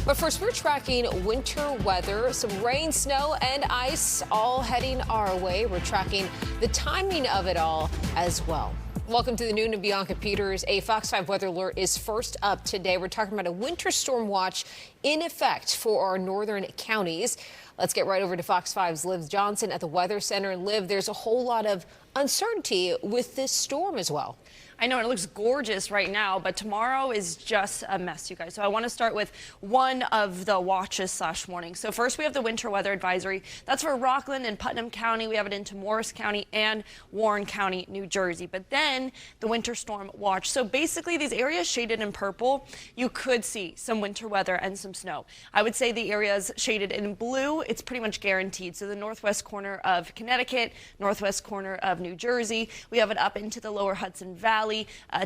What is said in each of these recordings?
But first, we're tracking winter weather, some rain, snow, and ice all heading our way. We're tracking the timing of it all as well. Welcome to the Noon of Bianca Peters. A Fox 5 weather alert is first up today. We're talking about a winter storm watch in effect for our northern counties. Let's get right over to Fox 5's Liv Johnson at the Weather Center. And Liv, there's a whole lot of uncertainty with this storm as well. I know it looks gorgeous right now, but tomorrow is just a mess, you guys. So I want to start with one of the watches / warnings. So first we have the winter weather advisory. That's for Rockland and Putnam County. We have it into Morris County and Warren County, New Jersey. But then the winter storm watch. So basically these areas shaded in purple, you could see some winter weather and some snow. I would say the areas shaded in blue, it's pretty much guaranteed. So the northwest corner of Connecticut, northwest corner of New Jersey. We have it up into the lower Hudson Valley.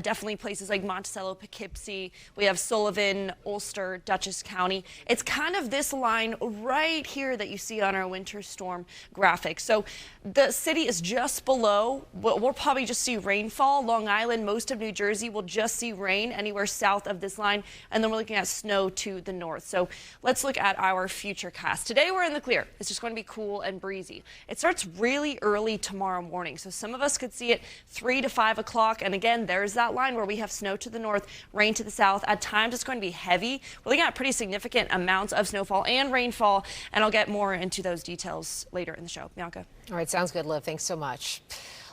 Definitely places like Monticello, Poughkeepsie. We have Sullivan, Ulster, Dutchess County. It's kind of this line right here that you see on our winter storm graphic. So the city is just below. We'll probably just see rainfall. Long Island, most of New Jersey will just see rain anywhere south of this line. And then we're looking at snow to the north. So let's look at our future cast. Today we're in the clear. It's just going to be cool and breezy. It starts really early tomorrow morning. So some of us could see it 3 to 5 o'clock. And again, there's that line where we have snow to the north, rain to the south. At times, it's going to be heavy. We're looking at pretty significant amounts of snowfall and rainfall, and I'll get more into those details later in the show. Bianca. All right, sounds good, Liv. Thanks so much.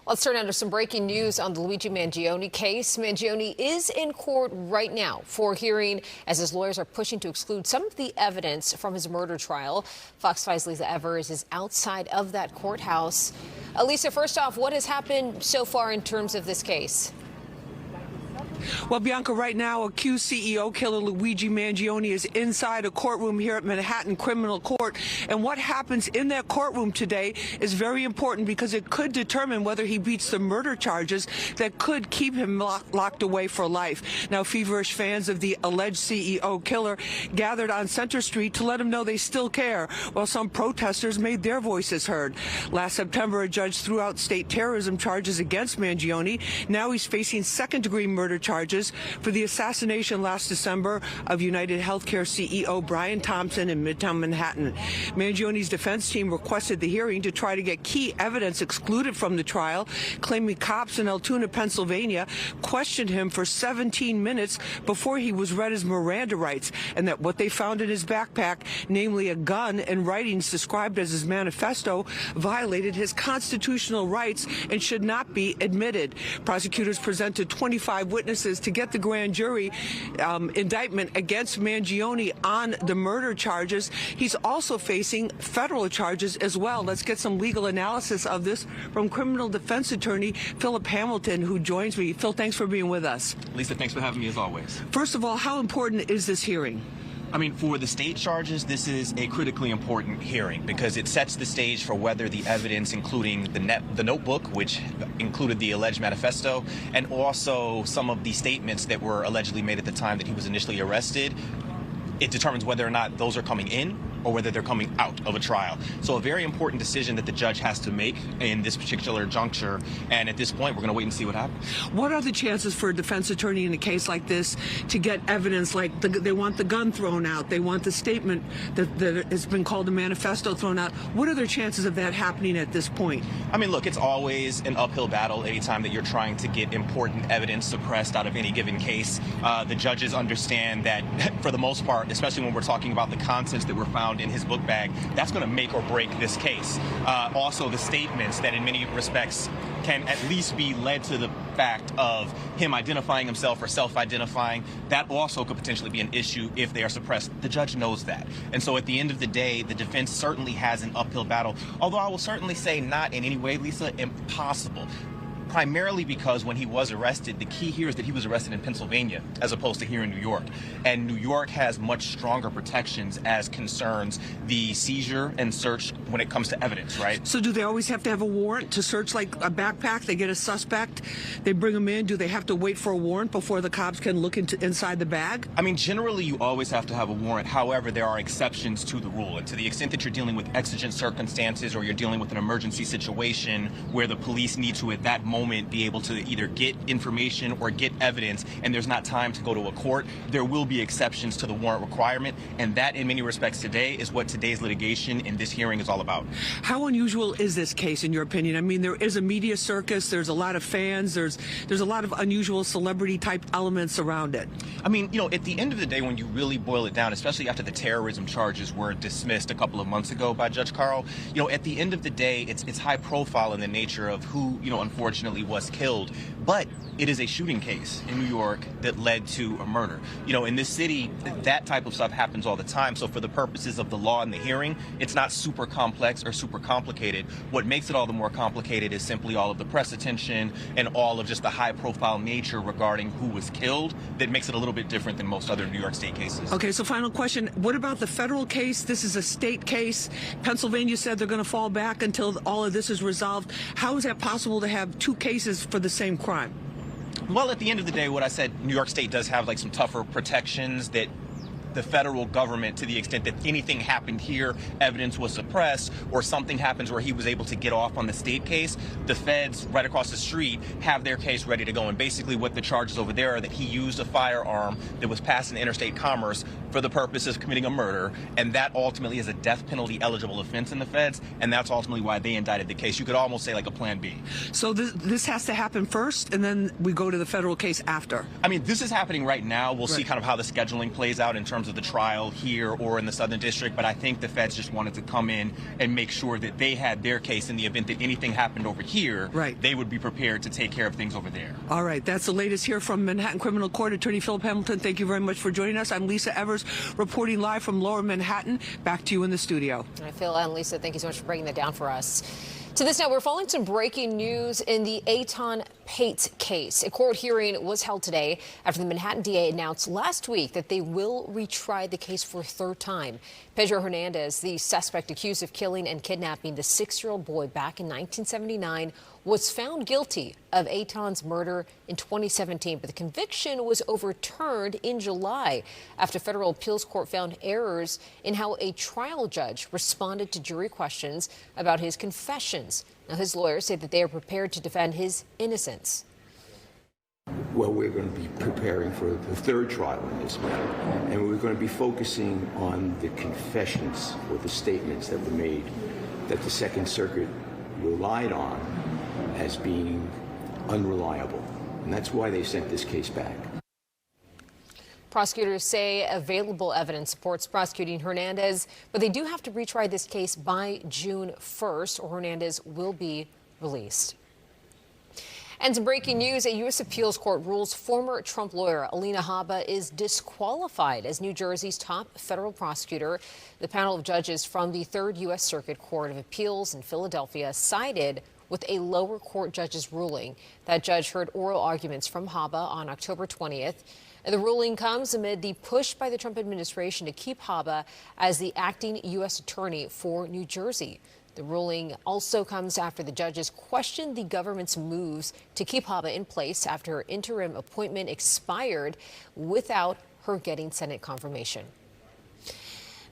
Let's turn now to some breaking news on the Luigi Mangione case. Mangione is in court right now for hearing as his lawyers are pushing to exclude some of the evidence from his murder trial. Fox 5's Lisa Evers is outside of that courthouse. Lisa, first off, what has happened so far in terms of this case? Well, Bianca, right now, accused CEO killer Luigi Mangione is inside a courtroom here at Manhattan Criminal Court. And what happens in that courtroom today is very important because it could determine whether he beats the murder charges that could keep him locked away for life. Now, feverish fans of the alleged CEO killer gathered on Center Street to let him know they still care, while some protesters made their voices heard. Last September, a judge threw out state terrorism charges against Mangione. Now he's facing second-degree murder charges for the assassination last December of United Healthcare CEO Brian Thompson in Midtown Manhattan. Mangione's defense team requested the hearing to try to get key evidence excluded from the trial, claiming cops in Altoona, Pennsylvania, questioned him for 17 minutes before he was read his Miranda rights, and that what they found in his backpack, namely a gun and writings described as his manifesto, violated his constitutional rights and should not be admitted. Prosecutors presented 25 witnesses to get the grand jury indictment against Mangione on the murder charges. He's also facing federal charges as well. Let's get some legal analysis of this from criminal defense attorney Philip Hamilton, who joins me. Phil, thanks for being with us. Lisa, thanks for having me as always. First of all, how important is this hearing? I mean, for the state charges, this is a critically important hearing because it sets the stage for whether the evidence, including the notebook, which included the alleged manifesto, and also some of the statements that were allegedly made at the time that he was initially arrested, it determines whether or not those are coming in or whether they're coming out of a trial. So a very important decision that the judge has to make in this particular juncture. And at this point, we're going to wait and see what happens. What are the chances for a defense attorney in a case like this to get evidence like they want the gun thrown out, they want the statement that has been called a manifesto thrown out? What are their chances of that happening at this point? I mean, look, it's always an uphill battle anytime that you're trying to get important evidence suppressed out of any given case. The judges understand that for the most part, especially when we're talking about the contents that were found in his book bag, that's going to make or break this case. Also, the statements that in many respects can at least be led to the fact of him identifying himself or self-identifying, that also could potentially be an issue if they are suppressed. The judge knows that. And so at the end of the day, the defense certainly has an uphill battle, although I will certainly say not in any way, Lisa, impossible. Primarily because when he was arrested, the key here is that he was arrested in Pennsylvania as opposed to here in New York. And New York has much stronger protections as concerns the seizure and search when it comes to evidence, right? So do they always have to have a warrant to search like a backpack? They get a suspect, they bring him in. Do they have to wait for a warrant before the cops can look inside the bag? I mean, generally you always have to have a warrant. However, there are exceptions to the rule. And to the extent that you're dealing with exigent circumstances or you're dealing with an emergency situation where the police need to at that moment moment be able to either get information or get evidence, and there's not time to go to a court, there will be exceptions to the warrant requirement. And that, in many respects today, is what today's litigation in this hearing is all about. How unusual is this case, in your opinion? I mean, there is a media circus, there's a lot of fans, there's a lot of unusual celebrity-type elements around it. I mean, you know, at the end of the day, when you really boil it down, especially after the terrorism charges were dismissed a couple of months ago by Judge Carl, you know, at the end of the day, it's high profile in the nature of who, you know, unfortunately was killed. But it is a shooting case in New York that led to a murder. You know, in this city, that type of stuff happens all the time. So for the purposes of the law and the hearing, it's not super complex or super complicated. What makes it all the more complicated is simply all of the press attention and all of just the high profile nature regarding who was killed that makes it a little bit different than most other New York State cases. Okay, so final question. What about the federal case? This is a state case. Pennsylvania said they're going to fall back until all of this is resolved. How is that possible to have two cases for the same crime? Well, at the end of the day, what I said, New York State does have like some tougher protections that the federal government, to the extent that anything happened here, evidence was suppressed, or something happens where he was able to get off on the state case, the feds right across the street have their case ready to go. And basically what the charges over there are that he used a firearm that was passed in interstate commerce for the purpose of committing a murder, and that ultimately is a death penalty eligible offense in the feds, and that's ultimately why they indicted the case. You could almost say like a plan B. So this has to happen first, and then we go to the federal case after? I mean, this is happening right now. We'll see kind of how the scheduling plays out in terms of the trial here or in the Southern District, but I think the feds just wanted to come in and make sure that they had their case in the event that anything happened over here. Right. They would be prepared to take care of things over there. All right, that's the latest here from Manhattan Criminal Court. Attorney Philip Hamilton, thank you very much for joining us. I'm Lisa Evers, reporting live from Lower Manhattan. Back to you in the studio. Phil and Lisa, thank you so much for breaking that down for us. To this now, we're following some breaking news in the Eitan Pate case. A court hearing was held today after the Manhattan DA announced last week that they will retry the case for a third time. Pedro Hernandez, the suspect accused of killing and kidnapping the 6-year-old boy back in 1979, was found guilty of Eitan's murder in 2017, but the conviction was overturned in July after federal appeals court found errors in how a trial judge responded to jury questions about his confessions. Now, his lawyers say that they are prepared to defend his innocence. Well, we're going to be preparing for the third trial in this matter, and we're going to be focusing on the confessions or the statements that were made that the Second Circuit relied on as being unreliable. And that's why they sent this case back. Prosecutors say available evidence supports prosecuting Hernandez, but they do have to retry this case by June 1st, or Hernandez will be released. And some breaking news, a U.S. appeals court rules former Trump lawyer Alina Habba is disqualified as New Jersey's top federal prosecutor. The panel of judges from the 3rd U.S. Circuit Court of Appeals in Philadelphia sided with a lower court judge's ruling. That judge heard oral arguments from Habba on October 20th. And the ruling comes amid the push by the Trump administration to keep Habba as the acting U.S. attorney for New Jersey. The ruling also comes after the judges questioned the government's moves to keep Habba in place after her interim appointment expired without her getting Senate confirmation.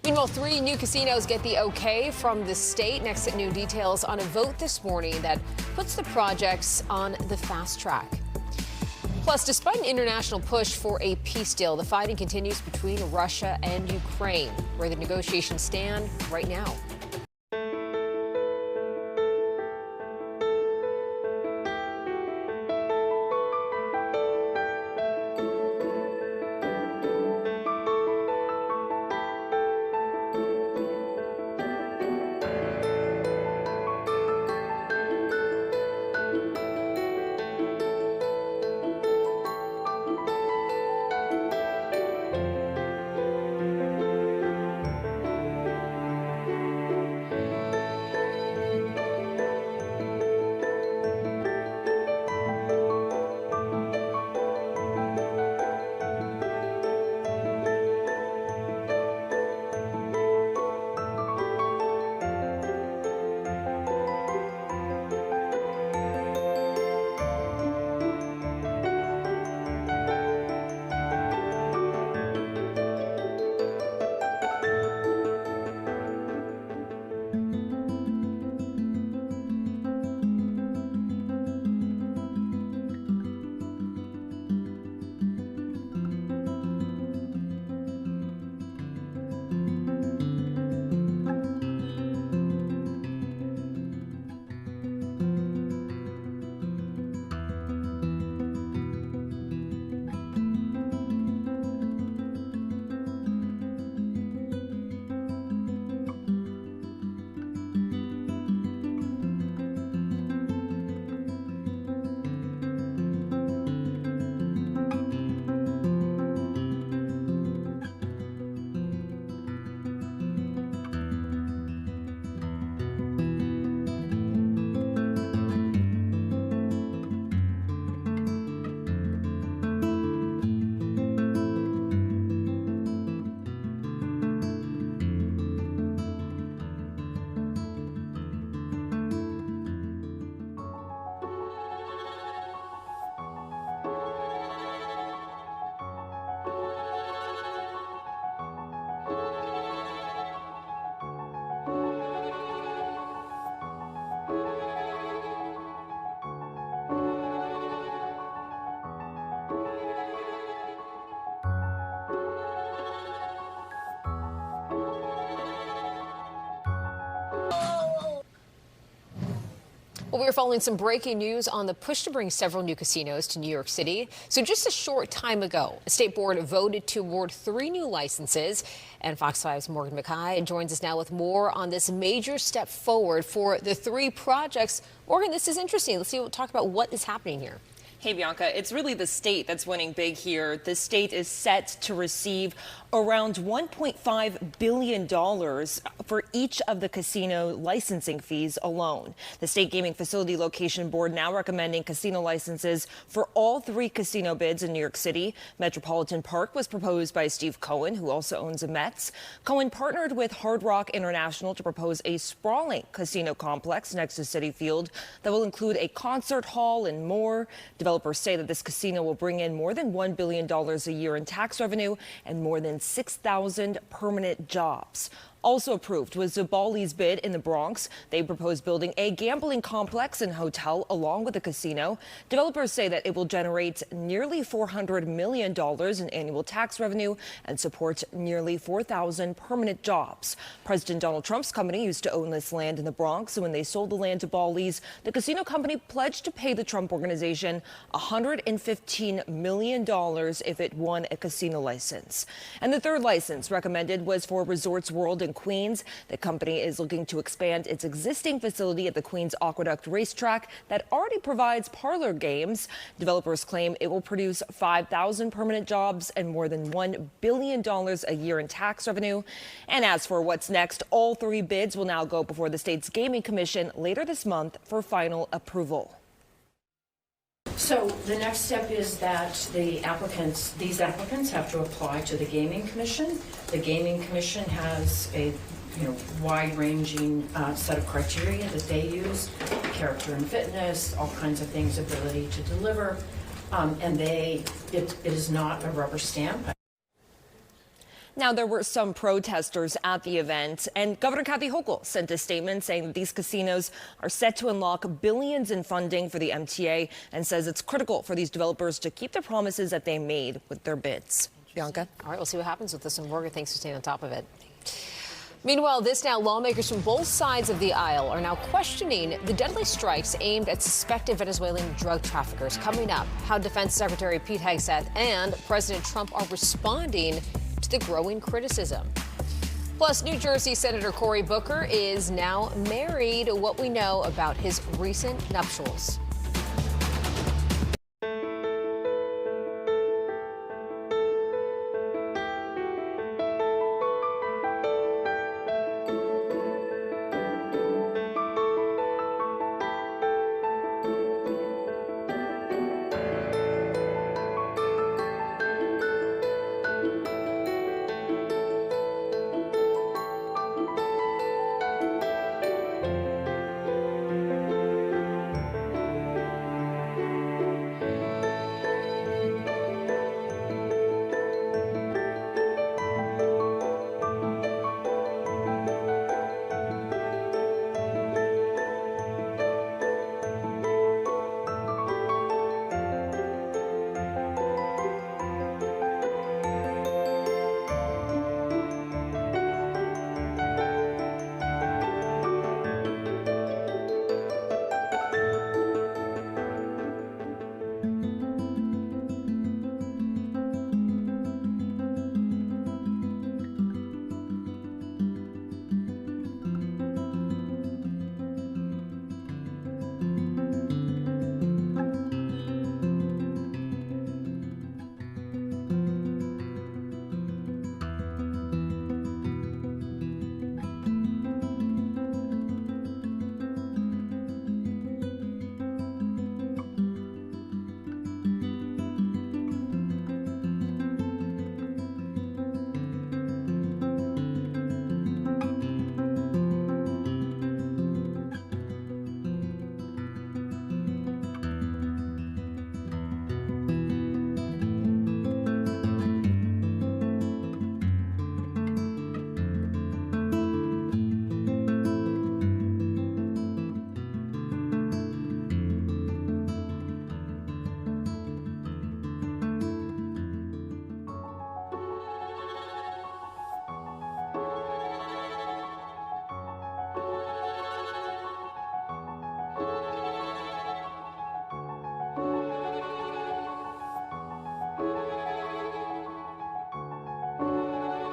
Meanwhile, 3 new casinos get the okay from the state. Next at noon, details on a vote this morning that puts the projects on the fast track. Plus, despite an international push for a peace deal, the fighting continues between Russia and Ukraine. Where the negotiations stand right now. Well, we're following some breaking news on the push to bring several new casinos to New York City. So just a short time ago, a state board voted to award 3 new licenses. And Fox 5's Morgan Mackay joins us now with more on this major step forward for the 3 projects. Morgan, this is interesting. Let's talk about what is happening here. Hey, Bianca, it's really the state that's winning big here. The state is set to receive around $1.5 billion for each of the casino licensing fees alone. The State Gaming Facility Location Board now recommending casino licenses for all 3 casino bids in New York City. Metropolitan Park was proposed by Steve Cohen, who also owns a Mets. Cohen partnered with Hard Rock International to propose a sprawling casino complex next to Citi Field that will include a concert hall and more. Developers say that this casino will bring in more than $1 billion a year in tax revenue and more than 6,000 permanent jobs. Also approved was Zibali's bid in the Bronx. They proposed building a gambling complex and hotel along with a casino. Developers say that it will generate nearly $400 million in annual tax revenue and support nearly 4,000 permanent jobs. President Donald Trump's company used to own this land in the Bronx, and when they sold the land to Bally's, the casino company pledged to pay the Trump organization $115 million if it won a casino license. And the 3rd license recommended was for Resorts World in Queens. The company is looking to expand its existing facility at the Queens Aqueduct racetrack that already provides parlor games. Developers claim it will produce 5,000 permanent jobs and more than $1 billion a year in tax revenue. And as for what's next, all 3 bids will now go before the state's Gaming Commission later this month for final approval. So the next step is that these applicants have to apply to the Gaming Commission. The Gaming Commission has a wide-ranging set of criteria that they use: character and fitness, all kinds of things, ability to deliver, and it is not a rubber stamp. Now, there were some protesters at the event, and Governor Kathy Hochul sent a statement saying that these casinos are set to unlock billions in funding for the MTA and says it's critical for these developers to keep the promises that they made with their bids. Bianca? All right, we'll see what happens with this. And Morgan, thanks for staying on top of it. Meanwhile, lawmakers from both sides of the aisle are now questioning the deadly strikes aimed at suspected Venezuelan drug traffickers. Coming up, how Defense Secretary Pete Hegseth and President Trump are responding to the growing criticism. Plus, New Jersey Senator Cory Booker is now married. What we know about his recent nuptials.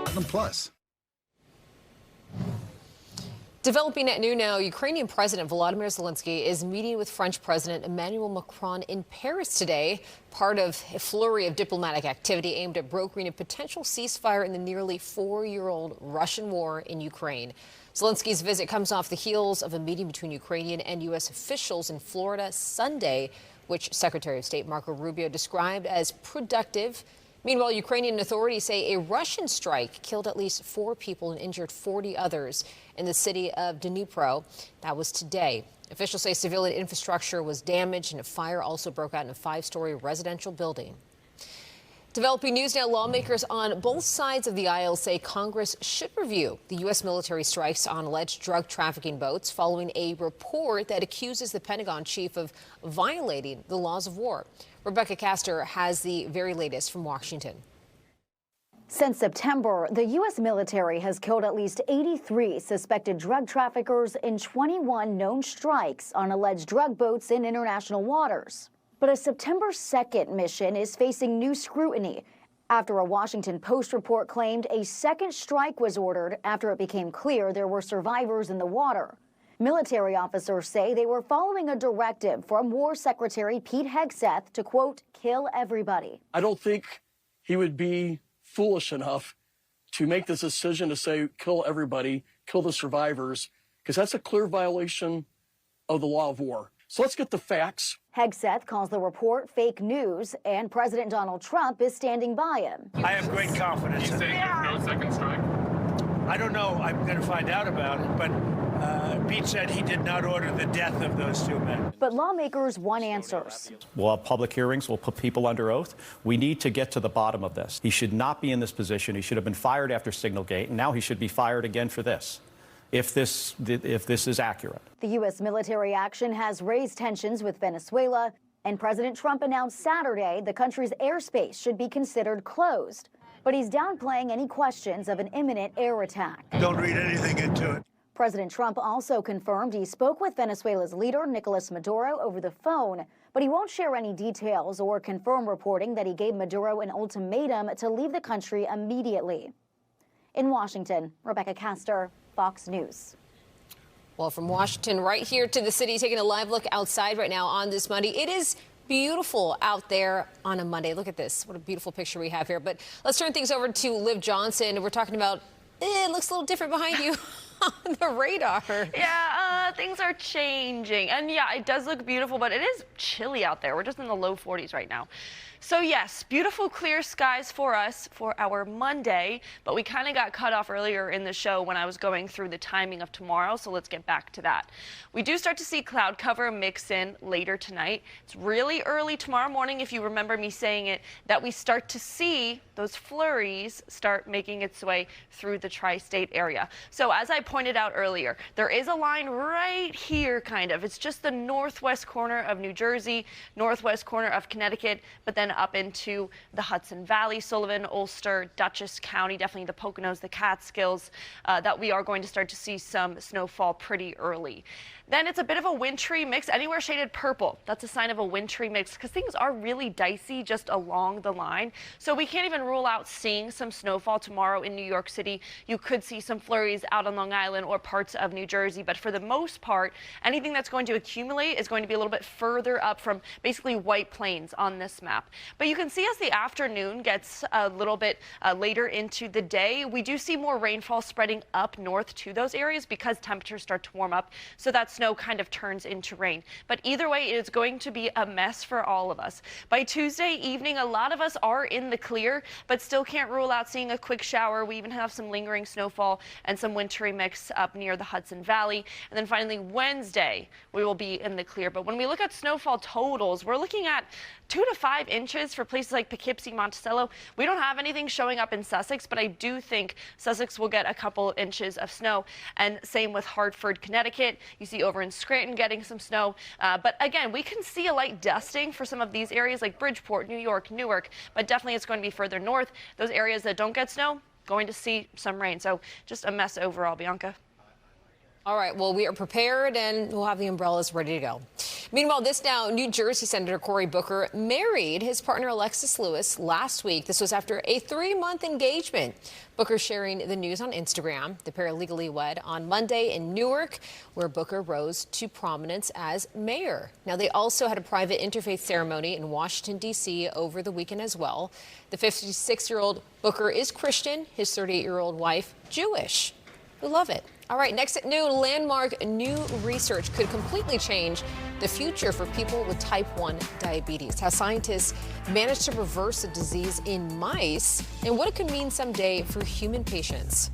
Plus. Developing at noon now, Ukrainian President Volodymyr Zelensky is meeting with French President Emmanuel Macron in Paris today, part of a flurry of diplomatic activity aimed at brokering a potential ceasefire in the nearly 4-year-old Russian war in Ukraine. Zelensky's visit comes off the heels of a meeting between Ukrainian and U.S. officials in Florida Sunday, which Secretary of State Marco Rubio described as productive. Meanwhile, Ukrainian authorities say a Russian strike killed at least 4 people and injured 40 others in the city of Dnipro. That was today. Officials say civilian infrastructure was damaged and a fire also broke out in a 5-story residential building. Developing news now, lawmakers on both sides of the aisle say Congress should review the U.S. military strikes on alleged drug trafficking boats following a report that accuses the Pentagon chief of violating the laws of war. Rebecca Castor has the very latest from Washington. Since September, the U.S. military has killed at least 83 suspected drug traffickers in 21 known strikes on alleged drug boats in international waters. But a September 2nd mission is facing new scrutiny after a Washington Post report claimed a second strike was ordered after it became clear there were survivors in the water. Military officers say they were following a directive from War Secretary Pete Hegseth to, quote, kill everybody. I don't think he would be foolish enough to make this decision to say kill everybody, kill the survivors, because that's a clear violation of the law of war. So let's get the facts. Hegseth calls the report fake news, and President Donald Trump is standing by him. I have great confidence. You saying there's no second strike? I don't know. I'm going to find out about it, but Pete said he did not order the death of those 2 men. But lawmakers want answers. We'll have public hearings. We'll put people under oath. We need to get to the bottom of this. He should not be in this position. He should have been fired after Signalgate, and now he should be fired again for this, if this is accurate. The U.S. military action has raised tensions with Venezuela, and President Trump announced Saturday the country's airspace should be considered closed. But he's downplaying any questions of an imminent air attack. Don't read anything into it. President Trump also confirmed he spoke with Venezuela's leader, Nicolas Maduro, over the phone, but he won't share any details or confirm reporting that he gave Maduro an ultimatum to leave the country immediately. In Washington, Rebecca Castor, Fox News. Well, from Washington right here to the city, taking a live look outside right now on this Monday. It is beautiful out there on a Monday. Look at this. What a beautiful picture we have here. But let's turn things over to Liv Johnson. We're talking about, it looks a little different behind you on the radar. Yeah, things are changing. And yeah, it does look beautiful, but it is chilly out there. We're just in the low 40s right now. So yes, beautiful clear skies for us for our Monday, but we kind of got cut off earlier in the show when I was going through the timing of tomorrow, so let's get back to that. We do start to see cloud cover mix in later tonight. It's really early tomorrow morning, if you remember me saying it, that we start to see those flurries start making its way through the tri-state area. So as I pointed out earlier, there is a line right here, kind of. It's just the northwest corner of New Jersey, northwest corner of Connecticut, but then up into the Hudson Valley, Sullivan, Ulster, Dutchess County, definitely the Poconos, the Catskills, that we are going to start to see some snowfall pretty early. Then it's a bit of a wintry mix, anywhere shaded purple. That's a sign of a wintry mix because things are really dicey just along the line. So we can't even rule out seeing some snowfall tomorrow in New York City. You could see some flurries out on Long Island or parts of New Jersey, but for the most part, anything that's going to accumulate is going to be a little bit further up from basically White Plains on this map. But you can see as the afternoon gets a little bit later into the day, we do see more rainfall spreading up north to those areas because temperatures start to warm up. So that snow kind of turns into rain. But either way, it is going to be a mess for all of us. By Tuesday evening, a lot of us are in the clear, but still can't rule out seeing a quick shower. We even have some lingering snowfall and some wintry mix up near the Hudson Valley. And then finally, Wednesday, we will be in the clear. But when we look at snowfall totals, we're looking at 2 to 5 inches for places like Poughkeepsie, Monticello. We don't have anything showing up in Sussex, but I do think Sussex will get a couple inches of snow. And same with Hartford, Connecticut. You see over in Scranton getting some snow. But again, we can see a light dusting for some of these areas like Bridgeport, New York, Newark, but definitely it's going to be further north. Those areas that don't get snow, going to see some rain. So just a mess overall, Bianca. All right, well, we are prepared and we'll have the umbrellas ready to go. Meanwhile, this now, New Jersey Senator Cory Booker married his partner Alexis Lewis last week. This was after a 3-month engagement. Booker sharing the news on Instagram. The pair legally wed on Monday in Newark, where Booker rose to prominence as mayor. Now, they also had a private interfaith ceremony in Washington, D.C. over the weekend as well. The 56-year-old Booker is Christian, his 38-year-old wife Jewish. We love it. All right, next at noon, landmark new research could completely change the future for people with type 1 diabetes. How scientists managed to reverse a disease in mice and what it could mean someday for human patients.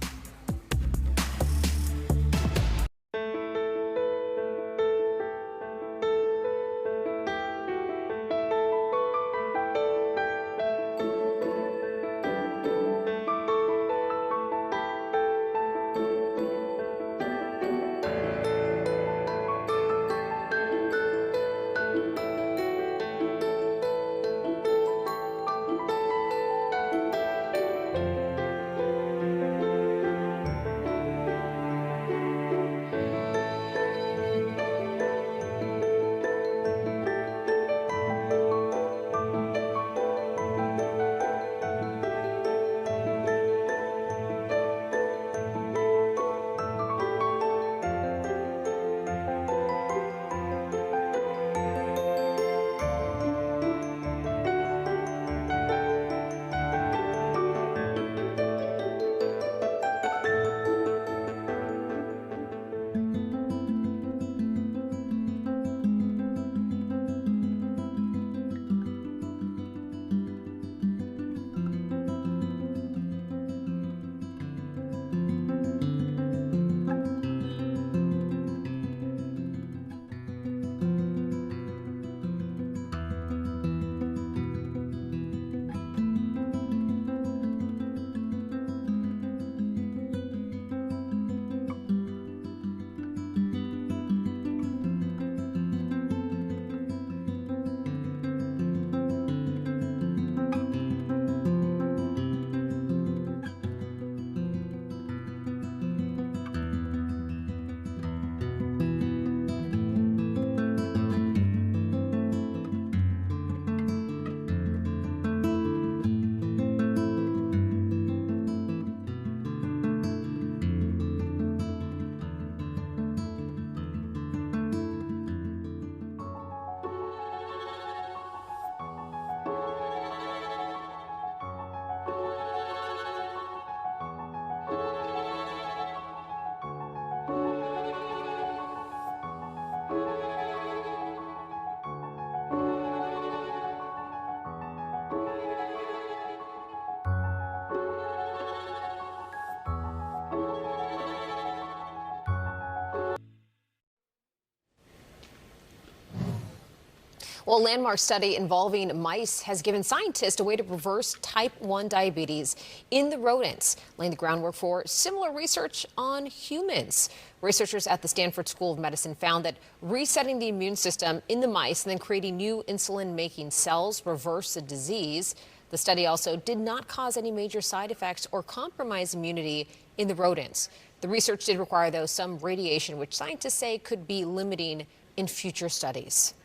Well, a landmark study involving mice has given scientists a way to reverse type 1 diabetes in the rodents, laying the groundwork for similar research on humans. Researchers at the Stanford School of Medicine found that resetting the immune system in the mice and then creating new insulin-making cells reverse the disease. The study also did not cause any major side effects or compromise immunity in the rodents. The research did require, though, some radiation, which scientists say could be limiting in future studies.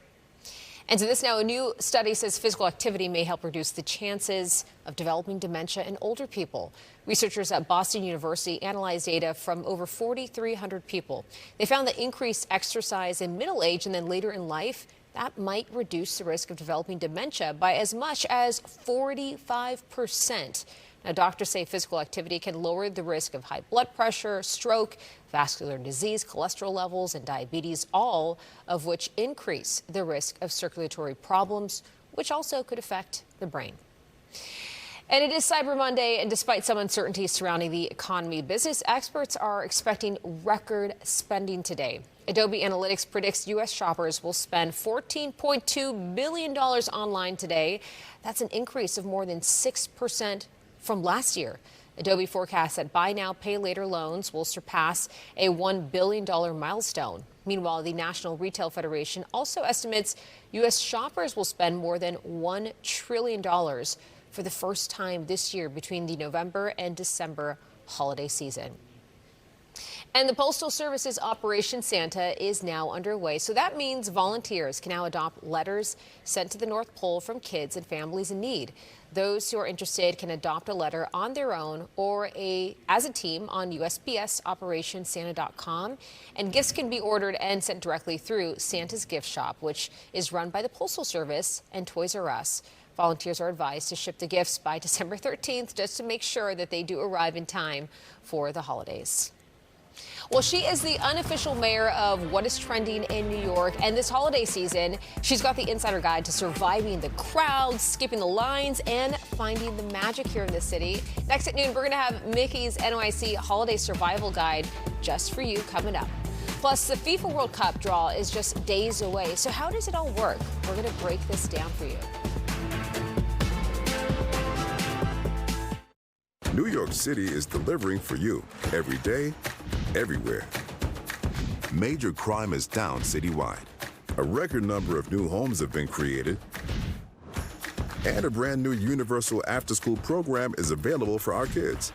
And to this now, a new study says physical activity may help reduce the chances of developing dementia in older people. Researchers at Boston University analyzed data from over 4,300 people. They found that increased exercise in middle age and then later in life, that might reduce the risk of developing dementia by as much as 45%. Now, doctors say physical activity can lower the risk of high blood pressure, stroke, vascular disease, cholesterol levels, and diabetes, all of which increase the risk of circulatory problems, which also could affect the brain. And it is Cyber Monday, and despite some uncertainty surrounding the economy, business experts are expecting record spending today. Adobe Analytics predicts U.S. shoppers will spend $14.2 billion online today. That's an increase of more than 6% from last year. Adobe forecasts that buy now, pay later loans will surpass a $1 billion milestone. Meanwhile, the National Retail Federation also estimates U.S. shoppers will spend more than $1 trillion for the first time this year between the November and December holiday season. And the Postal Service's Operation Santa is now underway. So that means volunteers can now adopt letters sent to the North Pole from kids and families in need. Those who are interested can adopt a letter on their own or as a team on USPS OperationSanta.com. And gifts can be ordered and sent directly through Santa's Gift Shop, which is run by the Postal Service and Toys R Us. Volunteers are advised to ship the gifts by December 13th just to make sure that they do arrive in time for the holidays. Well, she is the unofficial mayor of what is trending in New York. And this holiday season, she's got the insider guide to surviving the crowds, skipping the lines, and finding the magic here in the city. Next at noon, we're going to have Mickey's NYC Holiday Survival Guide just for you coming up. Plus, the FIFA World Cup draw is just days away. So how does it all work? We're going to break this down for you. New York City is delivering for you every day, everywhere. Major crime is down citywide. A record number of new homes have been created. And a brand new universal after-school program is available for our kids.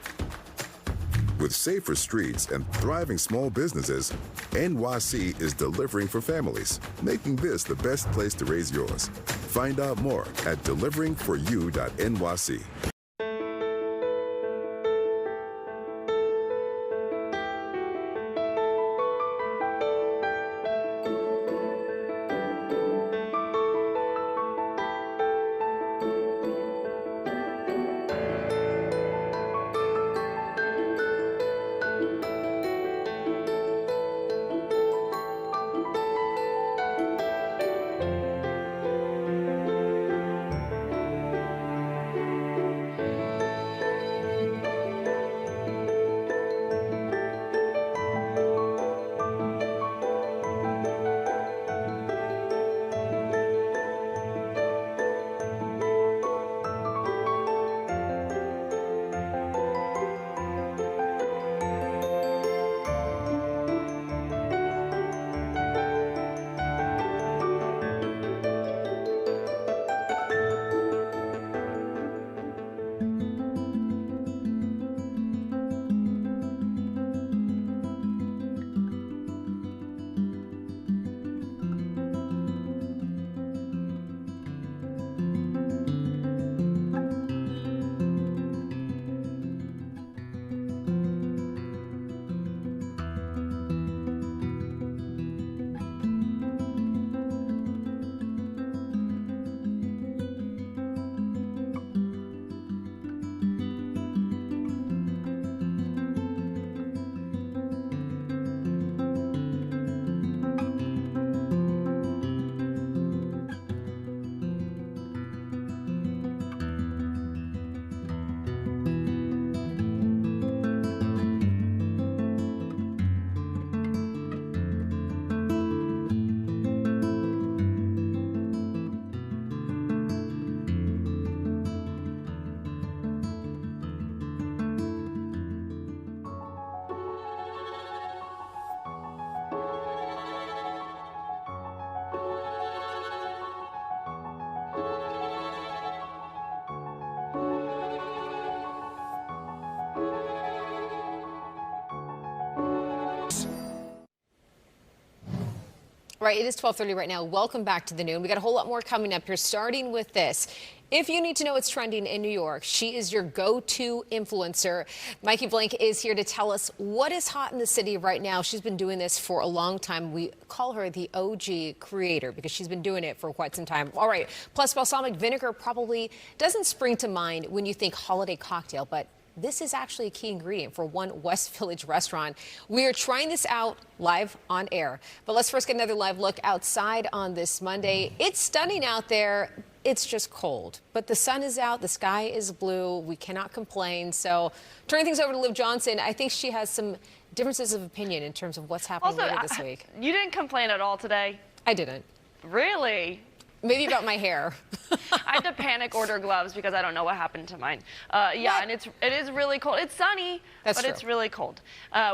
With safer streets and thriving small businesses, NYC is delivering for families, making this the best place to raise yours. Find out more at deliveringforyou.nyc. Right, it is 12:30 right now. Welcome back to the noon. We got a whole lot more coming up here, starting with this. If you need to know what's trending in New York, she is your go-to influencer. Mikey Blank is here to tell us what is hot in the city right now. She's been doing this for a long time. We call her the OG creator because she's been doing it for quite some time. All right, plus balsamic vinegar probably doesn't spring to mind when you think holiday cocktail, but this is actually a key ingredient for one West Village restaurant. We are trying this out live on air. But let's first get another live look outside on this Monday. It's stunning out there. It's just cold. But the sun is out. The sky is blue. We cannot complain. So turning things over to Liv Johnson, I think she has some differences of opinion in terms of what's happening later this week. You didn't complain at all today? I didn't. Really? Maybe about my hair. I had to panic order gloves because I don't know what happened to mine. Yeah, and it is really cold. It's sunny, but it's really cold.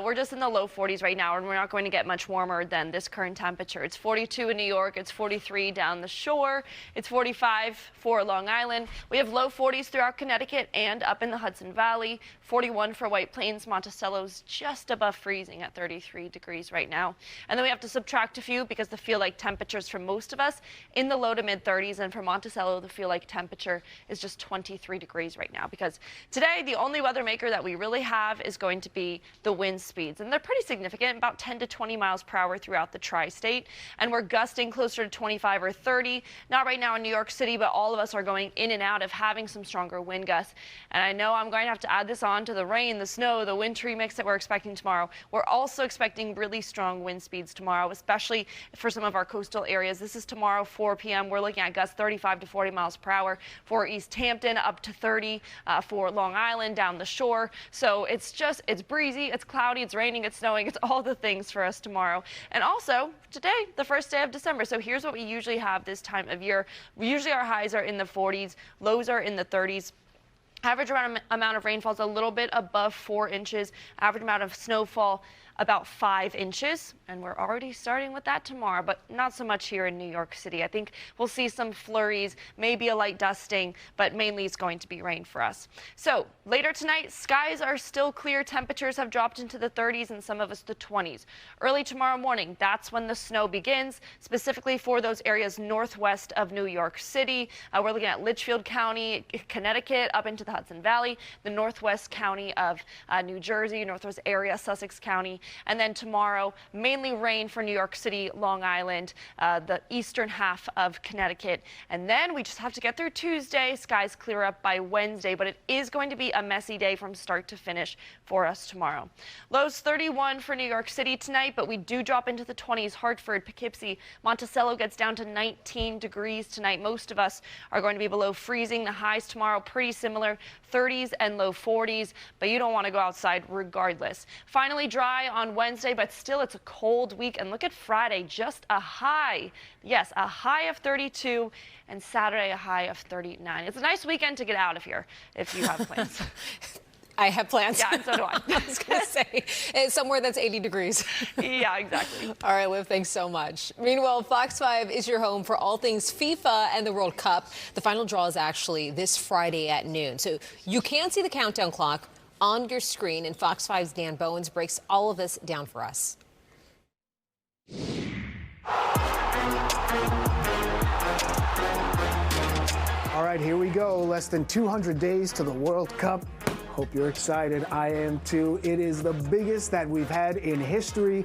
We're just in the low 40s right now, and we're not going to get much warmer than this current temperature. It's 42 in New York. It's 43 down the shore. It's 45 for Long Island. We have low 40s throughout Connecticut and up in the Hudson Valley. 41 for White Plains. Monticello's just above freezing at 33 degrees right now. And then we have to subtract a few because the feel-like temperatures for most of us in the low to mid 30s, and for Monticello, the feel-like temperature is just 23 degrees right now, because today the only weather maker that we really have is going to be the wind speeds, and they're pretty significant, about 10 to 20 miles per hour throughout the tri-state, and we're gusting closer to 25 or 30. Not right now in New York City, but all of us are going in and out of having some stronger wind gusts. And I know I'm going to have to add this on to the rain, the snow, the wintry mix that we're expecting tomorrow. We're also expecting really strong wind speeds tomorrow, especially for some of our coastal areas. This is tomorrow, 4 p.m. We're looking at gusts 35 to 40 miles per hour for East Hampton, up to 30 for Long Island down the shore. So it's breezy, it's cloudy, it's raining, it's snowing, it's all the things for us tomorrow. And also today, the first day of December. So here's what we usually have this time of year. Usually our highs are in the 40s, lows are in the 30s. Average amount of rainfall is a little bit above 4 inches. Average amount of snowfall about 5 inches, and we're already starting with that tomorrow, but not so much here in New York City. I think we'll see some flurries, maybe a light dusting, but mainly it's going to be rain for us. So later tonight, skies are still clear. Temperatures have dropped into the 30s and some of us the 20s. Early tomorrow morning, that's when the snow begins, specifically for those areas northwest of New York City. We're looking at Litchfield County, Connecticut, up into the Hudson Valley, the northwest county of New Jersey, northwest area, Sussex County. And then tomorrow, mainly rain for New York City, Long Island, the eastern half of Connecticut. And then we just have to get through Tuesday. Skies clear up by Wednesday, but it is going to be a messy day from start to finish for us tomorrow. Lows 31 for New York City tonight, but we do drop into the 20s. Hartford, Poughkeepsie, Monticello gets down to 19 degrees tonight. Most of us are going to be below freezing. The highs tomorrow pretty similar, 30s and low 40s, but you don't want to go outside regardless. Finally dry on Wednesday, but still it's a cold week. And look at Friday, just a high. Yes, a high of 32, and Saturday a high of 39. It's a nice weekend to get out of here if you have plans. I have plans. Yeah, and so do I. I was going to say, it's somewhere that's 80 degrees. Yeah, exactly. All right, Liv, thanks so much. Meanwhile, Fox 5 is your home for all things FIFA and the World Cup. The final draw is actually this Friday at noon. So you can see the countdown clock on your screen, and Fox 5's Dan Bowens breaks all of this down for us. All right, here we go. Less than 200 days to the World Cup. Hope you're excited. I am too. It is the biggest that we've had in history.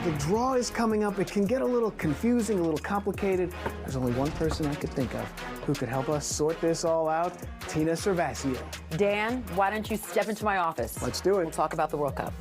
The draw is coming up. It can get a little confusing, a little complicated. There's only one person I could think of who could help us sort this all out, Tina Servasio. Dan, why don't you step into my office? Let's do it. We'll talk about the World Cup.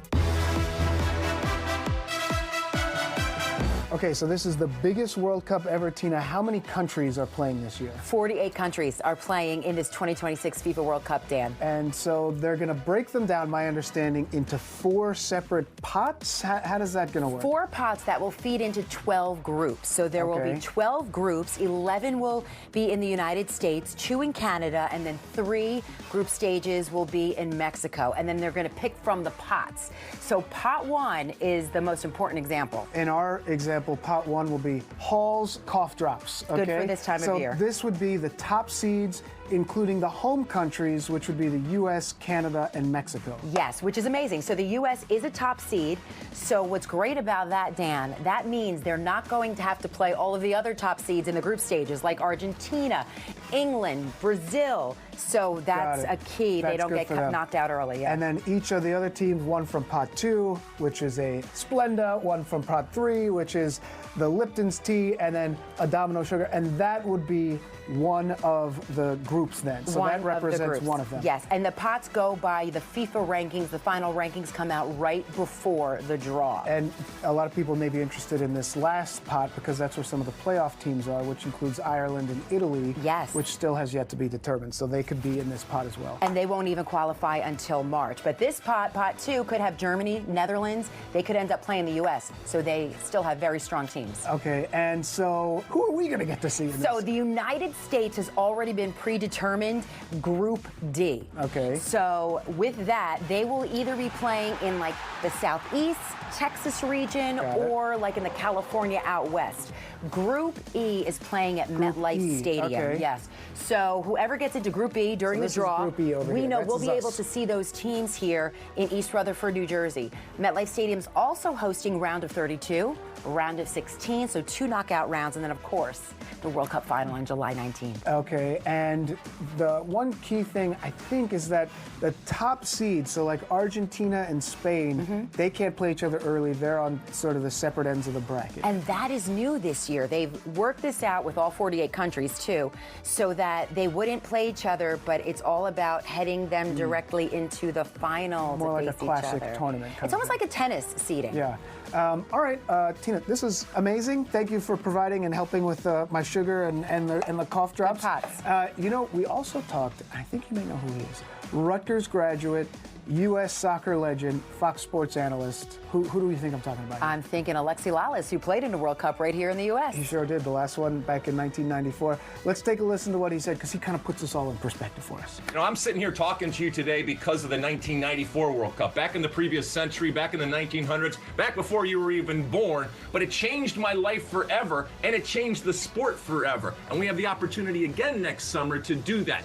Okay, so this is the biggest World Cup ever. Tina, how many countries are playing this year? 48 countries are playing in this 2026 FIFA World Cup, Dan. And so they're going to break them down, my understanding, into 4 separate pots? How does that going to work? 4 pots that will feed into 12 groups. So there will be 12 groups. 11 will be in the United States, 2 in Canada, and then 3 group stages will be in Mexico. And then they're going to pick from the pots. So pot 1 is the most important example. In our example, pot 1 will be Hall's cough drops. Okay? Good for this time of year. So this would be the top seeds, including the home countries, which would be the U.S., Canada, and Mexico. Yes, which is amazing. So the U.S. is a top seed. So what's great about that, Dan, that means they're not going to have to play all of the other top seeds in the group stages, like Argentina, England, Brazil. So that's a key. They don't get knocked out early. Yeah. And then each of the other teams, one from pot 2, which is a Splenda, one from pot 3, which is the Lipton's tea, and then a Domino sugar. And that would be one of the group groups then. So One that of the represents groups. one of them. Yes, and the pots go by the FIFA rankings. The final rankings come out right before the draw. And a lot of people may be interested in this last pot because that's where some of the playoff teams are, which includes Ireland and Italy. Yes. Which still has yet to be determined. So they could be in this pot as well. And they won't even qualify until March. But this pot 2, could have Germany, Netherlands. They could end up playing the U.S. So they still have very strong teams. Okay, and so who are we going to get to see in this? So the United States has already been predetermined Group D. Okay. So with that, they will either be playing in like the Southeast, Texas region, or like in the California out west. Group E is playing at MetLife Stadium. Okay. Yes. So whoever gets into Group E during the draw, Group E over we here. know This we'll is be us. able to see those teams here in East Rutherford, New Jersey. MetLife Stadium's also hosting round of 32, round of 16, so 2 knockout rounds, and then of course the World Cup final on July 19th. Okay, and the one key thing I think is that the top seeds, so like Argentina and Spain, they can't play each other early. They're on sort of the separate ends of the bracket. And that is new this year. They've worked this out with all 48 countries too, so that they wouldn't play each other, but it's all about heading them directly into the final. More to like a face each classic other. tournament kind It's of almost like a tennis seeding. Yeah. All right, Tina, this is amazing. Thank you for providing and helping with my sugar and the cough drops. pots. You know, we also talked, I think you may know who he is, Rutgers graduate, U.S. soccer legend, Fox Sports analyst. Who do you think I'm talking about? I'm thinking Alexi Lalas, who played in the World Cup right here in the U.S. He sure did, the last one back in 1994. Let's take a listen to what he said, because he kind of puts this all in perspective for us. You know, I'm sitting here talking to you today because of the 1994 World Cup. Back in the previous century, back in the 1900s, back before you were even born. But it changed my life forever, and it changed the sport forever. And we have the opportunity again next summer to do that.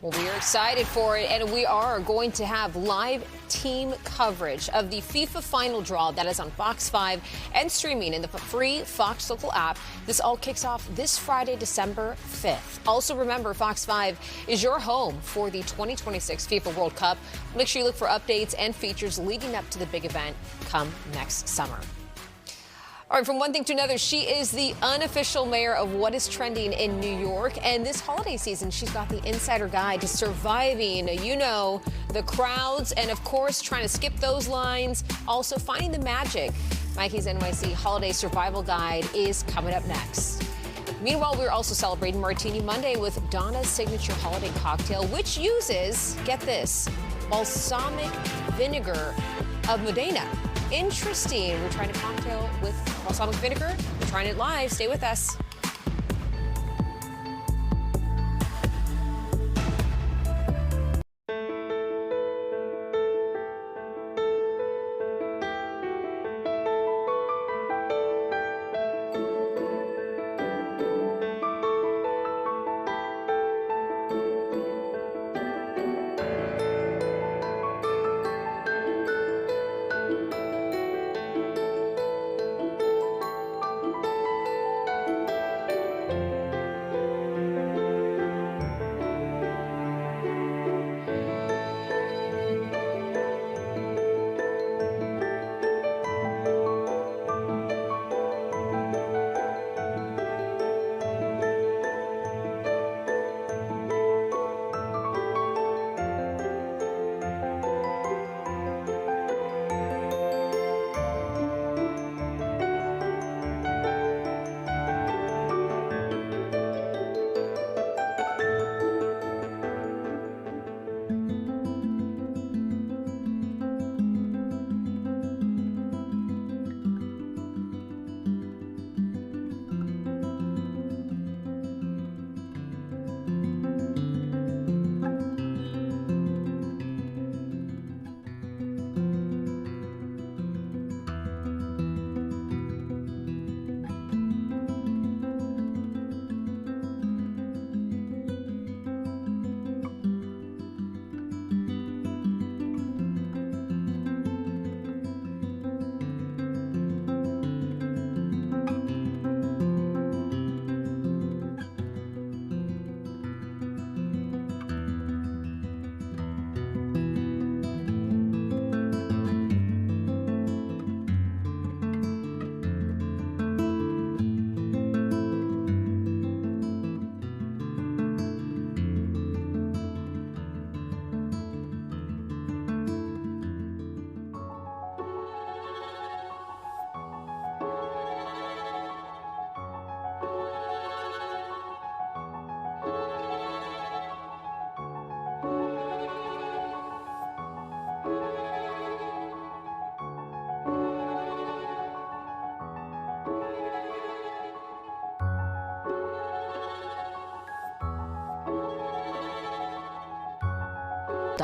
Well, we are excited for it, and we are going to have live team coverage of the FIFA final draw that is on Fox 5 and streaming in the free Fox Local app. This all kicks off this Friday, December 5th. Also, remember, Fox 5 is your home for the 2026 FIFA World Cup. Make sure you look for updates and features leading up to the big event come next summer. All right, from one thing to another, she is the unofficial mayor of what is trending in New York. And this holiday season, she's got the insider guide to surviving, you know, the crowds and, of course, trying to skip those lines. Also, finding the magic. Mikey's NYC Holiday Survival Guide is coming up next. Meanwhile, we're also celebrating Martini Monday with Donna's signature holiday cocktail, which uses, get this, balsamic vinegar of Modena. Interesting. We're trying a cocktail with balsamic vinegar. We're trying it live. Stay with us.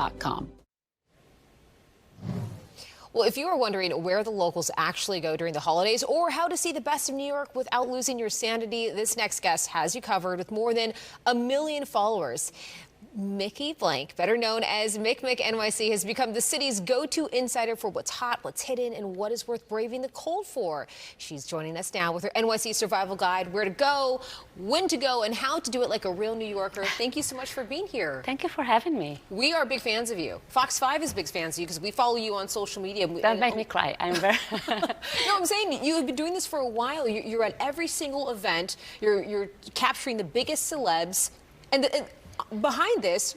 NewYork.com. Well, if you are wondering where the locals actually go during the holidays or how to see the best of New York without losing your sanity, this next guest has you covered with more than 1 million followers. Mickey Blank, better known as Mick NYC, has become the city's go-to insider for what's hot, what's hidden, and what is worth braving the cold for. She's joining us now with her NYC survival guide, where to go, when to go, and how to do it like a real New Yorker. Thank you so much for being here. Thank you for having me. We are big fans of you. Fox 5 is big fans of you because we follow you on social media. Don't make me cry. I'm very... No, I'm saying you have been doing this for a while. You're at every single event. You're capturing the biggest celebs. And behind this,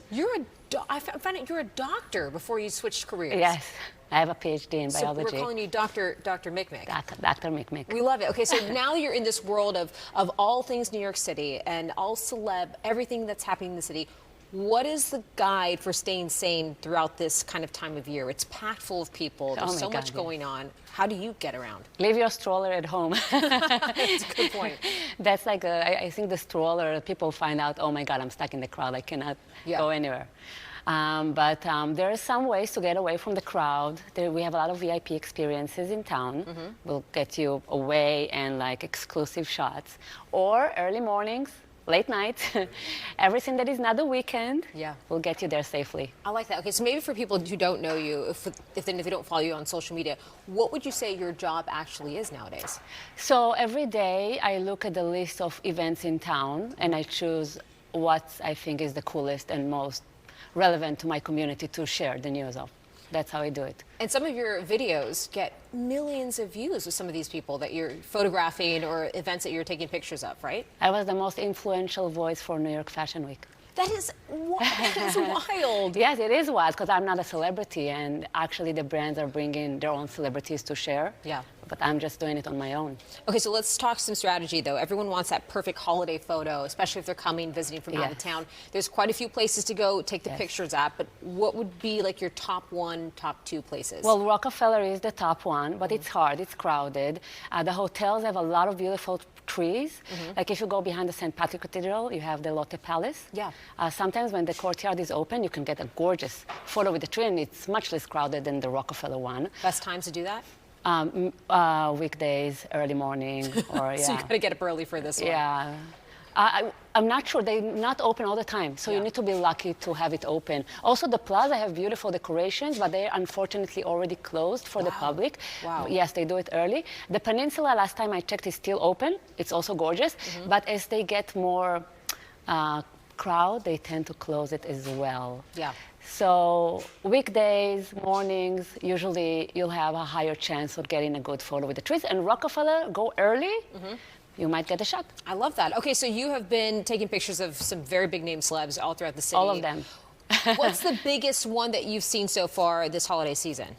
I found out you're a doctor before you switched careers. Yes, I have a PhD in biology. So we're calling you Dr. Mick. Dr. Mick. We love it. Okay, so now you're in this world of all things New York City and all celeb, everything that's happening in the city. What is the guide for staying sane throughout this kind of time of year? It's packed full of people. There's so much going on. How do you get around? Leave your stroller at home. That's a good point. That's like, I think the stroller, people find out, oh my God, I'm stuck in the crowd. I cannot go anywhere. But there are some ways to get away from the crowd. We have a lot of VIP experiences in town. We'll get you away and like exclusive shots. Or early mornings, late nights, everything that is not the weekend, will get you there safely. I like that. Okay, so maybe for people who don't know you, if they don't follow you on social media, what would you say your job actually is nowadays? So every day I look at the list of events in town and I choose what I think is the coolest and most relevant to my community to share the news of. That's how I do it. And some of your videos get millions of views with some of these people that you're photographing or events that you're taking pictures of, right? I was the most influential voice for New York Fashion Week. That is wild. Yes, it is wild because I'm not a celebrity and actually the brands are bringing their own celebrities to share. Yeah. But I'm just doing it on my own. Okay, so let's talk some strategy, though. Everyone wants that perfect holiday photo, especially if they're coming, visiting from out of town. There's quite a few places to go take the pictures at, but what would be like your top 1, top 2 places? Well, Rockefeller is the top one, but it's hard, it's crowded. The hotels have a lot of beautiful trees. Like if you go behind the St. Patrick Cathedral, you have the Lotte Palace. Yeah. Sometimes when the courtyard is open, you can get a gorgeous photo with the tree, and it's much less crowded than the Rockefeller one. Best times to do that? Weekdays, early morning, or So you got to get up early for this one. Yeah. I'm not sure. They're not open all the time, so you need to be lucky to have it open. Also, the plaza have beautiful decorations, but they're unfortunately already closed for the public. Wow. Yes, they do it early. The Peninsula, last time I checked, is still open. It's also gorgeous, but as they get more crowd, they tend to close it as well. Yeah. So weekdays, mornings, usually you'll have a higher chance of getting a good photo with the trees. And Rockefeller, go early, you might get a shot. I love that. Okay, so you have been taking pictures of some very big name celebs all throughout the city. All of them. What's the biggest one that you've seen so far this holiday season?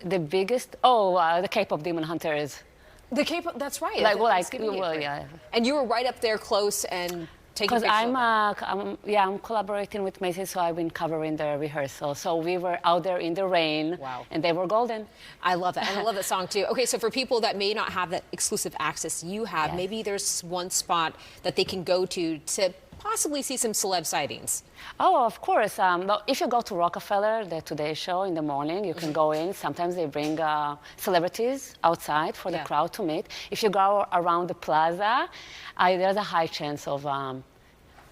The biggest? Oh, the K-pop Demon Hunters. The K-pop, that's right. Yeah. And you were right up there close and because I'm collaborating with Macy's, so I've been covering the rehearsal. So we were out there in the rain, and they were golden. I love that, and I love that song too. Okay, so for people that may not have that exclusive access you have, maybe there's one spot that they can go to possibly see some celeb sightings. Oh, of course. If you go to Rockefeller, the Today Show in the morning, you can go in. Sometimes they bring celebrities outside for the crowd to meet. If you go around the plaza, there's a high chance of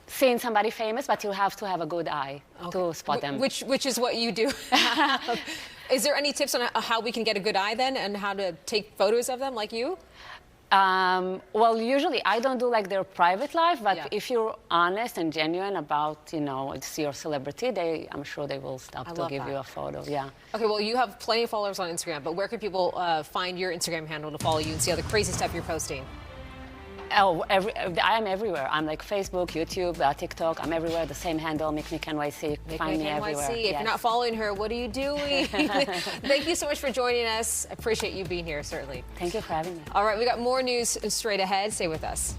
seeing somebody famous, but you have to have a good eye to spot them. Which is what you do. Is there any tips on how we can get a good eye then, and how to take photos of them like you? Well, usually I don't do like their private life, but if you're honest and genuine about, it's your celebrity, I'm sure they will stop to give you a photo. Yeah. Okay, well, you have plenty of followers on Instagram, but where can people find your Instagram handle to follow you and see all the crazy stuff you're posting? Oh, I am everywhere. I'm like Facebook, YouTube, TikTok. I'm everywhere. The same handle, MickNYC. Find me everywhere. If you're not following her, what are you doing? Thank you so much for joining us. I appreciate you being here, certainly. Thank you for having me. All right, we got more news straight ahead. Stay with us.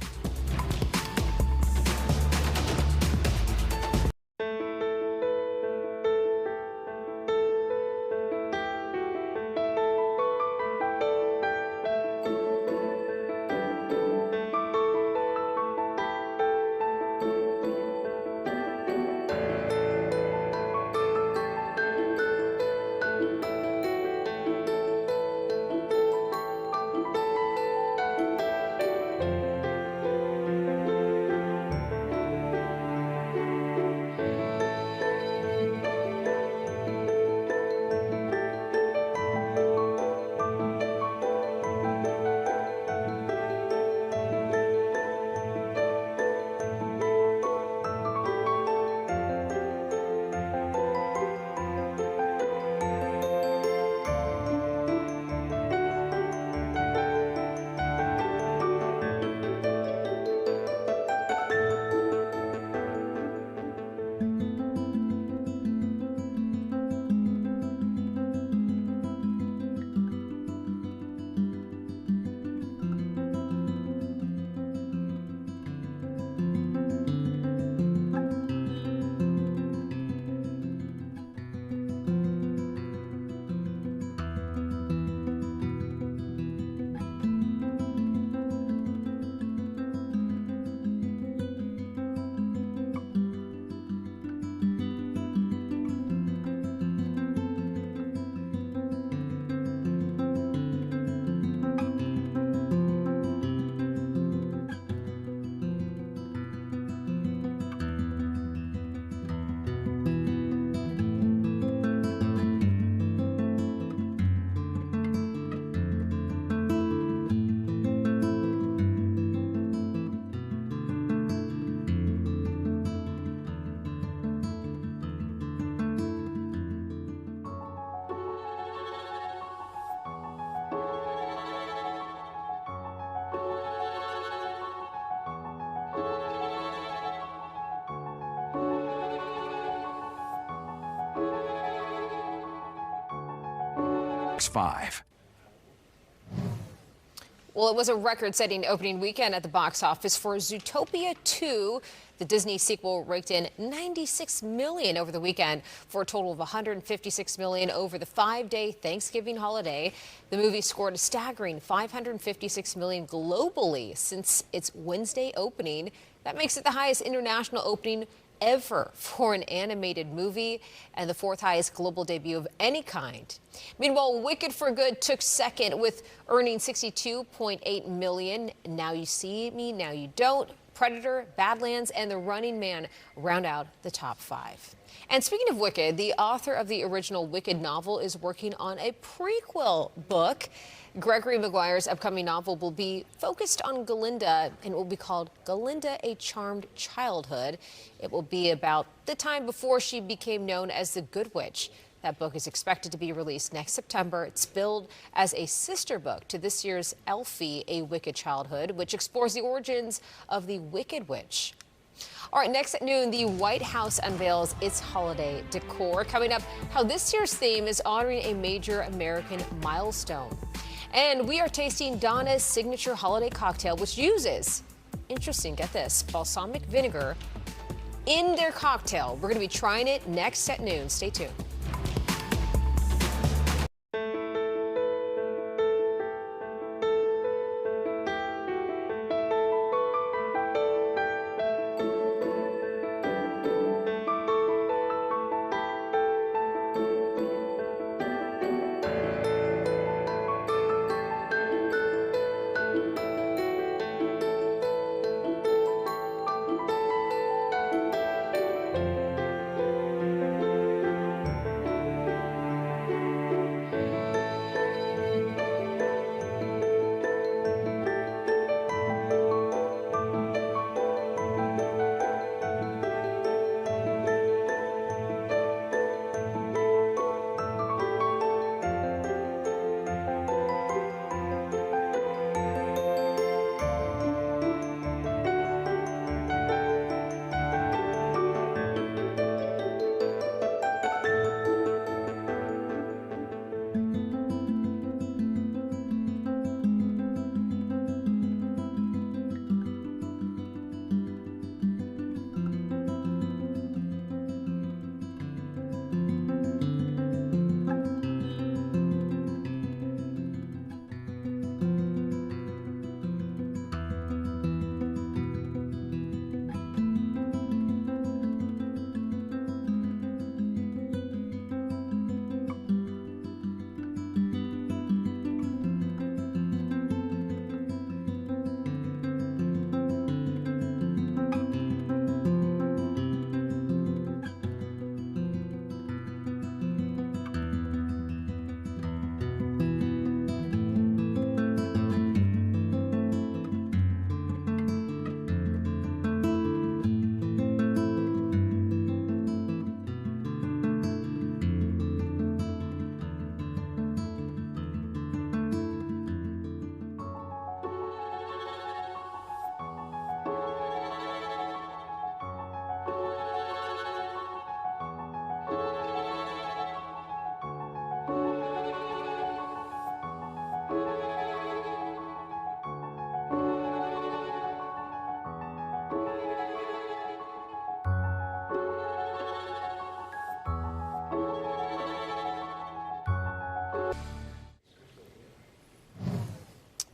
5. Well, it was a record-setting opening weekend at the box office for Zootopia 2. The Disney sequel raked in $96 million over the weekend for a total of $156 million over the 5-day Thanksgiving holiday. The movie scored a staggering $556 million globally since its Wednesday opening. That makes it the highest international opening ever for an animated movie and the 4th highest global debut of any kind. Meanwhile, Wicked for Good took second with earning $62.8 million. Now You See Me, Now You Don't, Predator, Badlands, and The Running Man round out the top 5. And speaking of Wicked, the author of the original Wicked novel is working on a prequel book. Gregory Maguire's upcoming novel will be focused on Galinda, and it will be called Galinda, A Charmed Childhood. It will be about the time before she became known as the Good Witch. That book is expected to be released next September. It's billed as a sister book to this year's Elfie, A Wicked Childhood, which explores the origins of the Wicked Witch. All right, next at noon, the White House unveils its holiday decor. Coming up, how this year's theme is honoring a major American milestone. And we are tasting Donna's signature holiday cocktail, which uses, interesting, get this, balsamic vinegar in their cocktail. We're going to be trying it next at noon. Stay tuned.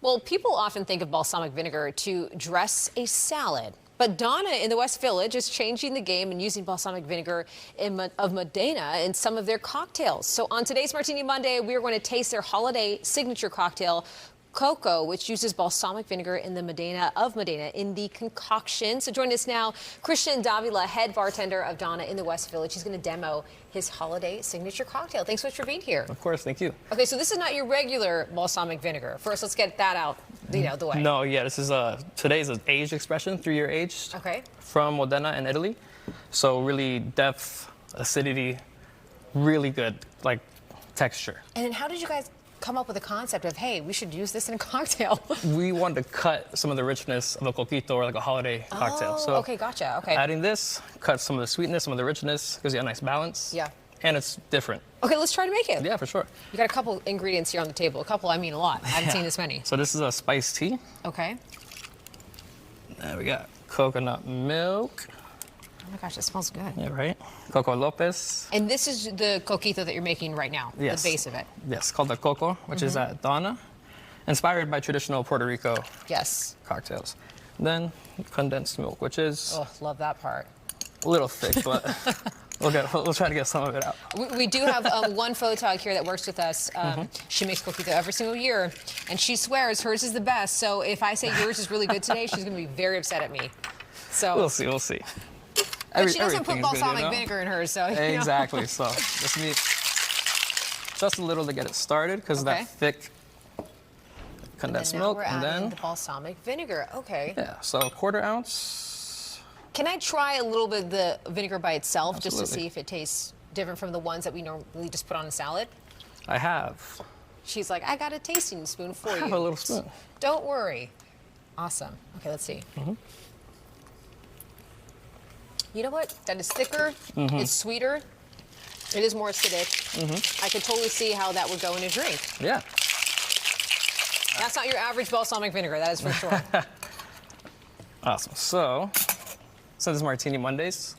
Well, people often think of balsamic vinegar to dress a salad. But Donna in the West Village is changing the game and using balsamic vinegar of Modena in some of their cocktails. So on today's Martini Monday, we are going to taste their holiday signature cocktail, Cocoa, which uses balsamic vinegar in the Modena in the concoction. So join us now, Christian Davila, head bartender of Donna in the West Village. He's going to demo his holiday signature cocktail. Thanks so much for being here. Of course, thank you. Okay, so this is not your regular balsamic vinegar. First, let's get that out, the way. No, yeah, this is today's an aged expression, 3-year aged. Okay. From Modena in Italy. So really depth, acidity, really good, like texture. And then how did you guys come up with the concept of, hey, we should use this in a cocktail? We wanted to cut some of the richness of a coquito or like a holiday cocktail. So okay, gotcha. Okay. Adding this, cut some of the sweetness, some of the richness, gives you a nice balance. Yeah. and it's different. Okay, let's try to make it. Yeah, for sure. You got a couple ingredients here on the table. A couple, I mean a lot. I haven't seen this many. So this is a spiced tea. Okay. There we got coconut milk. Oh my gosh, it smells good. Yeah, right. Coco Lopez. And this is the coquito that you're making right now, Yes. the base of it. Yes, called the coco, which is at Donna. Inspired by traditional Puerto Rico cocktails. Then condensed milk, which is Oh, love that part. a little thick, but we'll try to get some of it out. We do have one photog here that works with us. She makes coquito every single year, and she swears hers is the best. So if I say yours is really good today, she's going to be very upset at me. So We'll see, we'll see. And she doesn't put everything is good, balsamic you know? vinegar in hers, so you know. Exactly. So just need just a little to get it started because of that thick condensed milk, we're and adding then the balsamic vinegar. Okay. yeah, so a 1/4 ounce. Can I try a little bit of the vinegar by itself just to Absolutely. see if it tastes different from the ones that we normally just put on a salad? I have. She's like, I got a tasting spoon for I you. have a little spoon. Don't worry. Awesome. Okay, let's see. You know what? That is thicker. It's sweeter. It is more acidic. I could totally see how that would go in a drink. Yeah. That's not your average balsamic vinegar, that is for sure. Awesome. So this is Martini Mondays.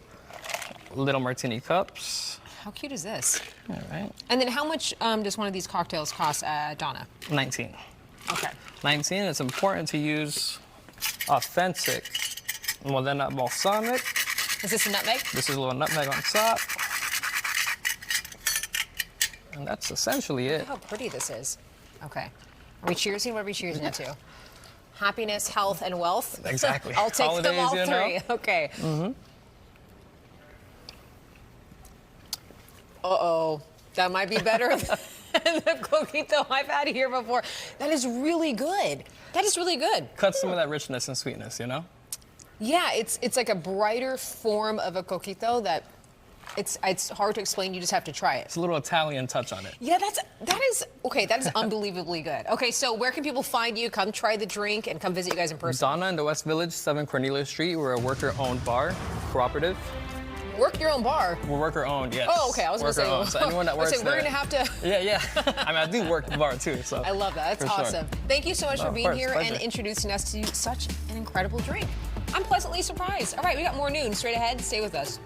Little martini cups. How cute is this? All right. And then how much does one of these cocktails cost, Donna? 19. Okay. 19. It's important to use authentic. Well, then not balsamic. Is this a nutmeg? This is a little nutmeg on top. And that's essentially Look it. how pretty this is. Okay. Are we cheersing? What are we cheersing into? Happiness, health, and wealth? Exactly. I'll take them all Holidays, you know? three. Okay. Uh-oh. That might be better than the coquito I've had here before. That is really good. That is really good. Cut some of that richness and sweetness, you know? Yeah, it's like a brighter form of a coquito that it's hard to explain. You just have to try it. It's a little Italian touch on it. Yeah, that is okay. That is unbelievably good. Okay, so where can people find you? Come try the drink and come visit you guys in person. Donna in the West Village, 7 Cornelia Street. We're a worker-owned bar, cooperative. Work your own bar. We're worker-owned, yes. Oh, okay. I was going to say. Worker-owned. So anyone that I was works gonna say, we're there. going to have to. Yeah. I mean, I do work the bar too, so. I love that. That's For sure. awesome. Thank you so much No, for of being course, here pleasure. and introducing us to such an incredible drink. I'm pleasantly surprised. All right, we got more noon straight ahead. Stay with us.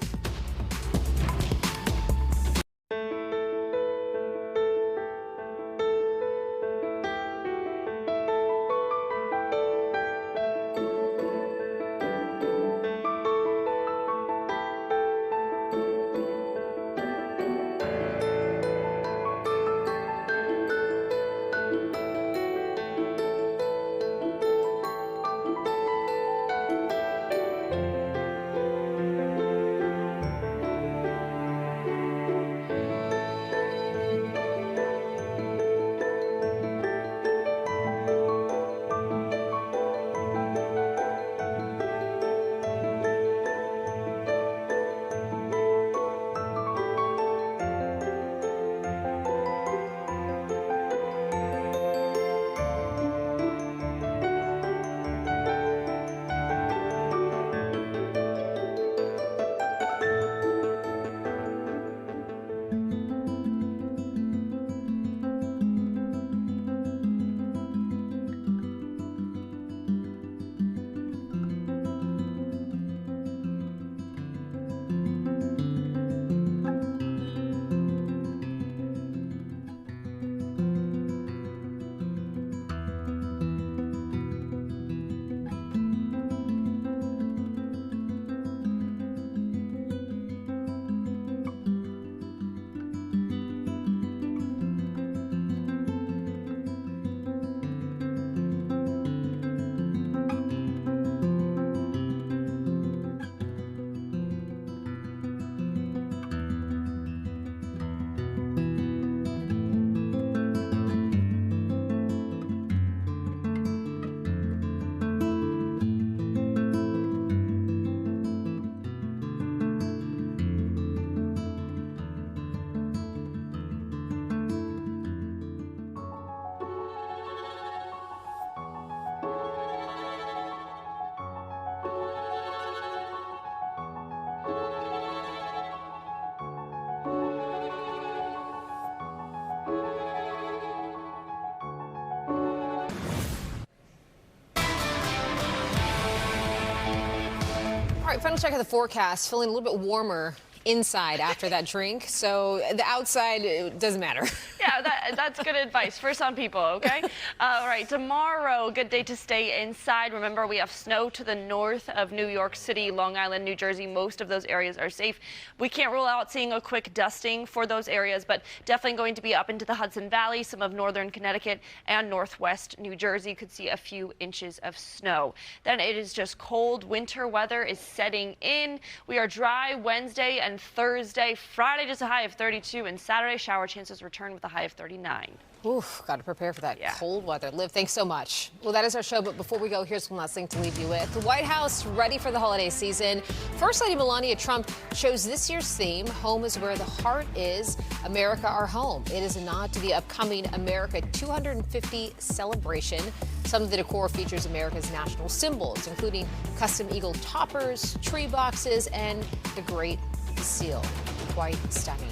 right, final check of the forecast. Feeling a little bit warmer inside after that drink, so the outside, it doesn't matter. Yeah, that's good advice for some people, okay? All right, tomorrow, good day to stay inside. Remember, we have snow to the north of New York City, Long Island, New Jersey. Most of those areas are safe. We can't rule out seeing a quick dusting for those areas, but definitely going to be up into the Hudson Valley, some of northern Connecticut and northwest New Jersey could see a few inches of snow. Then it is just cold. Winter weather is setting in. We are dry Wednesday and Thursday. Friday just a high of 32, and Saturday shower chances return with a high of 39. Oof, got to prepare for that cold weather. Liv, thanks so much. Well, that is our show, but before we go, here's one last thing to leave you with. The White House ready for the holiday season. First Lady Melania Trump chose this year's theme, Home is Where the Heart Is, America Our Home. It is a nod to the upcoming America 250 celebration. Some of the decor features America's national symbols, including custom eagle toppers, tree boxes, and the Great Seal. Quite stunning.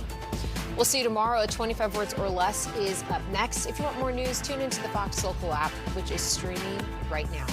We'll see you tomorrow at 25 Words or Less is up next. If you want more news, tune into the Fox Local app, which is streaming right now.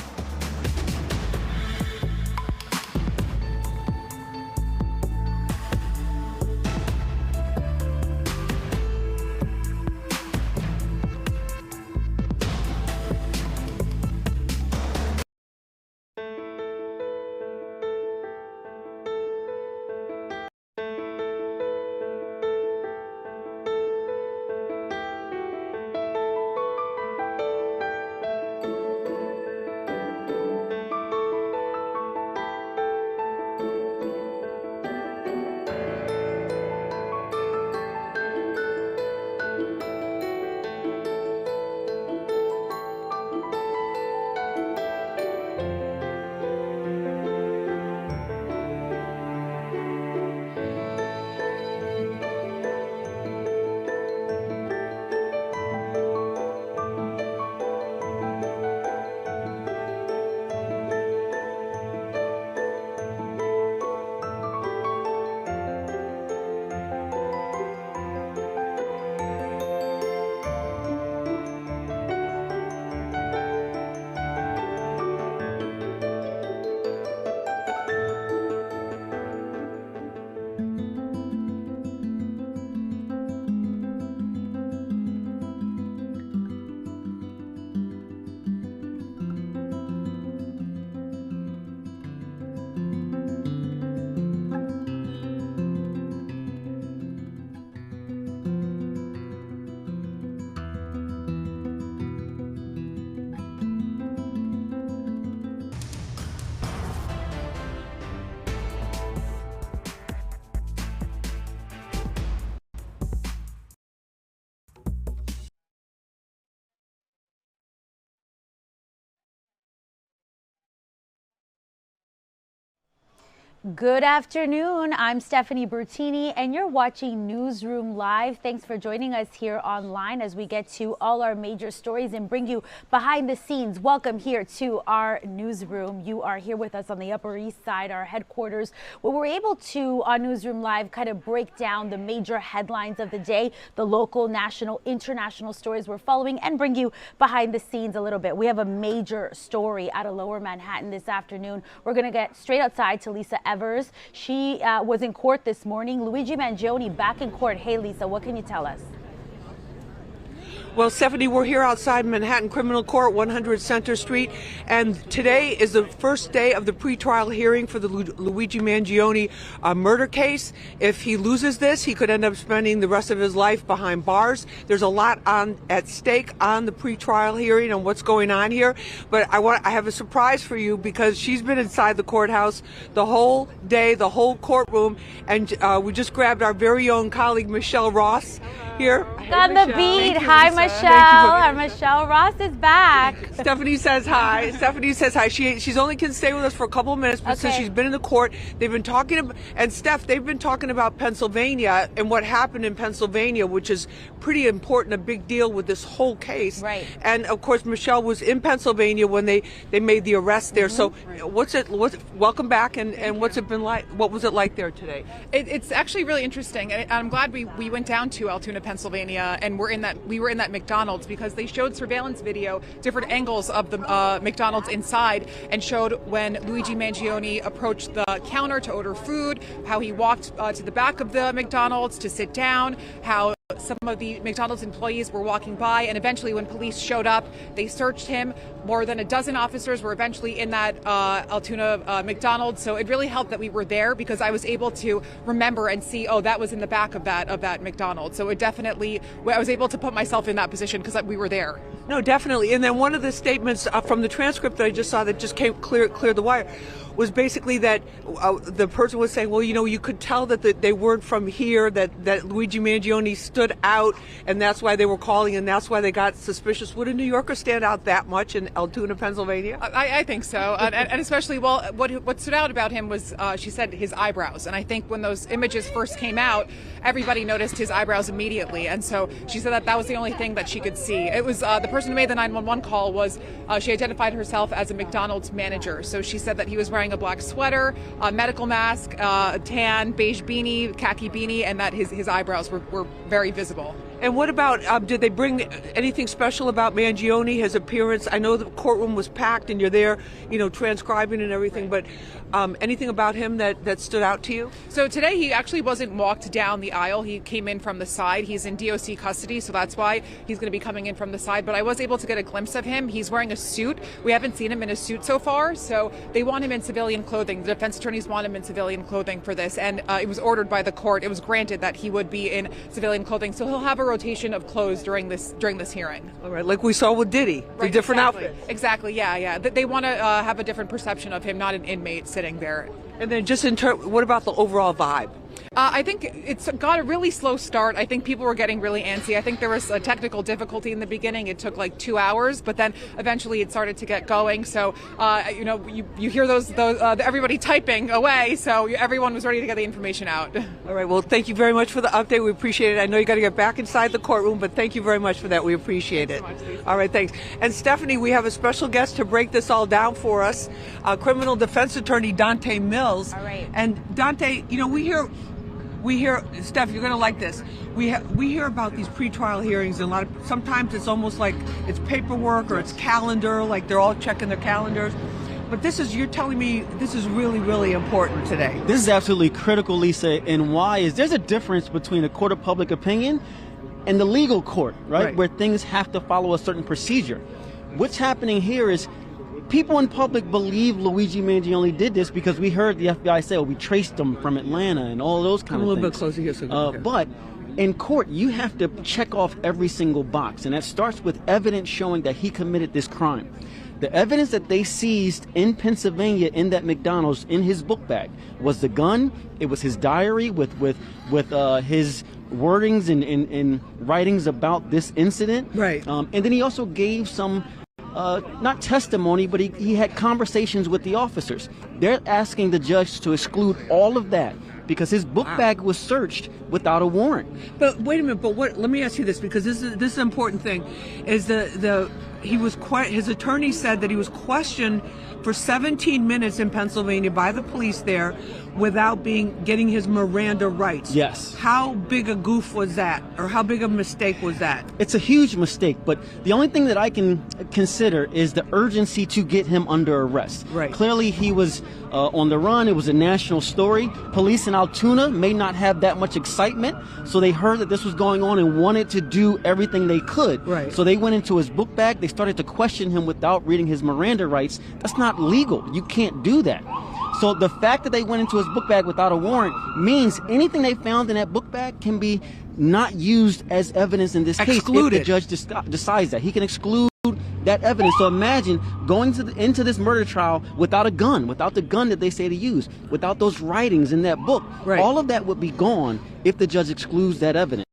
Good afternoon. I'm Stephanie Bertini, and you're watching Newsroom Live. Thanks for joining us here online as we get to all our major stories and bring you behind the scenes. Welcome here to our newsroom. You are here with us on the Upper East Side, our headquarters, where we're able to, on Newsroom Live, kind of break down the major headlines of the day, the local, national, international stories we're following, and bring you behind the scenes a little bit. We have a major story out of Lower Manhattan this afternoon. We're going to get straight outside to Lisa Evers. She was in court this morning. Luigi Mangione back in court. Hey, Lisa, what can you tell us? Well, Stephanie, we're here outside Manhattan Criminal Court, 100 Center Street, and today is the first day of the pretrial hearing for the Luigi Mangione murder case. If he loses this, he could end up spending the rest of his life behind bars. There's a lot at stake on the pretrial hearing and what's going on here. But I have a surprise for you, because she's been inside the courthouse the whole day, the whole courtroom, and we just grabbed our very own colleague Michelle Ross here. On the beat. Hi, Michelle. Michelle Ross is back. Stephanie says hi. Stephanie says hi. She's only can stay with us for a couple of minutes, but since she's been in the court, they've been talking about, and Steph, they've been talking about Pennsylvania and what happened in Pennsylvania, which is pretty important, a big deal with this whole case. Right. And of course, Michelle was in Pennsylvania when they made the arrest there. So welcome back, and what's it been like? What was it like there today? It's actually really interesting. I'm glad we went down to Altoona, Pennsylvania, and we were in that McDonald's because they showed surveillance video, different angles of the McDonald's inside, and showed when Luigi Mangione approached the counter to order food, how he walked to the back of the McDonald's to sit down, how some of the McDonald's employees were walking by, and eventually when police showed up, they searched him. More than a dozen officers were eventually in that Altoona McDonald's, so it really helped that we were there because I was able to remember and see, oh, that was in the back of that McDonald's. So it definitely, I was able to put myself in that position because we were there. No, definitely. And then one of the statements from the transcript that I just saw that just came cleared the wire was basically that the person was saying, well, you know, you could tell that they weren't from here, that Luigi Mangione stood out, and that's why they were calling, and that's why they got suspicious. Would a New Yorker stand out that much in Altoona, Pennsylvania? I think so, and especially, well, what stood out about him was, she said, his eyebrows. And I think when those images first came out, everybody noticed his eyebrows immediately, and so she said that was the only thing that she could see. It was the person who made the 911 call was, she identified herself as a McDonald's manager, so she said that he was wearing a black sweater, a medical mask, a tan, beige beanie, khaki beanie, and that his eyebrows were very visible. And what about, did they bring anything special about Mangione, his appearance? I know the courtroom was packed and you're there, you know, transcribing and everything, but anything about him that stood out to you? So today he actually wasn't walked down the aisle. He came in from the side. He's in DOC custody, so that's why he's going to be coming in from the side. But I was able to get a glimpse of him. He's wearing a suit. We haven't seen him in a suit so far, so they want him in civilian clothing. The defense attorneys want him in civilian clothing for this, and it was ordered by the court. It was granted that he would be in civilian clothing, so he'll have a rotation of clothes during this hearing. All right, like we saw with Diddy, right, different exactly. outfits. Exactly, yeah. They want to have a different perception of him, not an inmate sitting there. And then just what about the overall vibe? I think it's got a really slow start. I think people were getting really antsy. I think there was a technical difficulty in the beginning. It took like 2 hours, but then eventually it started to get going. So, you know, you hear those everybody typing away. So everyone was ready to get the information out. All right. Well, thank you very much for the update. We appreciate it. I know you got to get back inside the courtroom, but thank you very much for that. We appreciate it. Thanks so much, all right. Thanks. And Stephanie, we have a special guest to break this all down for us, criminal defense attorney Dante Mills. All right. And Dante, you know, we hear, Steph, you're going to like this. We hear about these pretrial hearings, and sometimes it's almost like it's paperwork or it's calendar, like they're all checking their calendars. But you're telling me this is really, really important today. This is absolutely critical, Lisa, and why is there's a difference between a court of public opinion and the legal court, right? Where things have to follow a certain procedure. What's happening here is people in public believe Luigi Mangione did this because we heard the FBI say, oh, we traced him from Atlanta and all those kind of things. A little bit closer here. So but in court, you have to check off every single box, and that starts with evidence showing that he committed this crime. The evidence that they seized in Pennsylvania in that McDonald's in his book bag was the gun. It was his diary with his wordings and writings about this incident. Right. And then he also gave some not testimony, but he had conversations with the officers. They're asking the judge to exclude all of that because his book bag was searched without a warrant. But wait a minute. Let me ask you this, because this is an important thing. Is his attorney said that he was questioned for 17 minutes in Pennsylvania by the police there without getting his Miranda rights. Yes. How big a goof was that, or how big a mistake was that? It's a huge mistake, but the only thing that I can consider is the urgency to get him under arrest. Right. Clearly he was on the run. It was a national story. Police in Altoona may not have that much excitement, so they heard that this was going on and wanted to do everything they could. Right. So they went into his book bag. They started to question him without reading his Miranda rights. That's not legal. You can't do that. So the fact that they went into his book bag without a warrant means anything they found in that book bag can be not used as evidence in this case if the judge decides that. He can exclude that evidence. So imagine going into this murder trial without a gun, without the gun that they say to use, without those writings in that book. Right. All of that would be gone if the judge excludes that evidence.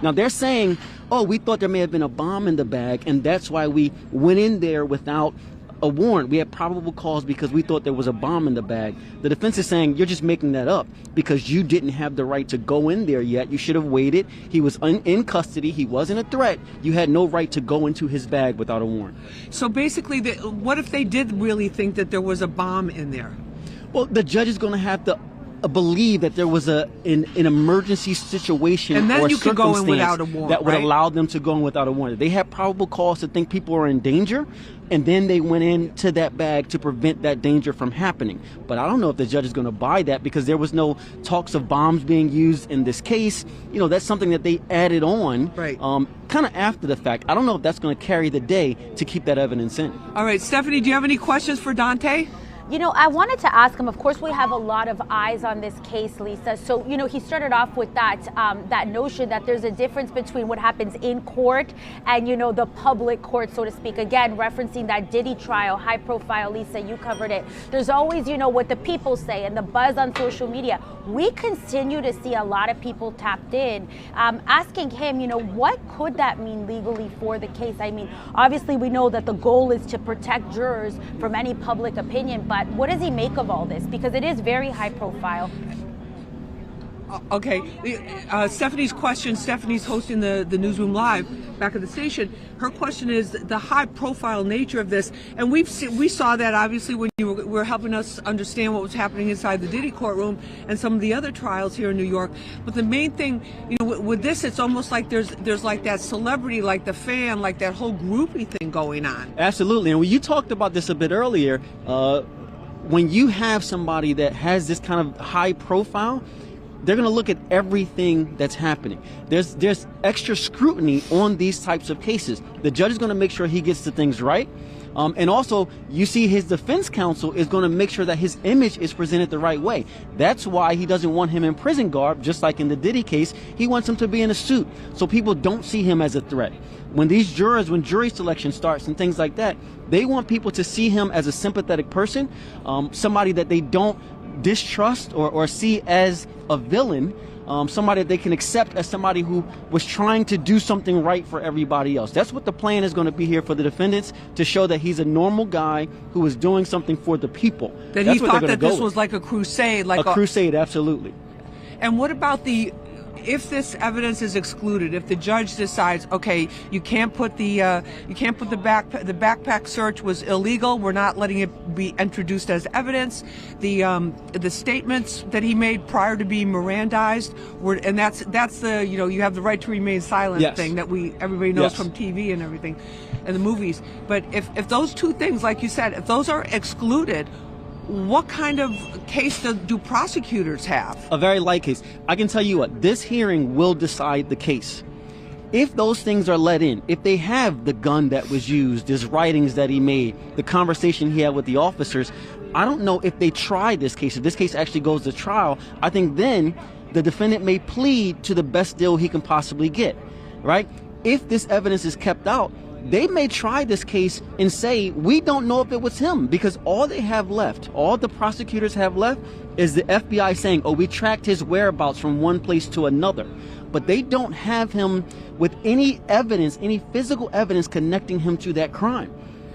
Now they're saying, oh, we thought there may have been a bomb in the bag, and that's why we went in there without a warrant. We had probable cause because we thought there was a bomb in the bag. The defense is saying you're just making that up because you didn't have the right to go in there yet. You should have waited. He was in custody. He wasn't a threat. You had no right to go into his bag without a warrant. So basically, what if they did really think that there was a bomb in there? Well, the judge is going to have to believe that there was an emergency situation and then or you could go in without a circumstance warrant, that would right? allow them to go in without a warrant. They had probable cause to think people were in danger, and then they went into that bag to prevent that danger from happening. But I don't know if the judge is going to buy that, because there was no talks of bombs being used in this case. You know, that's something that they added on, right, kind of after the fact. I don't know if that's going to carry the day to keep that evidence in. All right, Stephanie, do you have any questions for Dante? You know, I wanted to ask him, of course, we have a lot of eyes on this case, Lisa. So, you know, he started off with that that notion that there's a difference between what happens in court and, you know, the public court, so to speak. Again, referencing that Diddy trial, high profile, Lisa, you covered it. There's always, you know, what the people say and the buzz on social media. We continue to see a lot of people tapped in, asking him, you know, what could that mean legally for the case? I mean, obviously, we know that the goal is to protect jurors from any public opinion, but what does he make of all this? Because it is very high profile. Okay, Stephanie's question, Stephanie's hosting the Newsroom Live back at the station. Her question is the high profile nature of this. And we saw that obviously when you were helping us understand what was happening inside the Diddy courtroom and some of the other trials here in New York. But the main thing, you know, with this, it's almost like there's like that celebrity, like the fan, like that whole groupie thing going on. Absolutely. And when you talked about this a bit earlier, when you have somebody that has this kind of high profile, they're going to look at everything that's happening. There's extra scrutiny on these types of cases. The judge is going to make sure he gets the things right. And also, you see his defense counsel is going to make sure that his image is presented the right way. That's why he doesn't want him in prison garb, just like in the Diddy case. He wants him to be in a suit so people don't see him as a threat. When these jurors, when jury selection starts and things like that, they want people to see him as a sympathetic person, somebody that they don't distrust or see as a villain, somebody that they can accept as somebody who was trying to do something right for everybody else. That's what the plan is going to be here for the defendants, to show that he's a normal guy who is doing something for the people. That That's he thought that this was like a crusade, like a crusade, absolutely. And what about if this evidence is excluded, if the judge decides, okay, you can't put the backpack search was illegal, we're not letting it be introduced as evidence, the statements that he made prior to being Mirandized and that's the, you know, you have the right to remain silent thing that everybody knows from TV and everything and the movies. But if those two things, like you said, if those are excluded, what kind of case do prosecutors have? A very light case. I can tell you what, this hearing will decide the case. If those things are let in, if they have the gun that was used, his writings that he made, the conversation he had with the officers, I don't know if they try this case. If this case actually goes to trial, I think then the defendant may plead to the best deal he can possibly get, right? If this evidence is kept out, they may try this case and say, we don't know if it was him, because all they have left, all the prosecutors have left, is the FBI saying, oh, we tracked his whereabouts from one place to another. But they don't have him with any evidence, any physical evidence connecting him to that crime.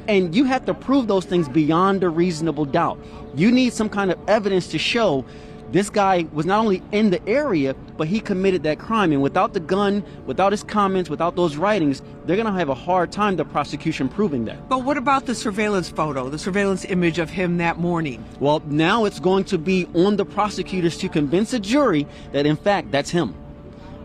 And you have to prove those things beyond a reasonable doubt. You need some kind of evidence to show this guy was not only in the area, but he committed that crime. And without the gun, without his comments, without those writings, they're going to have a hard time, the prosecution, proving that. But what about the surveillance photo, the surveillance image of him that morning? Well, now it's going to be on the prosecutors to convince a jury that, in fact, that's him.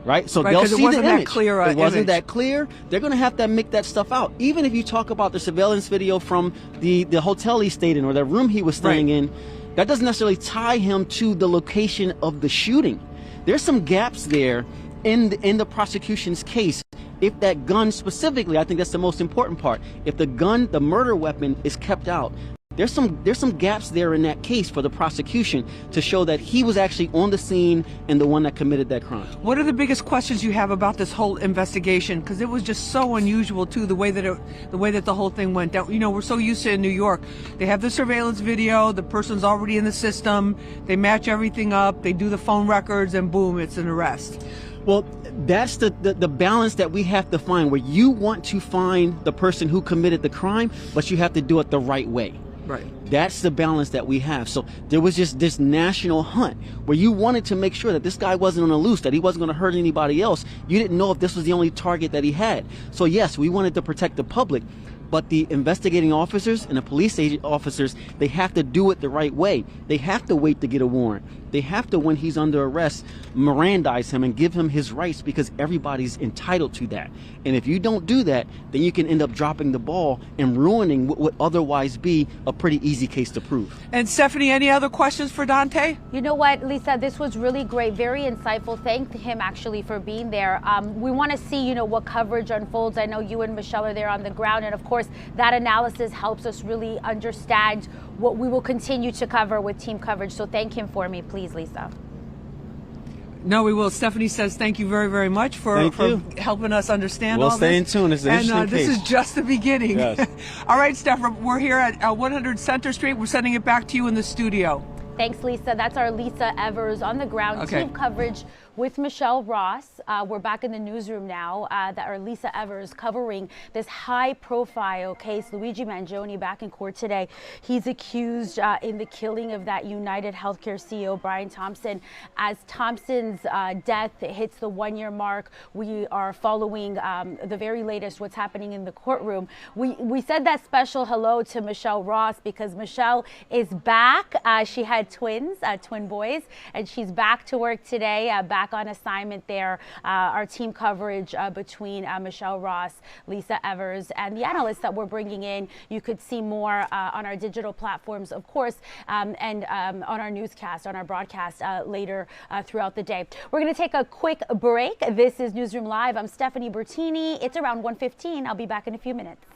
Right? So they'll see the image. It wasn't that clear. They're going to have to make that stuff out. Even if you talk about the surveillance video from the hotel he stayed in or the room he was staying in, that doesn't necessarily tie him to the location of the shooting. There's some gaps there in the prosecution's case. If that gun specifically, I think that's the most important part. If the gun, the murder weapon, is kept out, there's some gaps there in that case for the prosecution to show that he was actually on the scene and the one that committed that crime. What are the biggest questions you have about this whole investigation? Because it was just so unusual too, the way that the whole thing went down. You know, we're so used to in New York, they have the surveillance video, the person's already in the system, they match everything up, they do the phone records, and boom, it's an arrest. Well, that's the balance that we have to find, where you want to find the person who committed the crime, but you have to do it the right way. Right. That's the balance that we have. So there was just this national hunt where you wanted to make sure that this guy wasn't on the loose, that he wasn't going to hurt anybody else. You didn't know if this was the only target that he had. So yes, we wanted to protect the public, But the investigating officers and the police agent officers, they have to do it the right way. They have to wait to get a warrant. They have to, when he's under arrest, Mirandize him and give him his rights, because everybody's entitled to that. And if you don't do that, then you can end up dropping the ball and ruining what would otherwise be a pretty easy case to prove. And Stephanie, any other questions for Dante? You know what, Lisa, this was really great, very insightful. Thank him actually for being there. We want to see, what coverage unfolds. I know you and Michelle are there on the ground, and of course that analysis helps us really understand what we will continue to cover with team coverage. So thank him for me, please, Lisa. No, we will. Stephanie says thank you very, very much for helping us understand all this. We'll stay in tune. It's an interesting this case. is just the beginning. Yes. All right, Steph, we're here at 100 Center Street. We're sending it back to you in the studio. Thanks, Lisa. That's our Lisa Evers on the ground. Team coverage with Michelle Ross. We're back in the newsroom now. That are Lisa Evers covering this high-profile case. Luigi Mangione back in court today. He's accused in the killing of that United Healthcare CEO, Brian Thompson. As Thompson's death hits the one-year mark, we are following the very latest, what's happening in the courtroom. We said that special hello to Michelle Ross because Michelle is back. She had twins, twin boys, and she's back to work today, back on assignment there. Our team coverage between Michelle Ross, Lisa Evers, and the analysts that we're bringing in. You could see more on our digital platforms, of course, and on our newscast, on our broadcast later throughout the day. We're going to take a quick break. This is Newsroom Live. I'm Stephanie Bertini. It's around 1:15. I'll be back in a few minutes.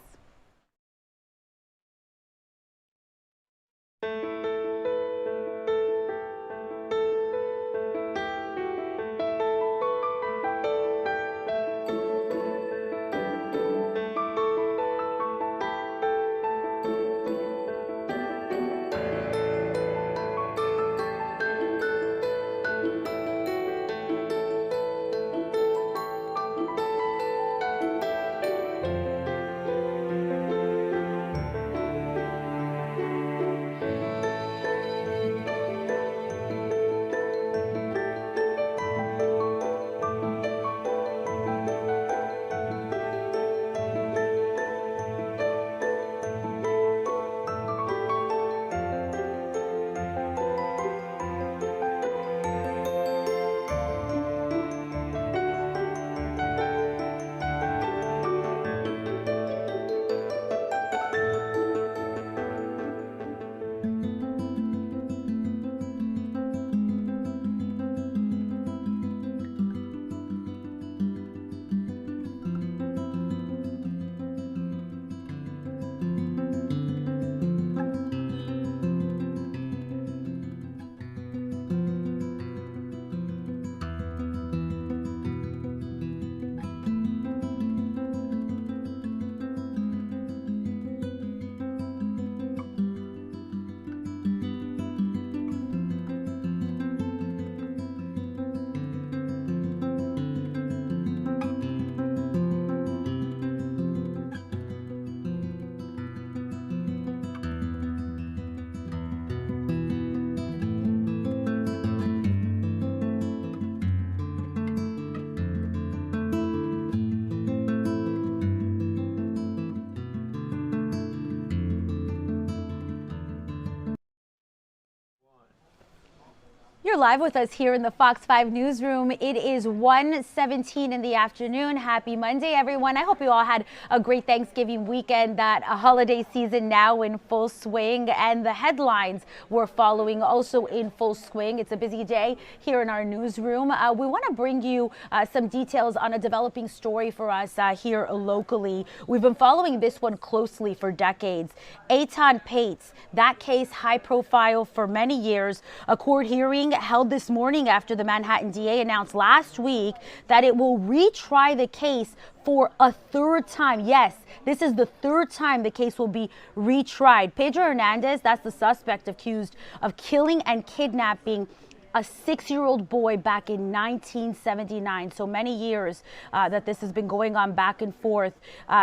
You're live with us here in the Fox 5 newsroom. It is 1:17 in the afternoon. Happy Monday, everyone. I hope you all had a great Thanksgiving weekend, that holiday season now in full swing, and the headlines we're following also in full swing. It's a busy day here in our newsroom. We want to bring you some details on a developing story for us here locally. We've been following this one closely for decades. Eitan Pates, that case high profile for many years. A court hearing held this morning after the Manhattan DA announced last week that it will retry the case for a third time. Yes, this is the third time the case will be retried. Pedro Hernandez, that's the suspect accused of killing and kidnapping a 6-year-old boy back in 1979. So many years that this has been going on back and forth.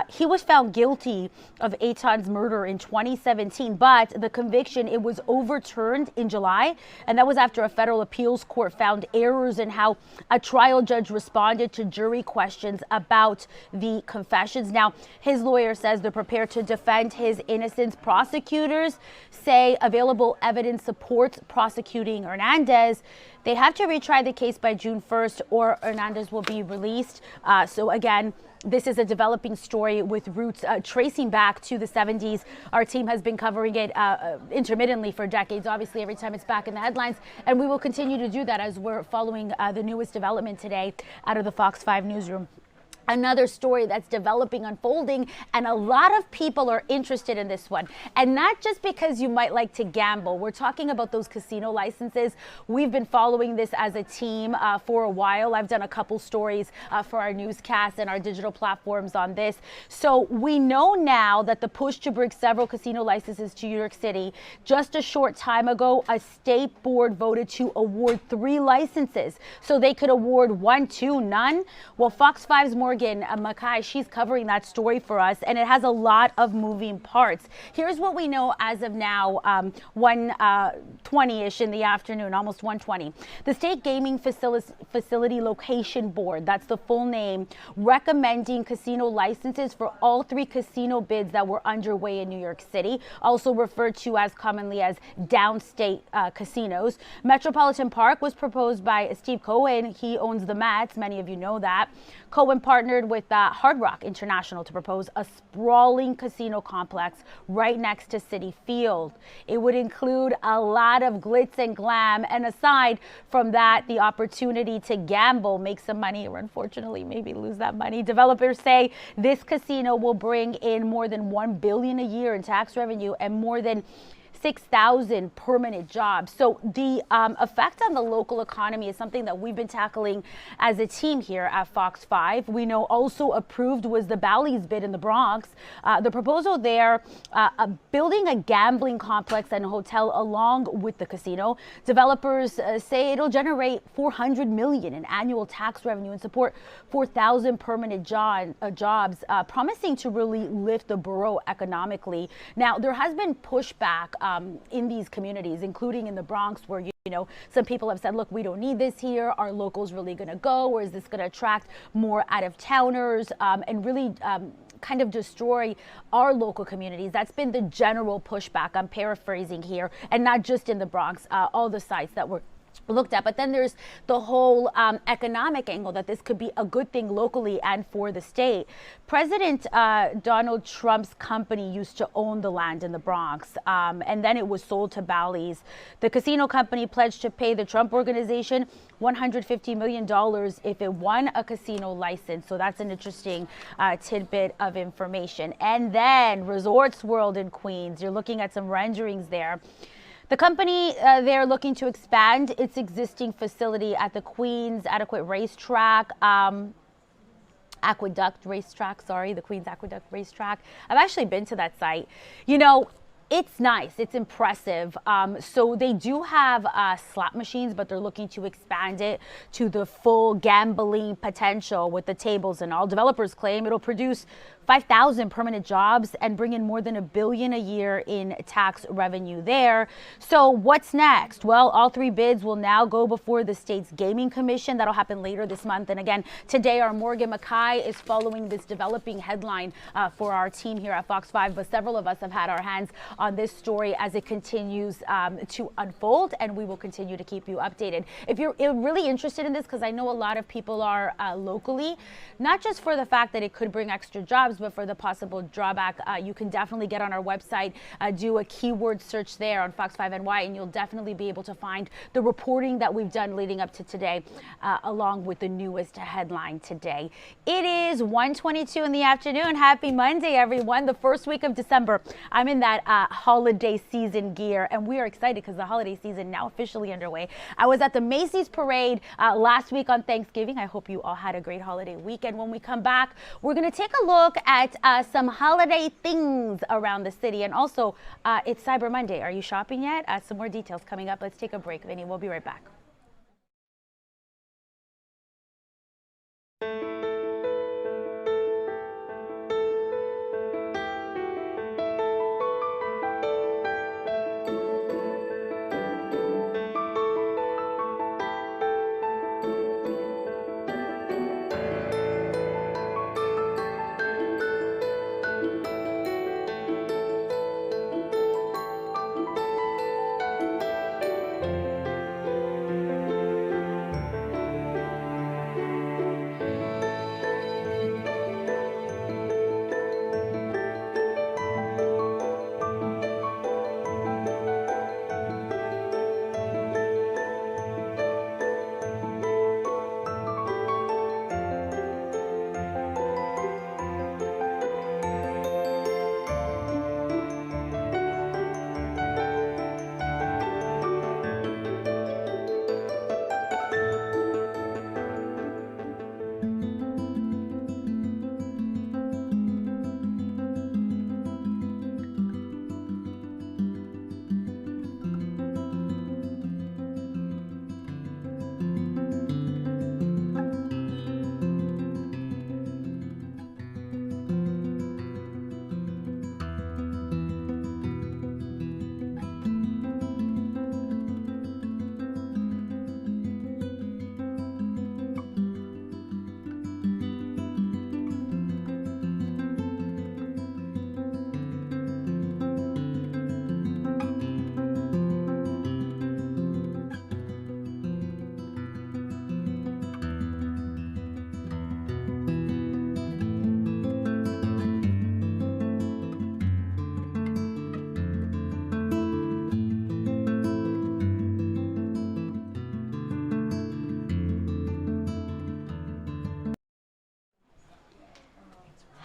He was found guilty of Eitan's murder in 2017, but the conviction, it was overturned in July. And that was after a federal appeals court found errors in how a trial judge responded to jury questions about the confessions. Now, his lawyer says they're prepared to defend his innocence. Prosecutors say available evidence supports prosecuting Hernandez. They have to retry the case by June 1st or Hernandez will be released. So again, this is a developing story with roots tracing back to the 70s. Our team has been covering it intermittently for decades, obviously, every time it's back in the headlines. And we will continue to do that as we're following the newest development today out of the Fox 5 newsroom. Another story that's developing, unfolding, and a lot of people are interested in this one. And not just because you might like to gamble. We're talking about those casino licenses. We've been following this as a team for a while. I've done a couple stories for our newscasts and our digital platforms on this. So we know now that the push to bring several casino licenses to New York City, just a short time ago, a state board voted to award 3 licenses. So they could award 1, 2, none. Well, Fox 5's Morgan Mackay, she's covering that story for us, and it has a lot of moving parts. Here's what we know as of now, 1:20-ish in the afternoon, almost 1:20. The State Gaming Facility Location Board, that's the full name, recommending casino licenses for all 3 casino bids that were underway in New York City, also referred to as commonly as downstate casinos. Metropolitan Park was proposed by Steve Cohen. He owns the Mets. Many of you know that. Cohen partnered with Hard Rock International to propose a sprawling casino complex right next to Citi Field. It would include a lot of glitz and glam, and aside from that, the opportunity to gamble, make some money, or unfortunately maybe lose that money. Developers say this casino will bring in more than $1 billion a year in tax revenue and more than 6,000 permanent jobs. So the effect on the local economy is something that we've been tackling as a team here at Fox 5. We know also approved was the Bally's bid in the Bronx. The proposal there, building a gambling complex and hotel along with the casino. Developers say it'll generate $400 million in annual tax revenue and support 4,000 permanent jobs, promising to really lift the borough economically. Now, there has been pushback in these communities, including in the Bronx, where you know, some people have said, look, we don't need this here. Are locals really going to go, or is this going to attract more out-of-towners and really kind of destroy our local communities? That's been the general pushback. I'm paraphrasing here, and not just in the Bronx, all the sites that were looked at. But then there's the whole economic angle, that this could be a good thing locally and for the state. President Donald Trump's company used to own the land in the Bronx, and then it was sold to Bally's. The casino company pledged to pay the Trump organization $150 million if it won a casino license. So that's an interesting tidbit of information. And then Resorts World in Queens, you're looking at some renderings there. The company, they're looking to expand its existing facility at the Queens Aqueduct Racetrack. The Queens Aqueduct Racetrack. I've actually been to that site. You know, it's nice. It's impressive. So they do have slot machines, but they're looking to expand it to the full gambling potential with the tables and all. Developers claim it'll produce 5,000 permanent jobs and bring in more than $1 billion a year in tax revenue there. So what's next? Well, all 3 bids will now go before the state's gaming commission. That'll happen later this month. And again, today our Morgan Mackay is following this developing headline for our team here at Fox 5. But several of us have had our hands on this story as it continues to unfold, and we will continue to keep you updated. If you're really interested in this, because I know a lot of people are locally, not just for the fact that it could bring extra jobs, but for the possible drawback, you can definitely get on our website, do a keyword search there on Fox 5 NY, and you'll definitely be able to find the reporting that we've done leading up to today, along with the newest headline today. It is 1:22 in the afternoon. Happy Monday, everyone. The first week of December. I'm in that holiday season gear, and we are excited because the holiday season now officially underway. I was at the Macy's parade last week on Thanksgiving. I hope you all had a great holiday weekend. When we come back, we're going to take a look at some holiday things around the city, and also it's Cyber Monday. Are you shopping yet? Some more details coming up. Let's take a break, Vinny. We'll be right back.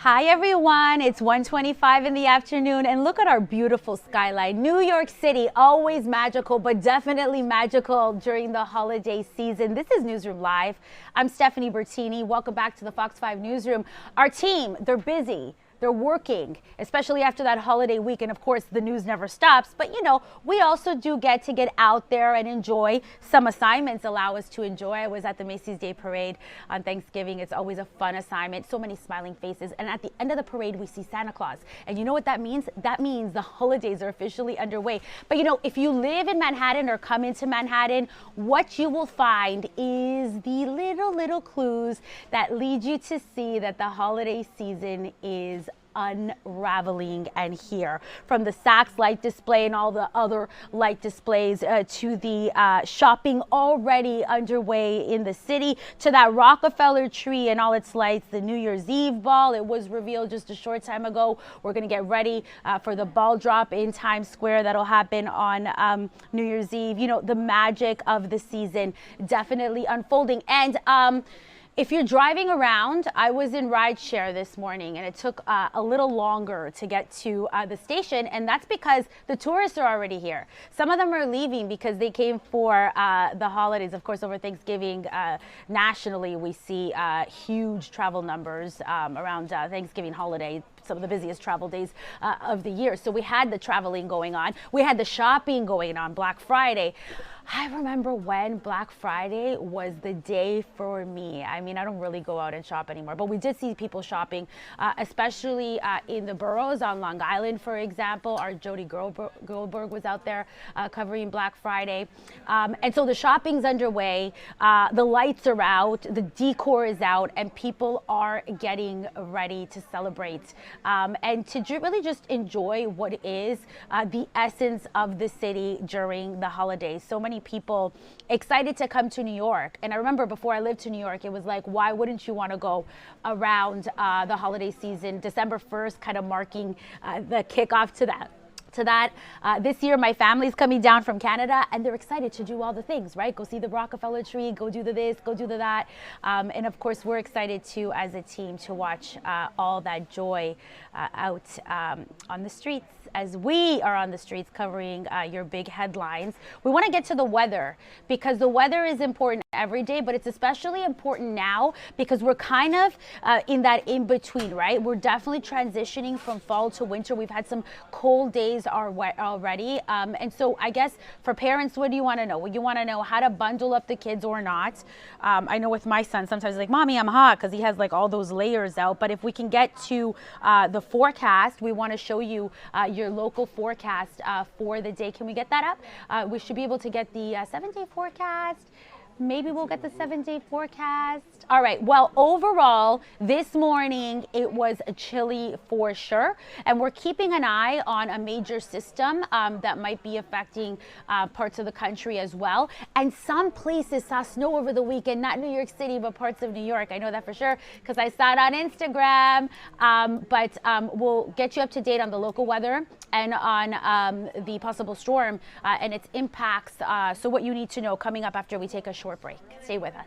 Hi everyone, it's 1:25 in the afternoon and look at our beautiful skyline. New York City, always magical, but definitely magical during the holiday season. This is Newsroom Live. I'm Stephanie Bertini. Welcome back to the Fox 5 Newsroom. Our team, they're busy. They're working, especially after that holiday week. And of course, the news never stops. But, you know, we also do get to get out there and enjoy. Some assignments allow us to enjoy. I was at the Macy's Day Parade on Thanksgiving. It's always a fun assignment. So many smiling faces. And at the end of the parade, we see Santa Claus. And you know what that means? That means the holidays are officially underway. But, you know, if you live in Manhattan or come into Manhattan, what you will find is the little clues that lead you to see that the holiday season is unraveling and here. From the Saks light display and all the other light displays to the shopping already underway in the city, to that Rockefeller tree and all its lights, the New Year's Eve ball. It was revealed just a short time ago. We're going to get ready for the ball drop in Times Square that'll happen on New Year's Eve. You know, the magic of the season definitely unfolding. And if you're driving around, I was in rideshare this morning and it took a little longer to get to the station, and that's because the tourists are already here. Some of them are leaving because they came for the holidays. Of course, over Thanksgiving, nationally, we see huge travel numbers around Thanksgiving holiday. Some of the busiest travel days of the year. So we had the traveling going on. We had the shopping going on, Black Friday. I remember when Black Friday was the day for me. I mean, I don't really go out and shop anymore, but we did see people shopping, especially in the boroughs on Long Island, for example. Our Jody Goldberg was out there covering Black Friday. And so the shopping's underway. The lights are out, the decor is out, and people are getting ready to celebrate and to really just enjoy what is the essence of the city during the holidays. So many people excited to come to New York. And I remember before I lived to New York, it was like, why wouldn't you want to go around the holiday season, December 1st, kind of marking the kickoff to that. This year, my family's coming down from Canada, and they're excited to do all the things, right? Go see the Rockefeller tree, go do the this, go do the that. And of course, we're excited too, as a team, to watch all that joy out on the streets. As we are on the streets covering your big headlines, we want to get to the weather, because the weather is important every day, but it's especially important now because we're kind of in that in-between, right? We're definitely transitioning from fall to winter. We've had some cold days already. And so I guess for parents, what do you want to know? Well, you want to know how to bundle up the kids or not. I know with my son, sometimes he's like, Mommy, I'm hot, because he has like all those layers out. But if we can get to the forecast, we want to show you your local forecast for the day. Can we get that up? We should be able to get the 7-day forecast. Maybe we'll get the 7-day forecast. All right. Well, overall, this morning, it was chilly for sure. And we're keeping an eye on a major system that might be affecting parts of the country as well. And some places saw snow over the weekend, not New York City, but parts of New York. I know that for sure because I saw it on Instagram. But we'll get you up to date on the local weather and on the possible storm and its impacts. So what you need to know coming up after we take a short break. Stay with us.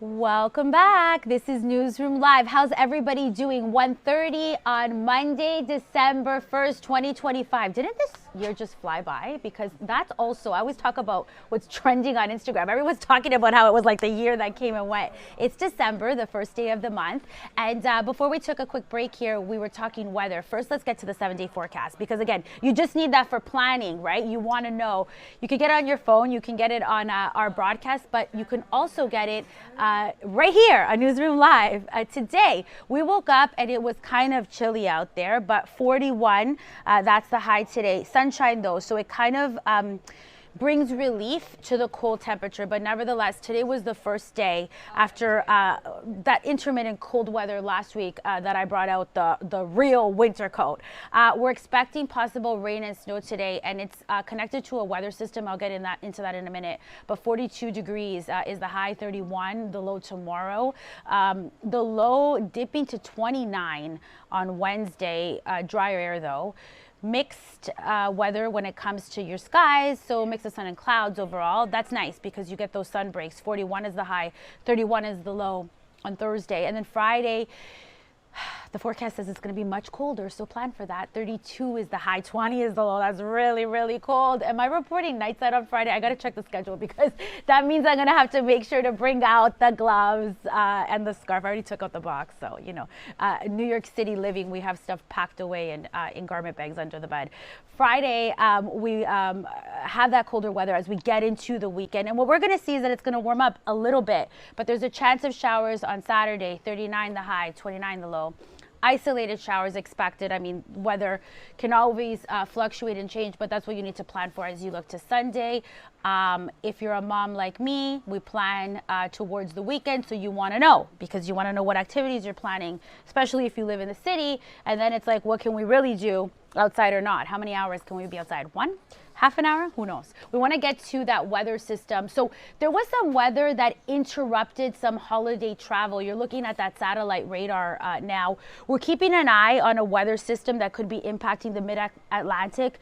Welcome back. This is Newsroom Live. How's everybody doing? 1:30 on Monday, December 1st, 2025. Didn't this year just fly by? Because that's also, I always talk about what's trending on Instagram. Everyone's talking about how it was like the year that came and went. It's December, the first day of the month. And before we took a quick break here, we were talking weather. First, let's get to the 7-day forecast. Because again, you just need that for planning, right? You want to know. You can get it on your phone. You can get it on our broadcast. But you can also get it right here on Newsroom Live. Today, we woke up and it was kind of chilly out there, but 41, that's the high today. Sunshine though, so it kind of brings relief to the cold temperature, but nevertheless, today was the first day after that intermittent cold weather last week that I brought out the real winter coat. We're expecting possible rain and snow today, and it's connected to a weather system. I'll get into that in a minute, but 42 degrees is the high, 31 the low tomorrow. The low dipping to 29 on Wednesday, drier air though. Mixed weather when it comes to your skies, so mix of sun and clouds overall. That's nice because you get those sun breaks. 41 is the high, 31 is the low on Thursday. And then Friday, the forecast says it's going to be much colder, so plan for that. 32 is the high, 20 is the low. That's really, really cold. Am I reporting nights out on Friday? I got to check the schedule because that means I'm going to have to make sure to bring out the gloves and the scarf. I already took out the box, so, you know. New York City living, we have stuff packed away in garment bags under the bed. Friday, we have that colder weather as we get into the weekend. And what we're going to see is that it's going to warm up a little bit, but there's a chance of showers on Saturday, 39 the high, 29 the low. Isolated showers expected. I mean, weather can always fluctuate and change, but that's what you need to plan for as you look to Sunday. If you're a mom like me, we plan towards the weekend, so you want to know because you want to know what activities you're planning, especially if you live in the city. And then it's like, what can we really do outside or not? How many hours can we be outside? 1? Half an hour? Who knows? We want to get to that weather system. So there was some weather that interrupted some holiday travel. You're looking at that satellite radar now. We're keeping an eye on a weather system that could be impacting the mid-Atlantic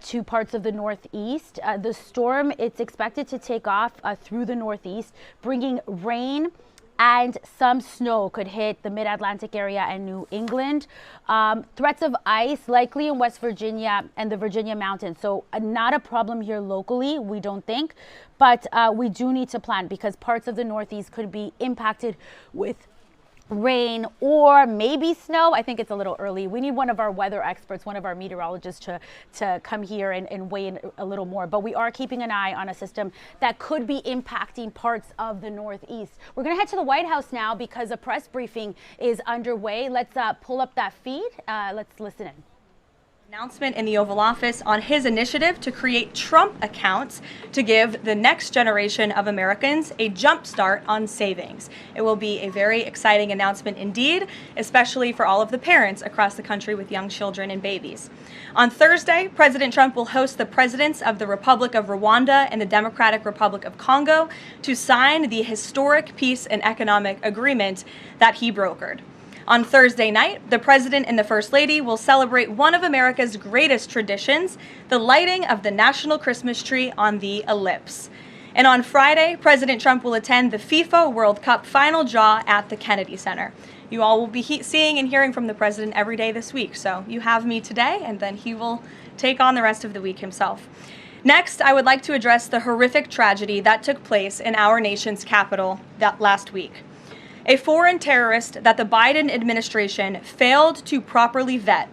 to parts of the Northeast. The storm, it's expected to take off through the Northeast, bringing rain and some snow could hit the mid-Atlantic area and New England. Threats of ice likely in West Virginia and the Virginia mountains. So not a problem here locally, we don't think, but we do need to plan because parts of the Northeast could be impacted with rain or maybe snow. I think it's a little early. We need one of our weather experts, one of our meteorologists to come here and weigh in a little more. But we are keeping an eye on a system that could be impacting parts of the Northeast. We're going to head to the White House now because a press briefing is underway. Let's pull up that feed. Let's listen in. Announcement in the Oval Office on his initiative to create Trump accounts to give the next generation of Americans a jump start on savings. It will be a very exciting announcement indeed, especially for all of the parents across the country with young children and babies. On Thursday, President Trump will host the presidents of the Republic of Rwanda and the Democratic Republic of Congo to sign the historic peace and economic agreement that he brokered. On Thursday night, the President and the First Lady will celebrate one of America's greatest traditions, the lighting of the national Christmas tree on the Ellipse. And on Friday, President Trump will attend the FIFA World Cup final draw at the Kennedy Center. You all will be seeing and hearing from the President every day this week, so you have me today, and then he will take on the rest of the week himself. Next, I would like to address the horrific tragedy that took place in our nation's capital last week. A foreign terrorist that the Biden administration failed to properly vet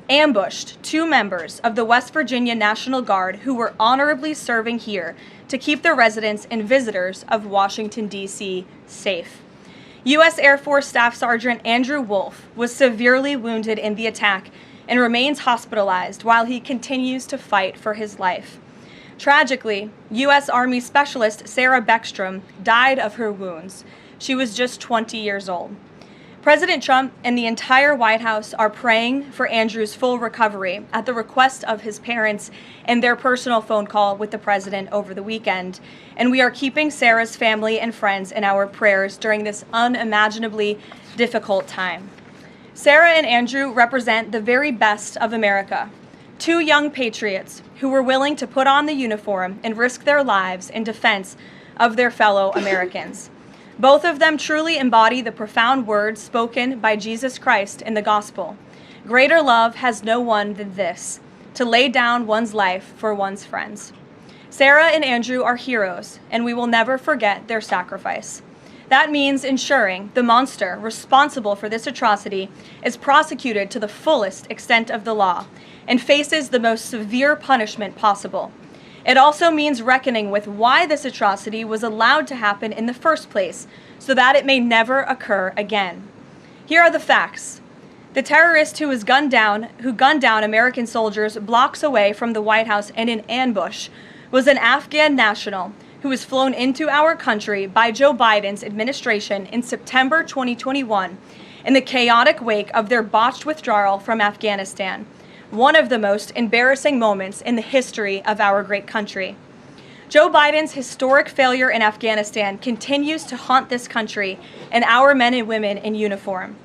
ambushed 2 members of the West Virginia National Guard who were honorably serving here to keep the residents and visitors of Washington, D.C. safe. U.S. Air Force Staff Sergeant Andrew Wolf was severely wounded in the attack and remains hospitalized while he continues to fight for his life. Tragically, U.S. Army Specialist Sarah Beckstrom died of her wounds. She was just 20 years old. President Trump and the entire White House are praying for Andrew's full recovery at the request of his parents and their personal phone call with the president over the weekend. And we are keeping Sarah's family and friends in our prayers during this unimaginably difficult time. Sarah and Andrew represent the very best of America. 2 young patriots who were willing to put on the uniform and risk their lives in defense of their fellow Americans. Both of them truly embody the profound words spoken by Jesus Christ in the gospel. Greater love has no one than this, to lay down one's life for one's friends. Sarah and Andrew are heroes, and we will never forget their sacrifice. That means ensuring the monster responsible for this atrocity is prosecuted to the fullest extent of the law and faces the most severe punishment possible. It also means reckoning with why this atrocity was allowed to happen in the first place, so that it may never occur again. Here are the facts. The terrorist who gunned down American soldiers blocks away from the White House in an ambush was an Afghan national who was flown into our country by Joe Biden's administration in September 2021 in the chaotic wake of their botched withdrawal from Afghanistan, one of the most embarrassing moments in the history of our great country. Joe Biden's historic failure in Afghanistan continues to haunt this country and our men and women in uniform.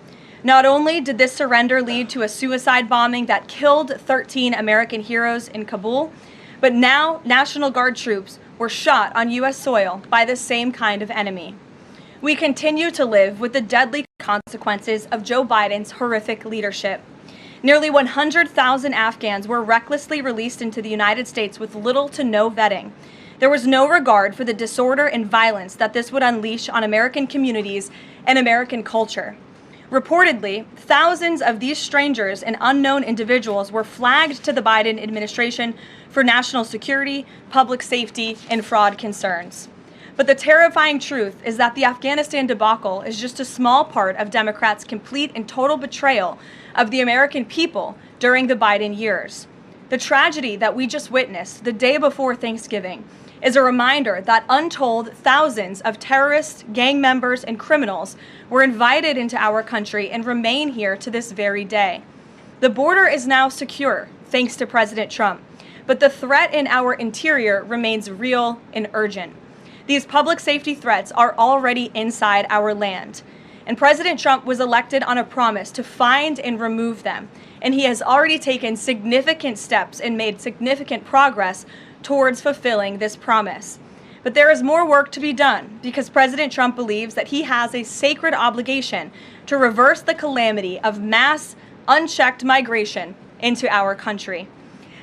Not only did this surrender lead to a suicide bombing that killed 13 American heroes in Kabul, but now National Guard troops were shot on U.S. soil by the same kind of enemy. We continue to live with the deadly consequences of Joe Biden's horrific leadership. Nearly 100,000 Afghans were recklessly released into the United States with little to no vetting. There was no regard for the disorder and violence that this would unleash on American communities and American culture. Reportedly, thousands of these strangers and unknown individuals were flagged to the Biden administration for national security, public safety, and fraud concerns. But the terrifying truth is that the Afghanistan debacle is just a small part of Democrats' complete and total betrayal of the American people during the Biden years. The tragedy that we just witnessed the day before Thanksgiving is a reminder that untold thousands of terrorists, gang members, and criminals were invited into our country and remain here to this very day. The border is now secure, thanks to President Trump, but the threat in our interior remains real and urgent. These public safety threats are already inside our land, and President Trump was elected on a promise to find and remove them, and he has already taken significant steps and made significant progress towards fulfilling this promise. But there is more work to be done because President Trump believes that he has a sacred obligation to reverse the calamity of mass, unchecked migration into our country.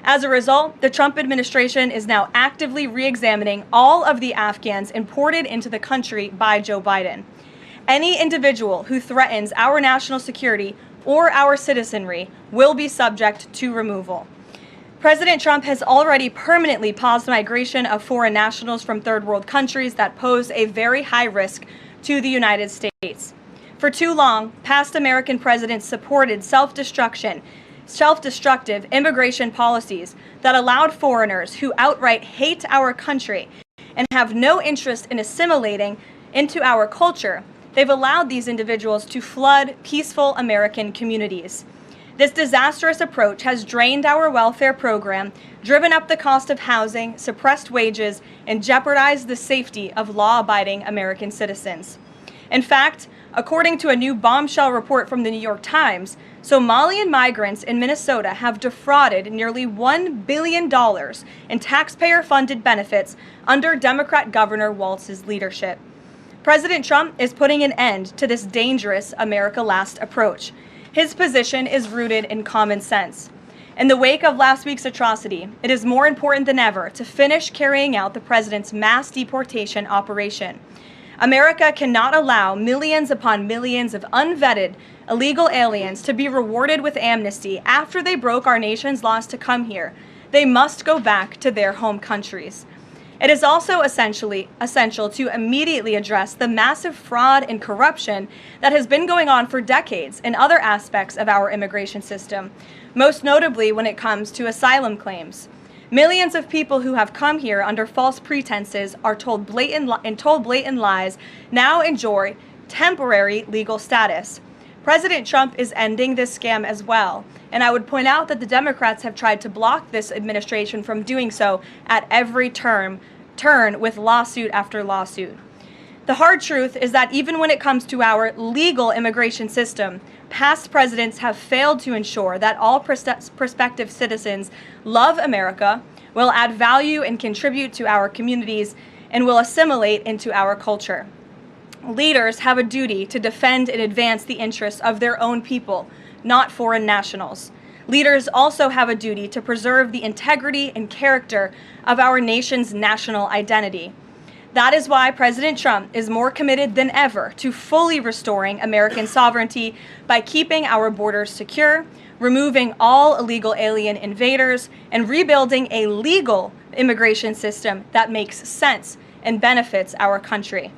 As a result, the Trump administration is now actively re-examining all of the Afghans imported into the country by Joe Biden. Any individual who threatens our national security or our citizenry will be subject to removal. President Trump has already permanently paused migration of foreign nationals from third world countries that pose a very high risk to the United States. For too long, past American presidents supported self-destructive immigration policies that allowed foreigners who outright hate our country and have no interest in assimilating into our culture. They've allowed these individuals to flood peaceful American communities. This disastrous approach has drained our welfare program, driven up the cost of housing, suppressed wages, and jeopardized the safety of law-abiding American citizens. In fact, according to a new bombshell report from the New York Times, Somalian migrants in Minnesota have defrauded nearly $1 billion in taxpayer-funded benefits under Democrat Governor Walz's leadership. President Trump is putting an end to this dangerous America Last approach. His position is rooted in common sense. In the wake of last week's atrocity, it is more important than ever to finish carrying out the president's mass deportation operation. America cannot allow millions upon millions of unvetted illegal aliens to be rewarded with amnesty after they broke our nation's laws to come here. They must go back to their home countries. It is also essential to immediately address the massive fraud and corruption that has been going on for decades in other aspects of our immigration system, most notably when it comes to asylum claims. Millions of people who have come here under false pretenses are told blatant lies now enjoy temporary legal status. President Trump is ending this scam as well, and I would point out that the Democrats have tried to block this administration from doing so at every turn with lawsuit after lawsuit. The hard truth is that even when it comes to our legal immigration system, past presidents have failed to ensure that all prospective citizens love America, will add value and contribute to our communities, and will assimilate into our culture. Leaders have a duty to defend and advance the interests of their own people, not foreign nationals. Leaders also have a duty to preserve the integrity and character of our nation's national identity. That is why President Trump is more committed than ever to fully restoring American sovereignty by keeping our borders secure, removing all illegal alien invaders, and rebuilding a legal immigration system that makes sense and benefits our country.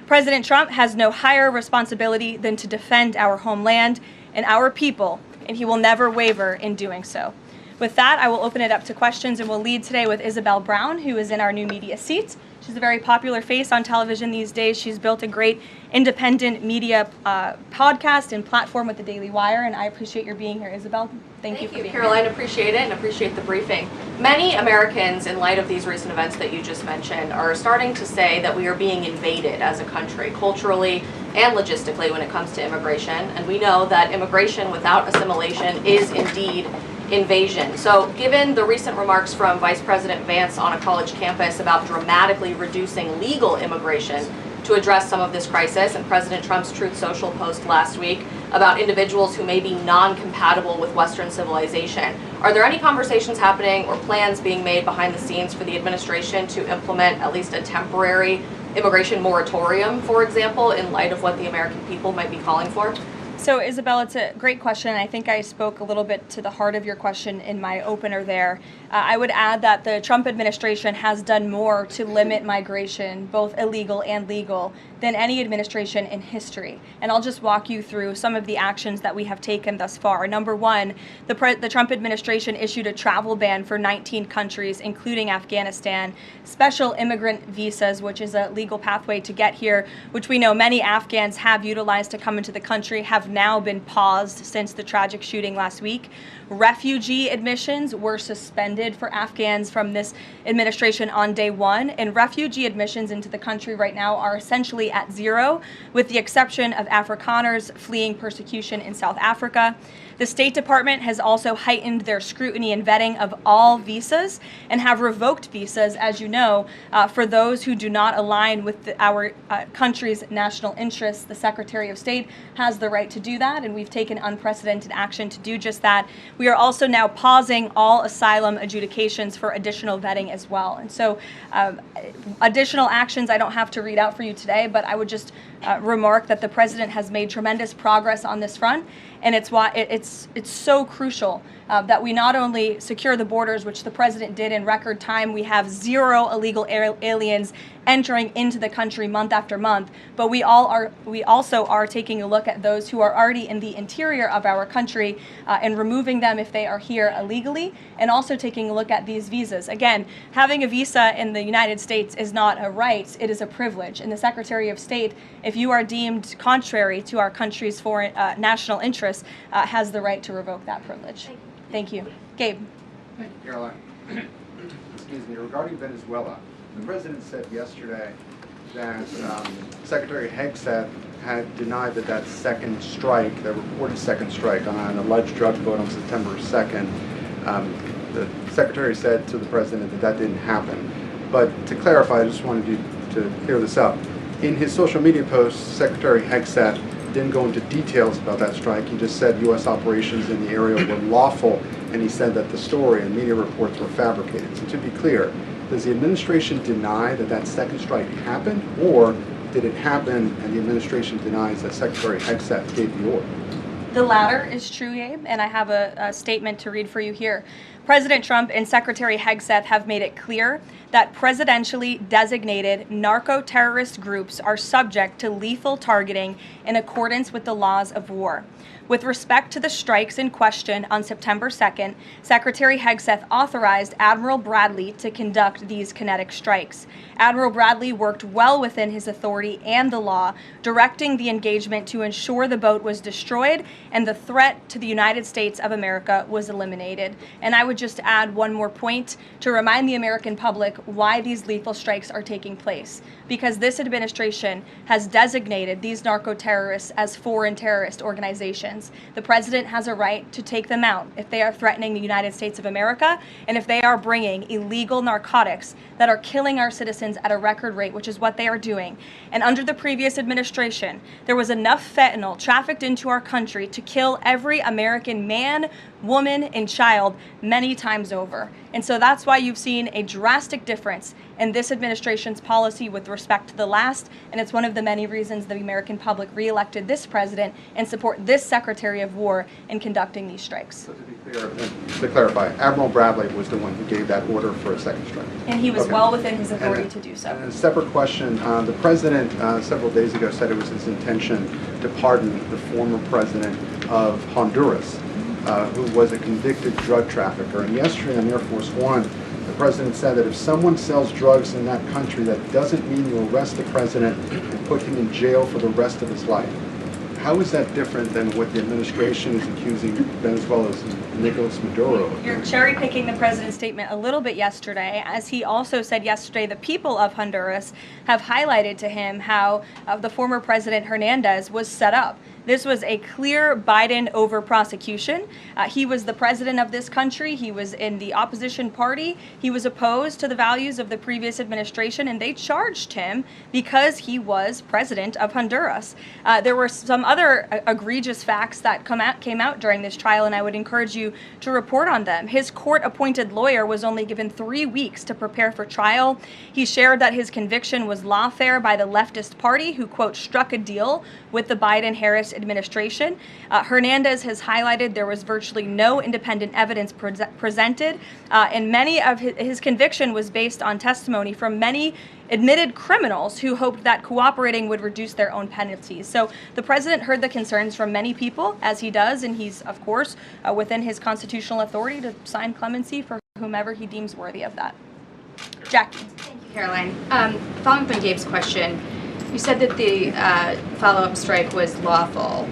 President Trump has no higher responsibility than to defend our homeland and our people, and he will never waver in doing so. With that, I will open it up to questions, and we'll lead today with Isabel Brown, who is in our new media seat. She's a very popular face on television these days. She's built a great independent media podcast and platform with the Daily Wire, and I appreciate your being here, Isabel. Thank you for being Caroline, here. appreciate it and appreciate the briefing. Many Americans, in light of these recent events that you just mentioned, are starting to say that we are being invaded as a country, culturally and logistically, when it comes to immigration. And we know that immigration without assimilation is indeed invasion. So given the recent remarks from Vice President Vance on a college campus about dramatically reducing legal immigration to address some of this crisis, and President Trump's Truth Social post last week about individuals who may be non-compatible with Western civilization, are there any conversations happening or plans being made behind the scenes for the administration to implement at least a temporary immigration moratorium, for example, in light of what the American people might be calling for? So, Isabel, it's a great question. I think I spoke a little bit to the heart of your question in my opener there. I would add that the Trump administration has done more to limit migration, both illegal and legal, than any administration in history. And I'll just walk you through some of the actions that we have taken thus far. Number one, the Trump administration issued a travel ban for 19 countries, including Afghanistan, special immigrant visas, which is a legal pathway to get here, which we know many Afghans have utilized to come into the country, have now been paused since the tragic shooting last week. Refugee admissions were suspended for Afghans from this administration on day one, and refugee admissions into the country right now are essentially at zero, with the exception of Afrikaners fleeing persecution in South Africa. The State Department has also heightened their scrutiny and vetting of all visas and have revoked visas, as you know, for those who do not align with our country's national interests. The Secretary of State has the right to do that, and we've taken unprecedented action to do just that. We are also now pausing all asylum adjudications for additional vetting as well. And so additional actions I don't have to read out for you today, but I would just remark that the president has made tremendous progress on this front, and it's why it's so crucial that we not only secure the borders, which the president did in record time. We have zero illegal aliens entering into the country month after month, but we also are taking a look at those who are already in the interior of our country and removing them if they are here illegally, and also taking a look at these visas. Again, having a visa in the United States is not a right, it is a privilege. And the Secretary of State, if you are deemed contrary to our country's foreign national interests, has the right to revoke that privilege. Thank you. Gabe. Thank you, Caroline. Excuse me. Regarding Venezuela, the president said yesterday that Secretary Hegseth had denied that second strike, the reported second strike on an alleged drug vote on September 2nd, the secretary said to the president that didn't happen. But to clarify, I just wanted you to clear this up. In his social media post, Secretary Hegseth didn't go into details about that strike. He just said U.S. operations in the area were lawful, and he said that the story and media reports were fabricated. So to be clear, does the administration deny that second strike happened, or did it happen and the administration denies that Secretary Hegseth gave the order? The latter is true, Gabe, and I have a statement to read for you here. President Trump and Secretary Hegseth have made it clear that presidentially designated narco-terrorist groups are subject to lethal targeting in accordance with the laws of war. With respect to the strikes in question on September 2nd, Secretary Hegseth authorized Admiral Bradley to conduct these kinetic strikes. Admiral Bradley worked well within his authority and the law, directing the engagement to ensure the boat was destroyed and the threat to the United States of America was eliminated. And I would just add one more point to remind the American public why these lethal strikes are taking place. Because this administration has designated these narco-terrorists as foreign terrorist organizations. hands. The president has a right to take them out if they are threatening the United States of America and if they are bringing illegal narcotics that are killing our citizens at a record rate, which is what they are doing. And under the previous administration, there was enough fentanyl trafficked into our country to kill every American man, woman, and child many times over. And so that's why you've seen a drastic difference in this administration's policy with respect to the last, and it's one of the many reasons the American public reelected this president and support this Secretary of War in conducting these strikes. So to be clear, to clarify, Admiral Bradley was the one who gave that order for a second strike. And he was well within his authority to do so. And a separate question, the president several days ago said it was his intention to pardon the former president of Honduras, who was a convicted drug trafficker. And yesterday on Air Force One, the president said that if someone sells drugs in that country, that doesn't mean you arrest the president and put him in jail for the rest of his life. How is that different than what the administration is accusing Venezuela's Nicolas Maduro of? You're cherry picking the president's statement a little bit yesterday, as he also said yesterday the people of Honduras have highlighted to him how the former president Hernandez was set up. This was a clear Biden over prosecution. He was the president of this country. He was in the opposition party. He was opposed to the values of the previous administration, and they charged him because he was president of Honduras. There were some other egregious facts that came out during this trial, and I would encourage you to report on them. His court-appointed lawyer was only given 3 weeks to prepare for trial. He shared that his conviction was lawfare by the leftist party, who, quote, struck a deal with the Biden-Harris administration. Hernandez has highlighted there was virtually no independent evidence presented, and many of his conviction was based on testimony from many admitted criminals who hoped that cooperating would reduce their own penalties. So the president heard the concerns from many people, as he does, and he's, of course, within his constitutional authority to sign clemency for whomever he deems worthy of that. Jackie. Thank you, Caroline. Following up on Gabe's question, you said that the follow-up strike was lawful.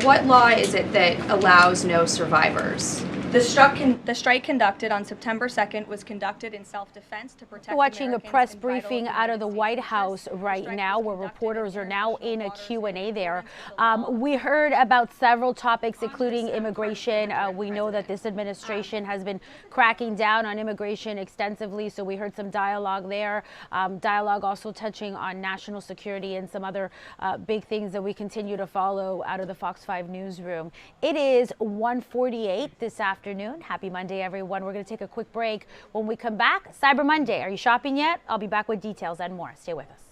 What law is it that allows no survivors? The strike conducted on September 2nd was conducted in self-defense to protect Watching Americans a press in vital briefing out of the White House right now, where reporters are now in a Q&A there. We heard about several topics, including immigration. We know that this administration has been cracking down on immigration extensively, so we heard some dialogue there. Dialogue also touching on national security and some other big things that we continue to follow out of the Fox 5 newsroom. It is 1:48 this afternoon. Happy Monday, everyone. We're going to take a quick break. When we come back, Cyber Monday. Are you shopping yet? I'll be back with details and more. Stay with us.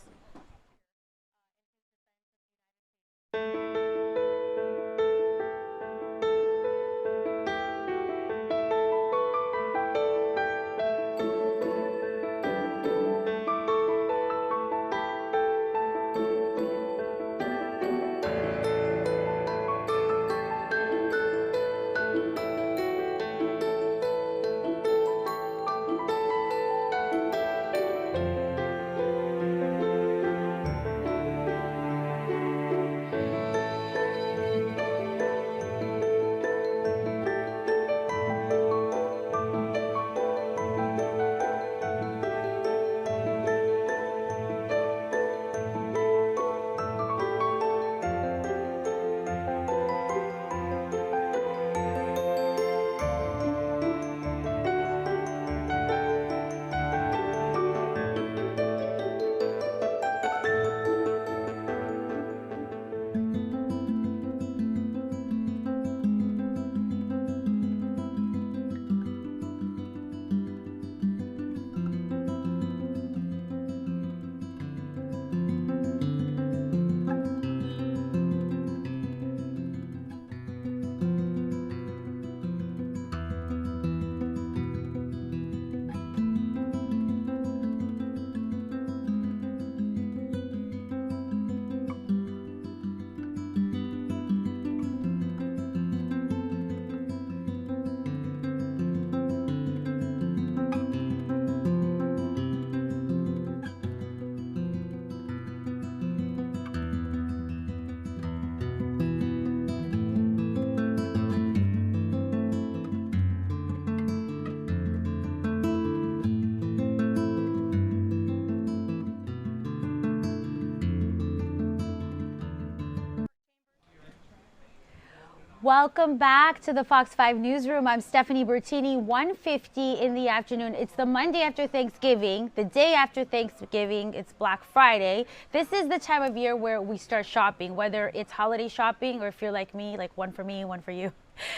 Welcome back to the Fox 5 Newsroom. I'm Stephanie Bertini, 1:50 in the afternoon. It's the Monday after Thanksgiving, the day after Thanksgiving. It's Black Friday. This is the time of year where we start shopping, whether it's holiday shopping or if you're like me, like one for me, one for you.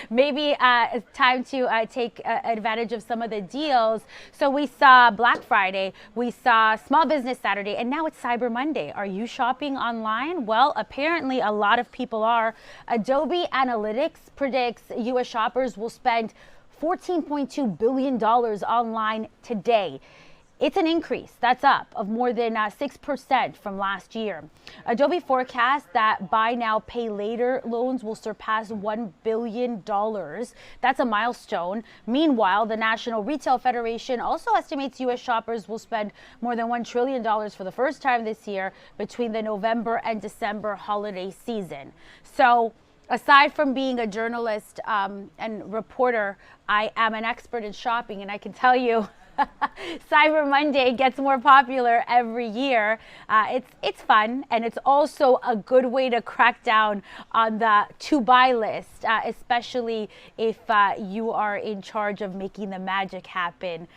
Maybe it's time to take advantage of some of the deals. So we saw Black Friday, we saw Small Business Saturday, and now it's Cyber Monday. Are you shopping online? Well, apparently a lot of people are. Adobe Analytics predicts U.S. shoppers will spend $14.2 billion online today. It's an increase, that's up, of more than 6% from last year. Adobe forecasts that buy now, pay later loans will surpass $1 billion. That's a milestone. Meanwhile, the National Retail Federation also estimates U.S. shoppers will spend more than $1 trillion for the first time this year between the November and December holiday season. So, aside from being a journalist and reporter, I am an expert in shopping, and I can tell you, Cyber Monday gets more popular every year. It's fun, and it's also a good way to crack down on the to-buy list, especially if you are in charge of making the magic happen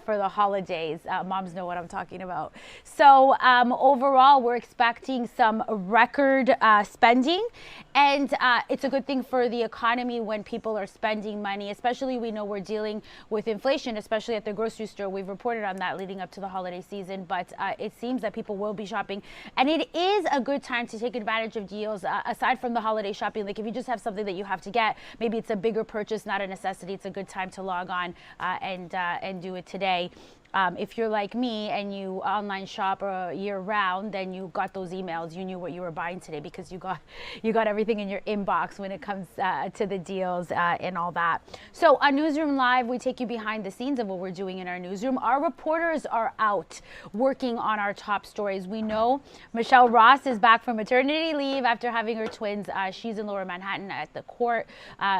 for the holidays. Moms know what I'm talking about. So overall, we're expecting some record spending, and it's a good thing for the economy when people are spending money, especially we know we're dealing with inflation, especially at the grocery store. We've reported on that leading up to the holiday season, but it seems that people will be shopping, and it is a good time to take advantage of deals aside from the holiday shopping. Like if you just have something that you have to get, maybe it's a bigger purchase, not a necessity. It's a good time to log on and do it today. If you're like me and you online shop year round, then you got those emails. You knew what you were buying today because you got everything in your inbox when it comes to the deals and all that. So on Newsroom Live, we take you behind the scenes of what we're doing in our newsroom. Our reporters are out working on our top stories. We know Michelle Ross is back from maternity leave after having her twins. She's in Lower Manhattan at the court.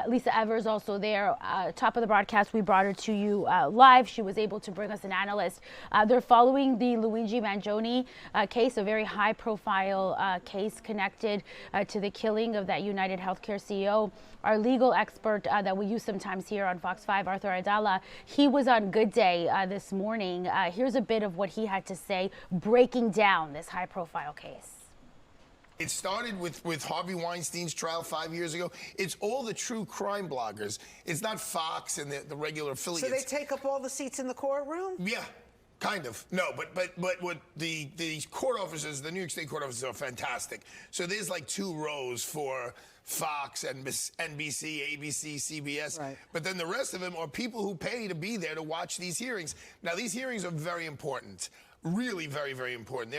Lisa Evers also there. Top of the broadcast, we brought her to you live. She was able to bring us an analyst. They're following the Luigi Mangione case, a very high-profile case connected to the killing of that United Healthcare CEO. Our legal expert that we use sometimes here on Fox 5, Arthur Aidala, he was on Good Day this morning. Here's a bit of what he had to say, breaking down this high-profile case. It started with Harvey Weinstein's trial 5 years ago. It's all the true crime bloggers. It's not Fox and the regular affiliates. So they take up all the seats in the courtroom? Yeah, kind of. No, but what the court officers, the New York State court officers are fantastic. So there's like 2 rows for Fox, NBC, ABC, CBS. Right. But then the rest of them are people who pay to be there to watch these hearings. Now, these hearings are very important. Really very, very important.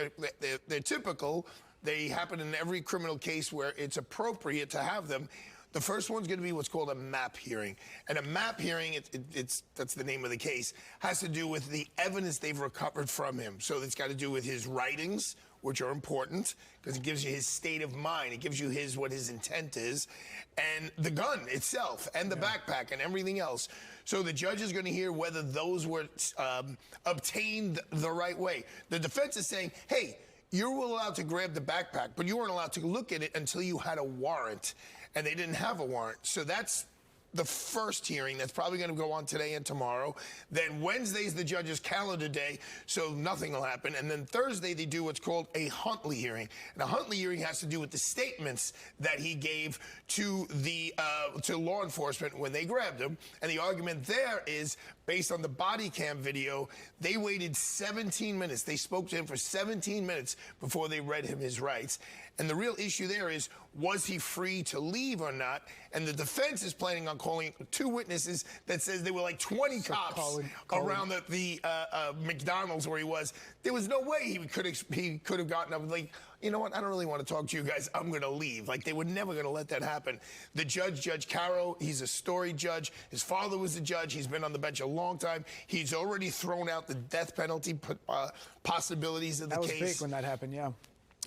They're typical. They happen in every criminal case where it's appropriate to have them. The first one's going to be what's called a MAP hearing. And a MAP hearing, that's the name of the case, has to do with the evidence they've recovered from him. So it's got to do with his writings, which are important because it gives you his state of mind. It gives you what his intent is, and the gun itself, and the backpack, and everything else. So the judge is going to hear whether those were obtained the right way. The defense is saying, hey, you were allowed to grab the backpack, but you weren't allowed to look at it until you had a warrant, and they didn't have a warrant. So that's the first hearing. That's probably going to go on today and tomorrow. Then Wednesday's the judge's calendar day, so nothing will happen. And then Thursday they do what's called a Huntley hearing. And a Huntley hearing has to do with the statements that he gave to to law enforcement when they grabbed him. And the argument there is, based on the body cam video, they waited 17 minutes. They spoke to him for 17 minutes before they read him his rights. And the real issue there is, was he free to leave or not? And the defense is planning on calling 2 witnesses that says there were like 20 cops around the McDonald's where he was. There was no way he could have gotten up like, you know what, I don't really want to talk to you guys. I'm going to leave. Like, they were never going to let that happen. The judge, Judge Caro, he's a storied judge. His father was a judge. He's been on the bench a long time. He's already thrown out the death penalty possibilities of the case. That was big when that happened, yeah.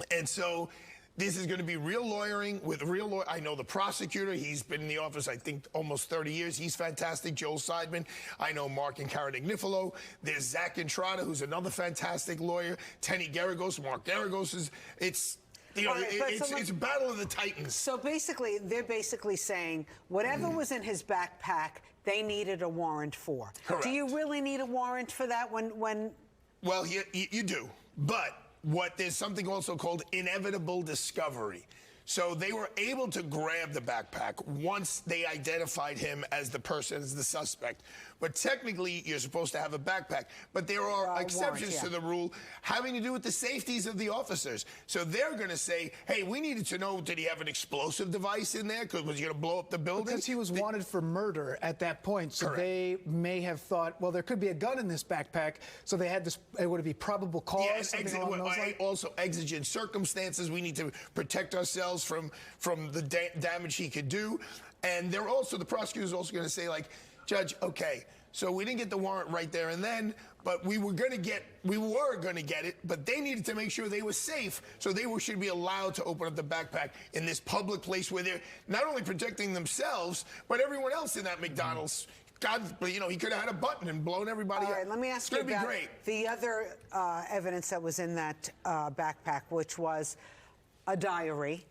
And so this is going to be real lawyering with real lawyer. I know the prosecutor. He's been in the office, I think, almost 30 years. He's fantastic. Joel Seidman. I know Mark and Karen Ignifilo. There's Zach Entrada, who's another fantastic lawyer. Tenny Garagos. Mark Garagos is... It's a battle of the titans. So basically, they're basically saying whatever was in his backpack, they needed a warrant for. Correct. Do you really need a warrant for that when? Well, you do, but there's something also called inevitable discovery. So they were able to grab the backpack once they identified him as the person, as the suspect. But technically, you're supposed to have a backpack. But there are exceptions to the rule having to do with the safeties of the officers. So they're going to say, hey, we needed to know, did he have an explosive device in there? Was he going to blow up the building? Because he was wanted for murder at that point. So they may have thought, well, there could be a gun in this backpack. So they had this, would it be probable cause? Also, exigent circumstances. We need to protect ourselves from the damage he could do. And they're also, the prosecutor's also going to say, like, Judge, okay, so we didn't get the warrant right there and then, but we were going to get it, but they needed to make sure they were safe, so they should be allowed to open up the backpack in this public place where they're not only protecting themselves, but everyone else in that McDonald's. God, he could have had a button and blown everybody up. All right, let me ask you about the other evidence that was in that backpack, which was a diary.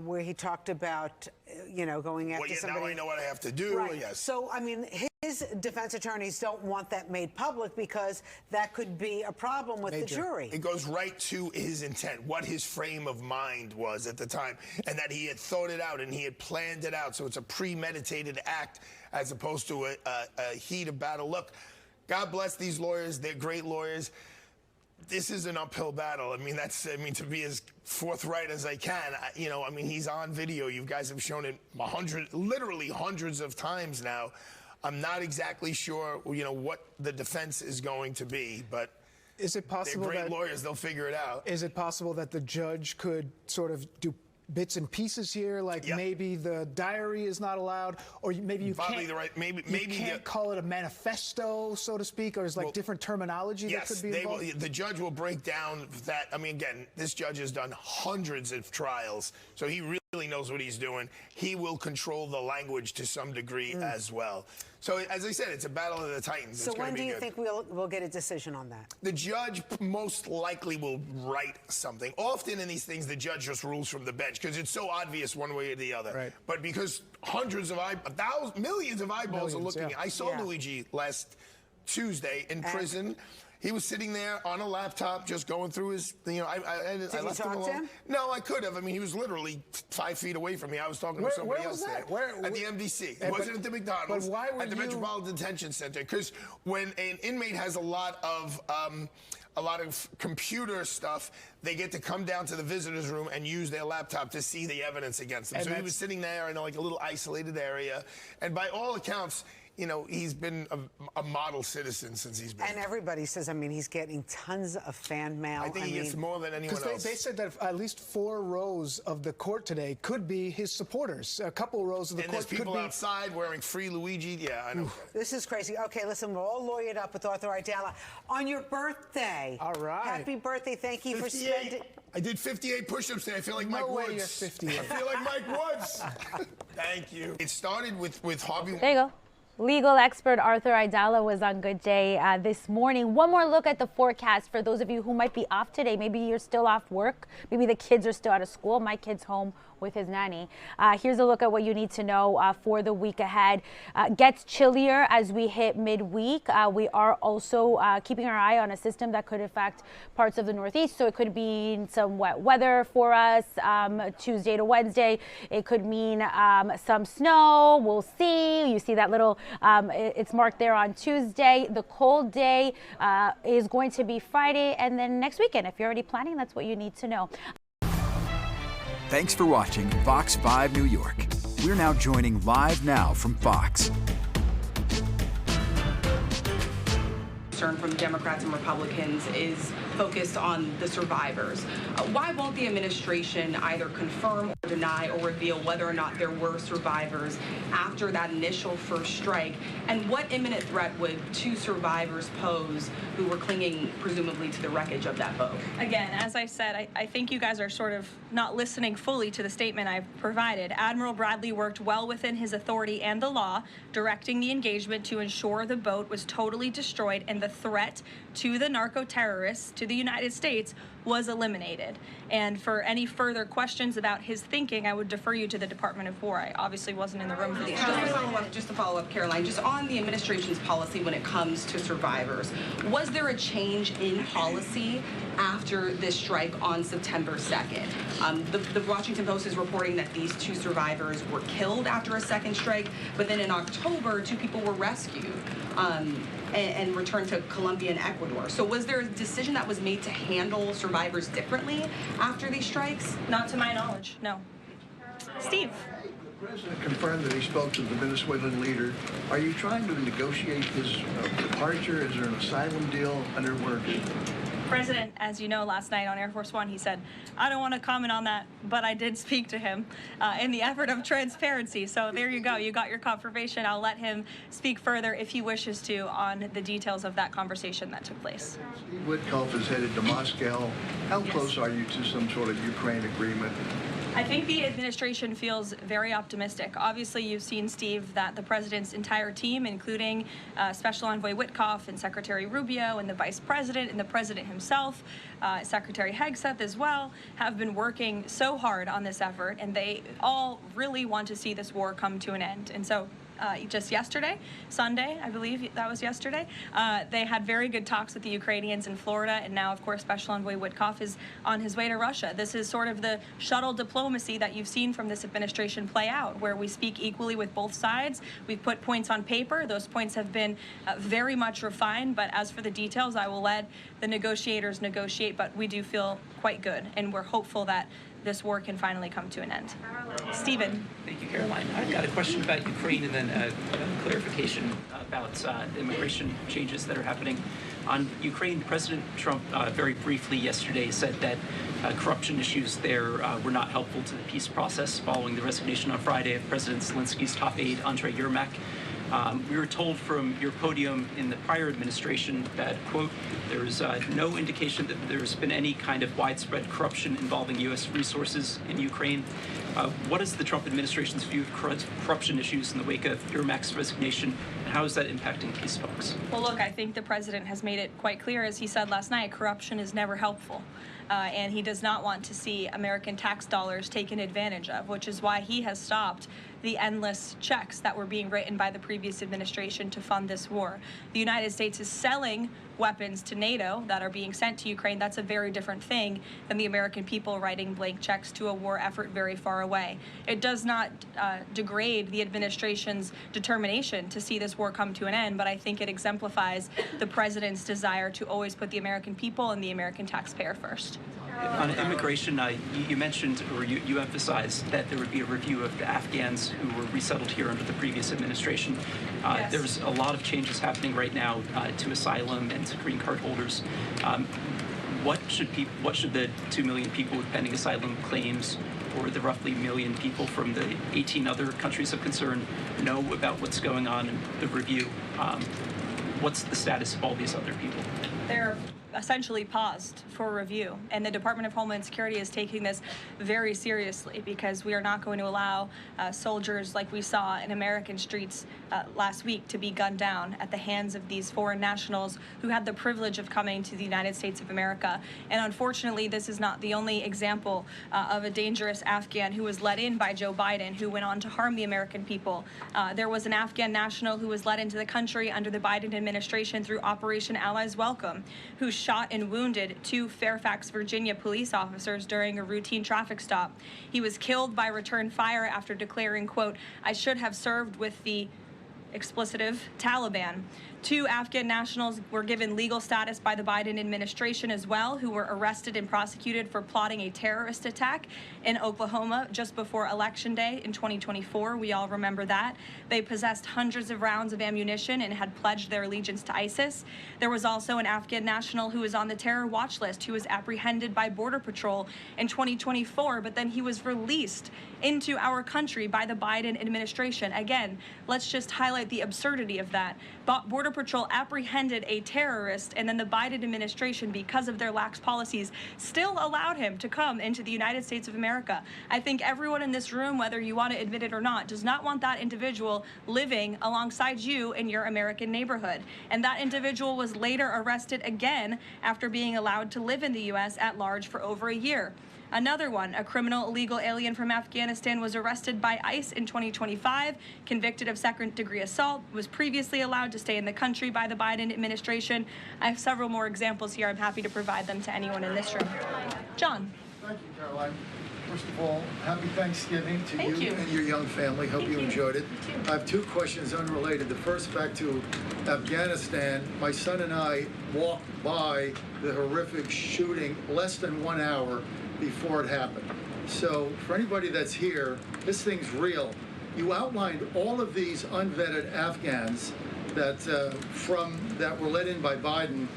Where he talked about, going after somebody. Now I know what I have to do. Right. Yes. So, I mean, his defense attorneys don't want that made public because that could be a problem with the jury. It goes right to his intent, what his frame of mind was at the time, and that he had thought it out and he had planned it out. So it's a premeditated act as opposed to a heat of battle. Look, God bless these lawyers. They're great lawyers. This is an uphill battle. I mean, to be as forthright as I can, he's on video. You guys have shown it literally hundreds of times now. I'm not exactly sure, what the defense is going to be, but is it possible they're great lawyers. They'll figure it out. Is it possible that the judge could sort of do bits and pieces here, like maybe the diary is not allowed, or maybe you can't call it a manifesto, so to speak, or there's different terminology that could be involved? The judge will break down that. I mean, again, this judge has done hundreds of trials, so he really knows what he's doing. He will control the language to some degree as well. So, as I said, it's a battle of the titans. So when do you think we'll get a decision on that? The judge most likely will write something. Often in these things, the judge just rules from the bench because it's so obvious one way or the other. Right. But because millions of eyeballs are looking. I saw Luigi last Tuesday in prison. He was sitting there on a laptop, just going through his, Did you talk to him? No, I could have. I mean, he was literally 5 feet away from me. I was talking to somebody else there. At the MDC. It wasn't at the McDonald's. But why were at the Metropolitan Detention Center. Because when an inmate has a lot of computer stuff, they get to come down to the visitor's room and use their laptop to see the evidence against them. So he was sitting there in like a little isolated area. And by all accounts, he's been a model citizen since he's been. And everybody says, he's getting tons of fan mail. I think he gets more than anyone else. They said that at least 4 rows of the court today could be his supporters. A couple rows of the court could be. And there's people outside wearing free Luigi. Yeah, I know. This is crazy. Okay, listen, we're all lawyered up with Arthur Aidala. On your birthday. All right. Happy birthday. Thank you for spending. I did 58 push-ups today. I feel like Mike Woods. You're 58. I feel like Mike Woods. Thank you. It started with Harvey. There you go. Legal expert Arthur Aidala was on Good Day this morning. One more look at the forecast for those of you who might be off today. Maybe you're still off work. Maybe the kids are still out of school. My kid's home with his nanny. Here's a look at what you need to know for the week ahead. Gets chillier as we hit midweek. We are also keeping our eye on a system that could affect parts of the Northeast. So it could mean some wet weather for us Tuesday to Wednesday. It could mean some snow. We'll see. You see that little, it's marked there on Tuesday. The cold day is going to be Friday and then next weekend. If you're already planning, that's what you need to know. Thanks for watching Fox 5 New York. We're now joining live now from Fox. Concern from Democrats and Republicans is focused on the survivors. Why won't the administration either confirm or deny or reveal whether or not there were survivors after that initial first strike? And what imminent threat would 2 survivors pose who were clinging presumably to the wreckage of that boat? Again, as I said, I think you guys are sort of not listening fully to the statement I've provided. Admiral Bradley worked well within his authority and the law, directing the engagement to ensure the boat was totally destroyed and the threat to the narco-terrorists to to the United States was eliminated. And for any further questions about his thinking, I would defer you to the Department of War. I obviously wasn't in the room for these. Just to follow up, Caroline, just on the administration's policy when it comes to survivors, was there a change in policy after this strike on September 2nd? The Washington Post is reporting that these 2 survivors were killed after a second strike, but then in October, 2 people were rescued and returned to Colombia and Ecuador. So was there a decision that was made to handle survivors differently after these strikes? Not to my knowledge, no. Steve. The president confirmed that he spoke to the Venezuelan leader. Are you trying to negotiate his departure? Is there an asylum deal under works? President, as you know, last night on Air Force One, he said, I don't want to comment on that, but I did speak to him in the effort of transparency. So there you go. You got your confirmation. I'll let him speak further if he wishes to on the details of that conversation that took place. Steve Witkoff is headed to Moscow. How close are you to some sort of Ukraine agreement? I think the administration feels very optimistic. Obviously, you've seen, Steve, that the president's entire team, including Special Envoy Witkoff and Secretary Rubio and the vice president and the president himself, Secretary Hegseth as well, have been working so hard on this effort, and they all really want to see this war come to an end. And so just yesterday, Sunday, I believe that was yesterday, they had very good talks with the Ukrainians in Florida, and now, of course, Special Envoy Witkoff is on his way to Russia. This is sort of the shuttle diplomacy that you've seen from this administration play out, where we speak equally with both sides. We've put points on paper. Those points have been very much refined, but as for the details, I will let the negotiators negotiate, but we do feel quite good, and we're hopeful that this war can finally come to an end. Stephen. Thank you, Caroline. I've got a question about Ukraine and then a clarification about the immigration changes that are happening. On Ukraine, President Trump very briefly yesterday said that corruption issues there were not helpful to the peace process following the resignation on Friday of President Zelensky's top aide, Andrei Yermak. We were told from your podium in the prior administration that, quote, there's no indication that there's been any kind of widespread corruption involving U.S. resources in Ukraine. What is the Trump administration's view of corruption issues in the wake of Yermak's resignation, and how is that impacting peace talks? Well, look, I think the president has made it quite clear, as he said last night, corruption is never helpful. And he does not want to see American tax dollars taken advantage of, which is why he has stopped the endless checks that were being written by the previous administration to fund this war. The United States is selling weapons to NATO that are being sent to Ukraine. That's a very different thing than the American people writing blank checks to a war effort very far away. It does not degrade the administration's determination to see this war come to an end, but I think it exemplifies the president's desire to always put the American people and the American taxpayer first. On immigration, you mentioned, or you emphasized that there would be a review of the Afghans who were resettled here under the previous administration. Yes. There's a lot of changes happening right now to asylum and to green card holders. What should the 2 million people with pending asylum claims, or the roughly 1 million people from the 18 other countries of concern, know about what's going on in the review? What's the status of all these other people? They're essentially paused for review, and the Department of Homeland Security is taking this very seriously, because we are not going to allow soldiers like we saw in American streets last week to be gunned down at the hands of these foreign nationals who had the privilege of coming to the United States of America. And unfortunately, this is not the only example of a dangerous Afghan who was let in by Joe Biden, who went on to harm the American people. There was an Afghan national who was let into the country under the Biden administration through Operation Allies Welcome, who shot and wounded 2 Fairfax, Virginia police officers during a routine traffic stop. He was killed by return fire after declaring, quote, "I should have served with the explicitive Taliban." 2 Afghan nationals were given legal status by the Biden administration as well, who were arrested and prosecuted for plotting a terrorist attack in Oklahoma just before Election Day in 2024. We all remember that. They possessed hundreds of rounds of ammunition and had pledged their allegiance to ISIS. There was also an Afghan national who was on the terror watch list who was apprehended by Border Patrol in 2024, but then he was released into our country by the Biden administration. Again, let's just highlight the absurdity of that. Border Patrol apprehended a terrorist, and then the Biden administration, because of their lax policies, still allowed him to come into the United States of America. I think everyone in this room, whether you want to admit it or not, does not want that individual living alongside you in your American neighborhood. And that individual was later arrested again after being allowed to live in the U.S. at large for over a year. Another one, a criminal illegal alien from Afghanistan, was arrested by ICE in 2025, convicted of second-degree assault, was previously allowed to stay in the country by the Biden administration. I have several more examples here. I'm happy to provide them to anyone in this room. John. Thank you, Caroline. First of all, happy Thanksgiving to Thank you and your young family. Hope you enjoyed it. I have two questions unrelated. The first, back to Afghanistan. My son and I walked by the horrific shooting less than 1 hour before it happened. So for anybody that's here, this thing's real. You outlined all of these unvetted Afghans that that were let in by Biden.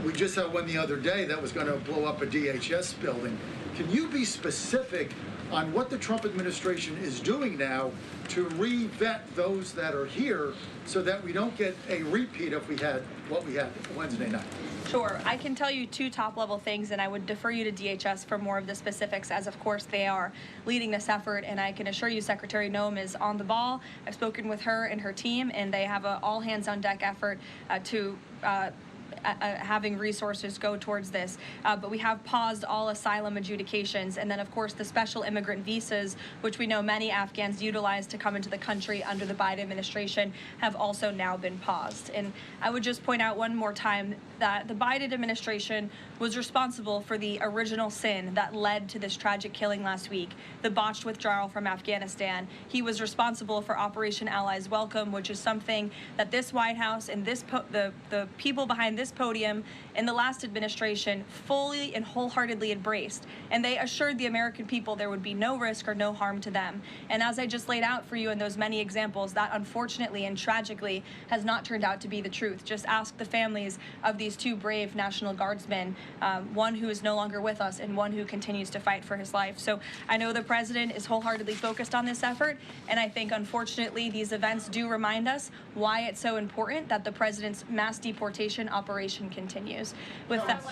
We just had one the other day that was going to blow up a DHS building. Can you be specific on what the Trump administration is doing now to re-vet those that are here so that we don't get a repeat of what we had Wednesday night? Sure. I can tell you two top-level things, and I would defer you to DHS for more of the specifics, as of course they are leading this effort. And I can assure you Secretary Noem is on the ball. I've spoken with her and her team, and they have an all-hands-on-deck effort to having resources go towards this. But we have paused all asylum adjudications. And then, of course, the special immigrant visas, which we know many Afghans utilize to come into the country under the Biden administration, have also now been paused. And I would just point out one more time that the Biden administration was responsible for the original sin that led to this tragic killing last week, the botched withdrawal from Afghanistan. He was responsible for Operation Allies Welcome, which is something that this White House and the people behind this podium in the last administration fully and wholeheartedly embraced. And they assured the American people there would be no risk or no harm to them. And as I just laid out for you in those many examples, that unfortunately and tragically has not turned out to be the truth. Just ask the families of these two brave National Guardsmen, one who is no longer with us and one who continues to fight for his life. So I know the president is wholeheartedly focused on this effort, and I think unfortunately these events do remind us why it's so important that the president's mass deportation operation continues. With that,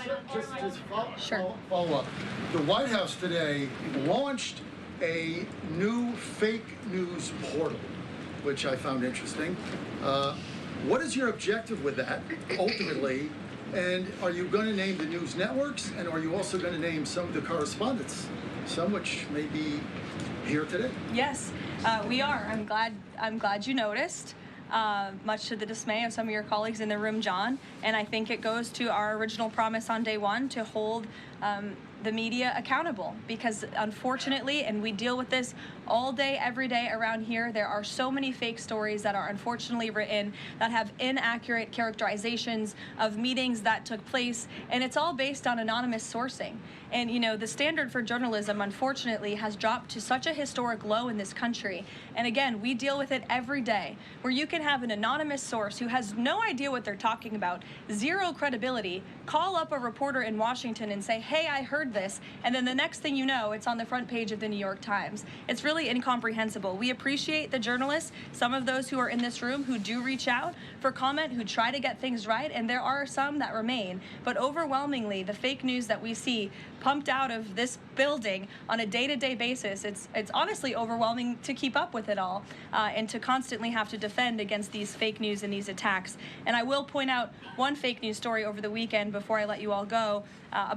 follow up. The White House today launched a new fake news portal, which I found interesting. What is your objective with that, ultimately? And are you going to name the news networks, and are you also going to name some of the correspondents, some which may be here today? Yes, we are. I'm glad you noticed. Much to the dismay of some of your colleagues in the room, John. And I think it goes to our original promise on day one to hold the media accountable, because unfortunately, and we deal with this all day, every day around here, there are so many fake stories that are unfortunately written that have inaccurate characterizations of meetings that took place, and it's all based on anonymous sourcing. And you know, the standard for journalism, unfortunately, has dropped to such a historic low in this country. And again, we deal with it every day, where you can have an anonymous source who has no idea what they're talking about, zero credibility, call up a reporter in Washington and say, hey, I heard this, and then the next thing you know, it's on the front page of the New York Times. It's really incomprehensible. We appreciate the journalists, some of those who are in this room who do reach out for comment, who try to get things right, and there are some that remain. But overwhelmingly, the fake news that we see pumped out of this building on a day-to-day basis, it's honestly overwhelming to keep up with it all, and to constantly have to defend against these fake news and these attacks. And I will point out one fake news story over the weekend before I let you all go,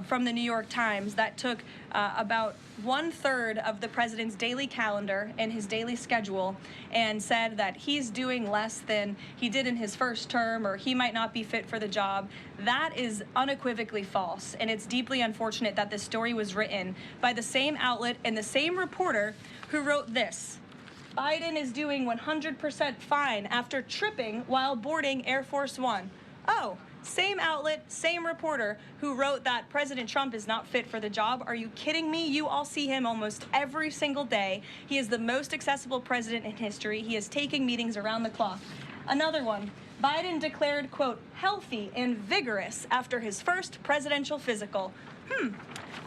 from the New York Times that took about 1/3 of the president's daily calendar and his daily schedule and said that he's doing less than he did in his first term, or he might not be fit for the job. That is unequivocally false, and it's deeply unfortunate that this story was written by the same outlet and the same reporter who wrote this: Biden is doing 100% fine after tripping while boarding Air Force One. Oh, same outlet, same reporter who wrote that President Trump is not fit for the job. Are you kidding me? You all see him almost every single day. He is the most accessible president in history. He is taking meetings around the clock. Another one. Biden declared, quote, healthy and vigorous after his first presidential physical.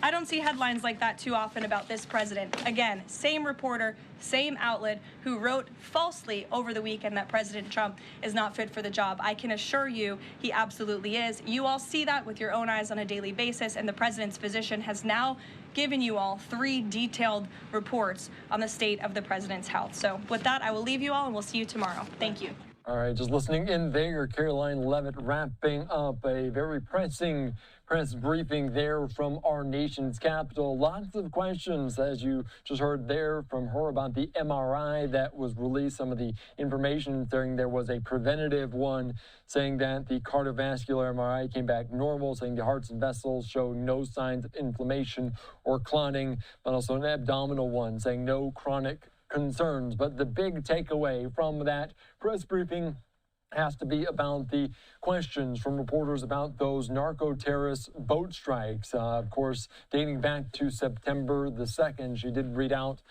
I don't see headlines like that too often about this president. Again, same reporter, same outlet who wrote falsely over the weekend that President Trump is not fit for the job. I can assure you he absolutely is. You all see that with your own eyes on a daily basis, and the president's physician has now given you all 3 detailed reports on the state of the president's health. So with that, I will leave you all, and we'll see you tomorrow. Thank you. All right, just listening in there, Caroline Levitt wrapping up a very pressing press briefing there from our nation's capital. Lots of questions, as you just heard there from her, about the MRI that was released. Some of the information saying there was a preventative one, saying that the cardiovascular MRI came back normal, saying the hearts and vessels show no signs of inflammation or clotting, but also an abdominal one saying no chronic concerns. But the big takeaway from that press briefing has to be about the questions from reporters about those narco-terrorist boat strikes. Of course, dating back to September the 2nd, she did read out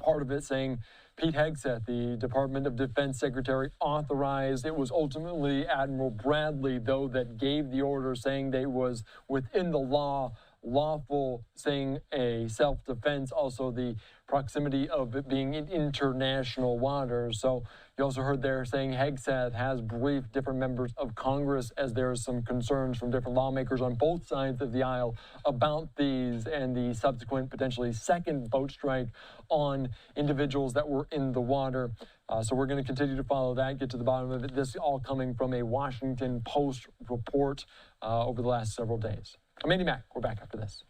part of it saying Pete Hegseth, the Department of Defense Secretary, authorized. It was ultimately Admiral Bradley, though, that gave the order, saying that it was within the law, lawful, saying a self-defense, also the proximity of it being in international waters. So you also heard there saying Hegseth has briefed different members of Congress as there are some concerns from different lawmakers on both sides of the aisle about these and the subsequent potentially second boat strike on individuals that were in the water. So we're going to continue to follow that, get to the bottom of it. This all coming from a Washington Post report over the last several days. I'm Andy Mack. We're back after this.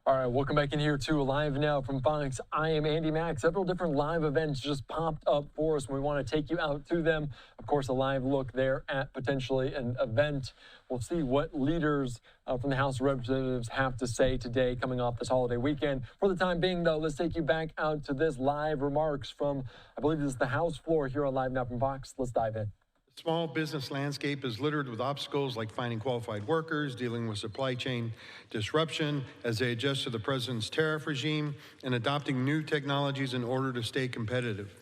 All right, welcome back in here to Live Now from Fox. I am Andy Mack. Several different live events just popped up for us. We want to take you out to them. Of course, a live look there at potentially an event. We'll see what leaders from the House of Representatives have to say today coming off this holiday weekend. For the time being, though, let's take you back out to this live remarks from, I believe this is the House floor here on Live Now from Fox. Let's dive in. The small business landscape is littered with obstacles like finding qualified workers, dealing with supply chain disruption as they adjust to the president's tariff regime, and adopting new technologies in order to stay competitive.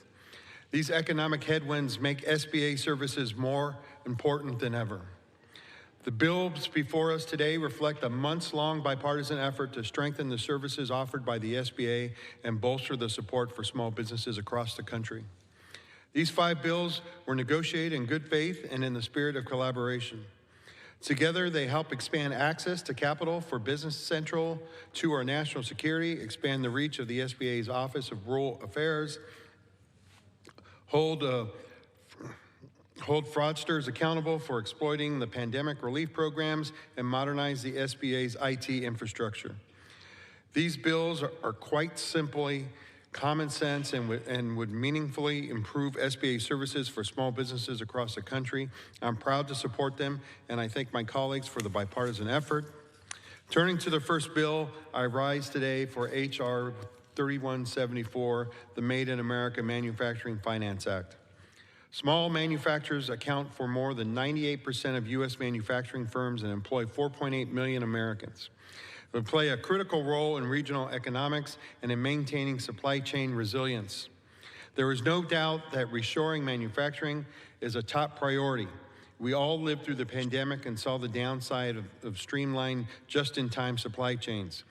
These economic headwinds make SBA services more important than ever. The bills before us today reflect a months-long bipartisan effort to strengthen the services offered by the SBA and bolster the support for small businesses across the country. These 5 bills were negotiated in good faith and in the spirit of collaboration. Together, they help expand access to capital for business central to our national security, expand the reach of the SBA's Office of Rural Affairs, hold fraudsters accountable for exploiting the pandemic relief programs, and modernize the SBA's IT infrastructure. These bills are quite simply common sense and would meaningfully improve SBA services for small businesses across the country. I'm proud to support them, and I thank my colleagues for the bipartisan effort. Turning to the first bill, I rise today for H.R. 3174, the Made in America Manufacturing Finance Act. Small manufacturers account for more than 98% of U.S. manufacturing firms and employ 4.8 million Americans. They play a critical role in regional economics and in maintaining supply chain resilience. There is no doubt that reshoring manufacturing is a top priority. We all lived through the pandemic and saw the downside of streamlined, just-in-time supply chains.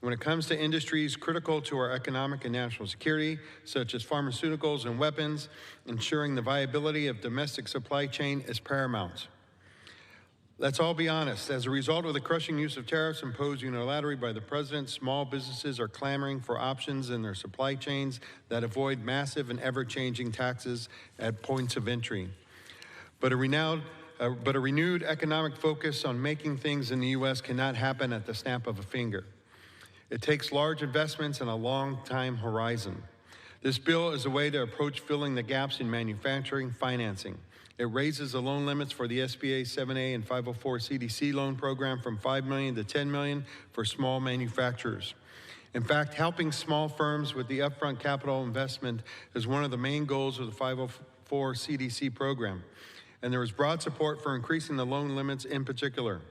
When it comes to industries critical to our economic and national security, such as pharmaceuticals and weapons, ensuring the viability of domestic supply chain is paramount. Let's all be honest. As a result of the crushing use of tariffs imposed unilaterally by the president, small businesses are clamoring for options in their supply chains that avoid massive and ever-changing taxes at points of entry. But a renewed economic focus on making things in the U.S. cannot happen at the snap of a finger. It takes large investments and a long time horizon. This bill is a way to approach filling the gaps in manufacturing financing. It raises the loan limits for the SBA 7A and 504 CDC loan program from $5 million to $10 million for small manufacturers. In fact, helping small firms with the upfront capital investment is one of the main goals of the 504 CDC program. And there is broad support for increasing the loan limits in particular.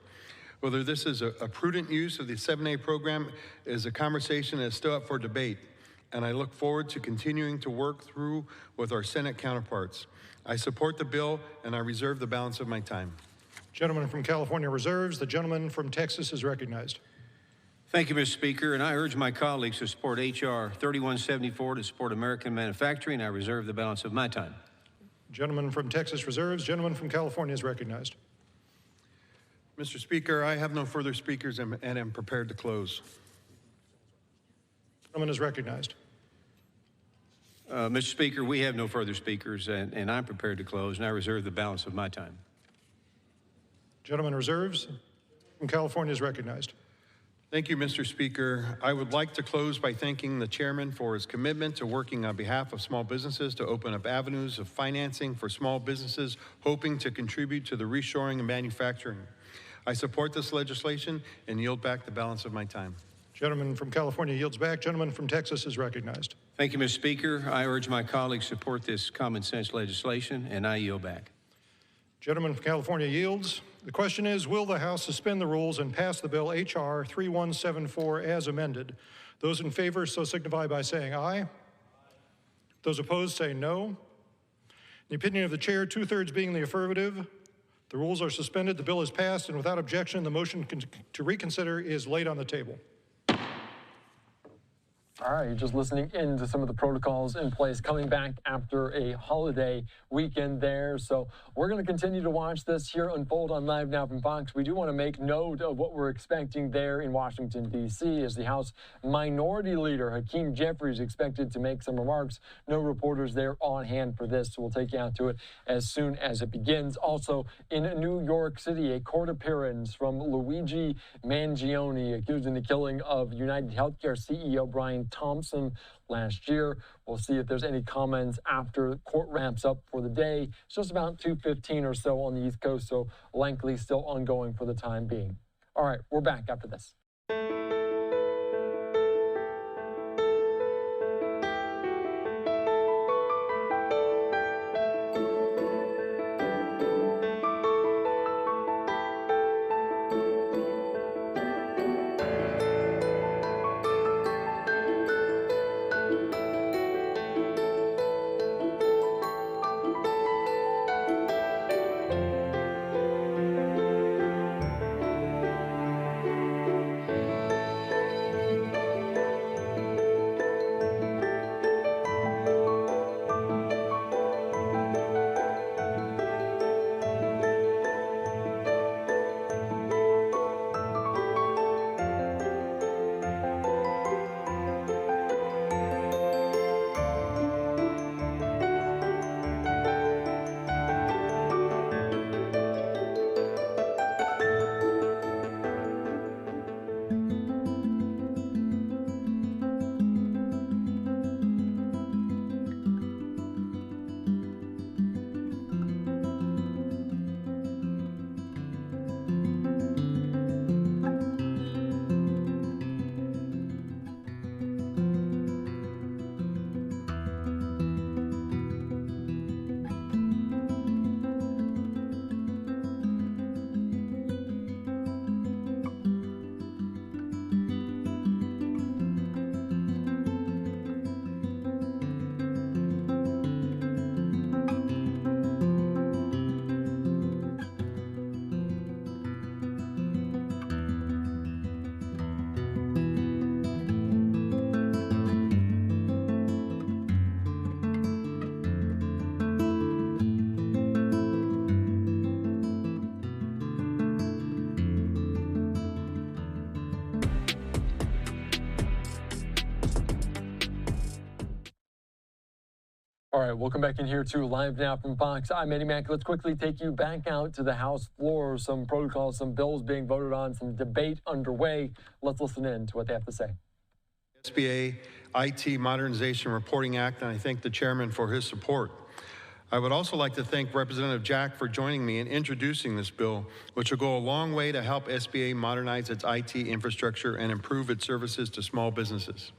Whether this is a prudent use of the 7A program is a conversation that is still up for debate. And I look forward to continuing to work through with our Senate counterparts. I support the bill, and I reserve the balance of my time. Gentleman from California reserves. The gentleman from Texas is recognized. Thank you, Mr. Speaker, and I urge my colleagues to support H.R. 3174 to support American manufacturing. I reserve the balance of my time. Gentleman from Texas reserves. Gentleman from California is recognized. Mr. Speaker, I have no further speakers and am prepared to close. Gentleman is recognized. Mr. Speaker, we have no further speakers, and I'm prepared to close, and I reserve the balance of my time. Gentleman reserves. From California is recognized. Thank you, Mr. Speaker. I would like to close by thanking the chairman for his commitment to working on behalf of small businesses to open up avenues of financing for small businesses hoping to contribute to the reshoring of manufacturing. I support this legislation and yield back the balance of my time. Gentleman from California yields back. Gentleman from Texas is recognized. Thank you, Mr. Speaker. I urge my colleagues to support this common sense legislation, and I yield back. Gentleman from California yields. The question is, will the House suspend the rules and pass the bill H.R. 3174 as amended? Those in favor so signify by saying aye. Those opposed say no. In the opinion of the chair, 2/3 being the affirmative, the rules are suspended, the bill is passed, and without objection, the motion to reconsider is laid on the table. All right, you're just listening in to some of the protocols in place coming back after a holiday weekend there. So we're going to continue to watch this here unfold on Live Now from Fox. We do want to make note of what we're expecting there in Washington, D.C. as the House Minority Leader Hakeem Jeffries expected to make some remarks. No reporters there on hand for this, so we'll take you out to it as soon as it begins. Also, in New York City, a court appearance from Luigi Mangione accused in the killing of United Healthcare CEO Brian Thompson last year. We'll see if there's any comments after court ramps up for the day. It's just about 2:15 or so on the East Coast, so likely still ongoing for the time being. All right, we're back after this. All right, we'll come back in here too, live now from Fox. I'm Eddie Mack. Let's quickly take you back out to the House floor. Some protocols, some bills being voted on, some debate underway. Let's listen in to what they have to say. SBA IT Modernization Reporting Act, and I thank the chairman for his support. I would also like to thank Representative Jack for joining me in introducing this bill, which will go a long way to help SBA modernize its IT infrastructure and improve its services to small businesses.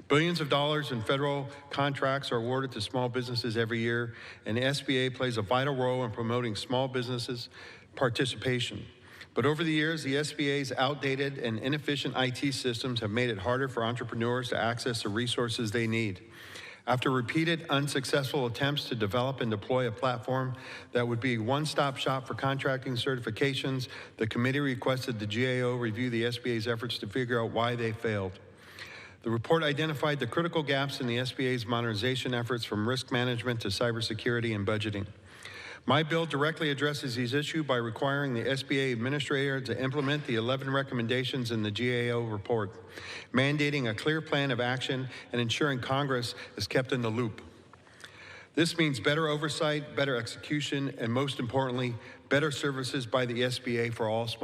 Billions of dollars in federal contracts are awarded to small businesses every year, and SBA plays a vital role in promoting small businesses' participation. But over the years, the SBA's outdated and inefficient IT systems have made it harder for entrepreneurs to access the resources they need. After repeated unsuccessful attempts to develop and deploy a platform that would be a one-stop shop for contracting certifications, the committee requested the GAO review the SBA's efforts to figure out why they failed. The report identified the critical gaps in the SBA's modernization efforts, from risk management to cybersecurity and budgeting. My bill directly addresses these issues by requiring the SBA administrator to implement the 11 recommendations in the GAO report, mandating a clear plan of action and ensuring Congress is kept in the loop. This means better oversight, better execution, and most importantly, better services by the SBA for all small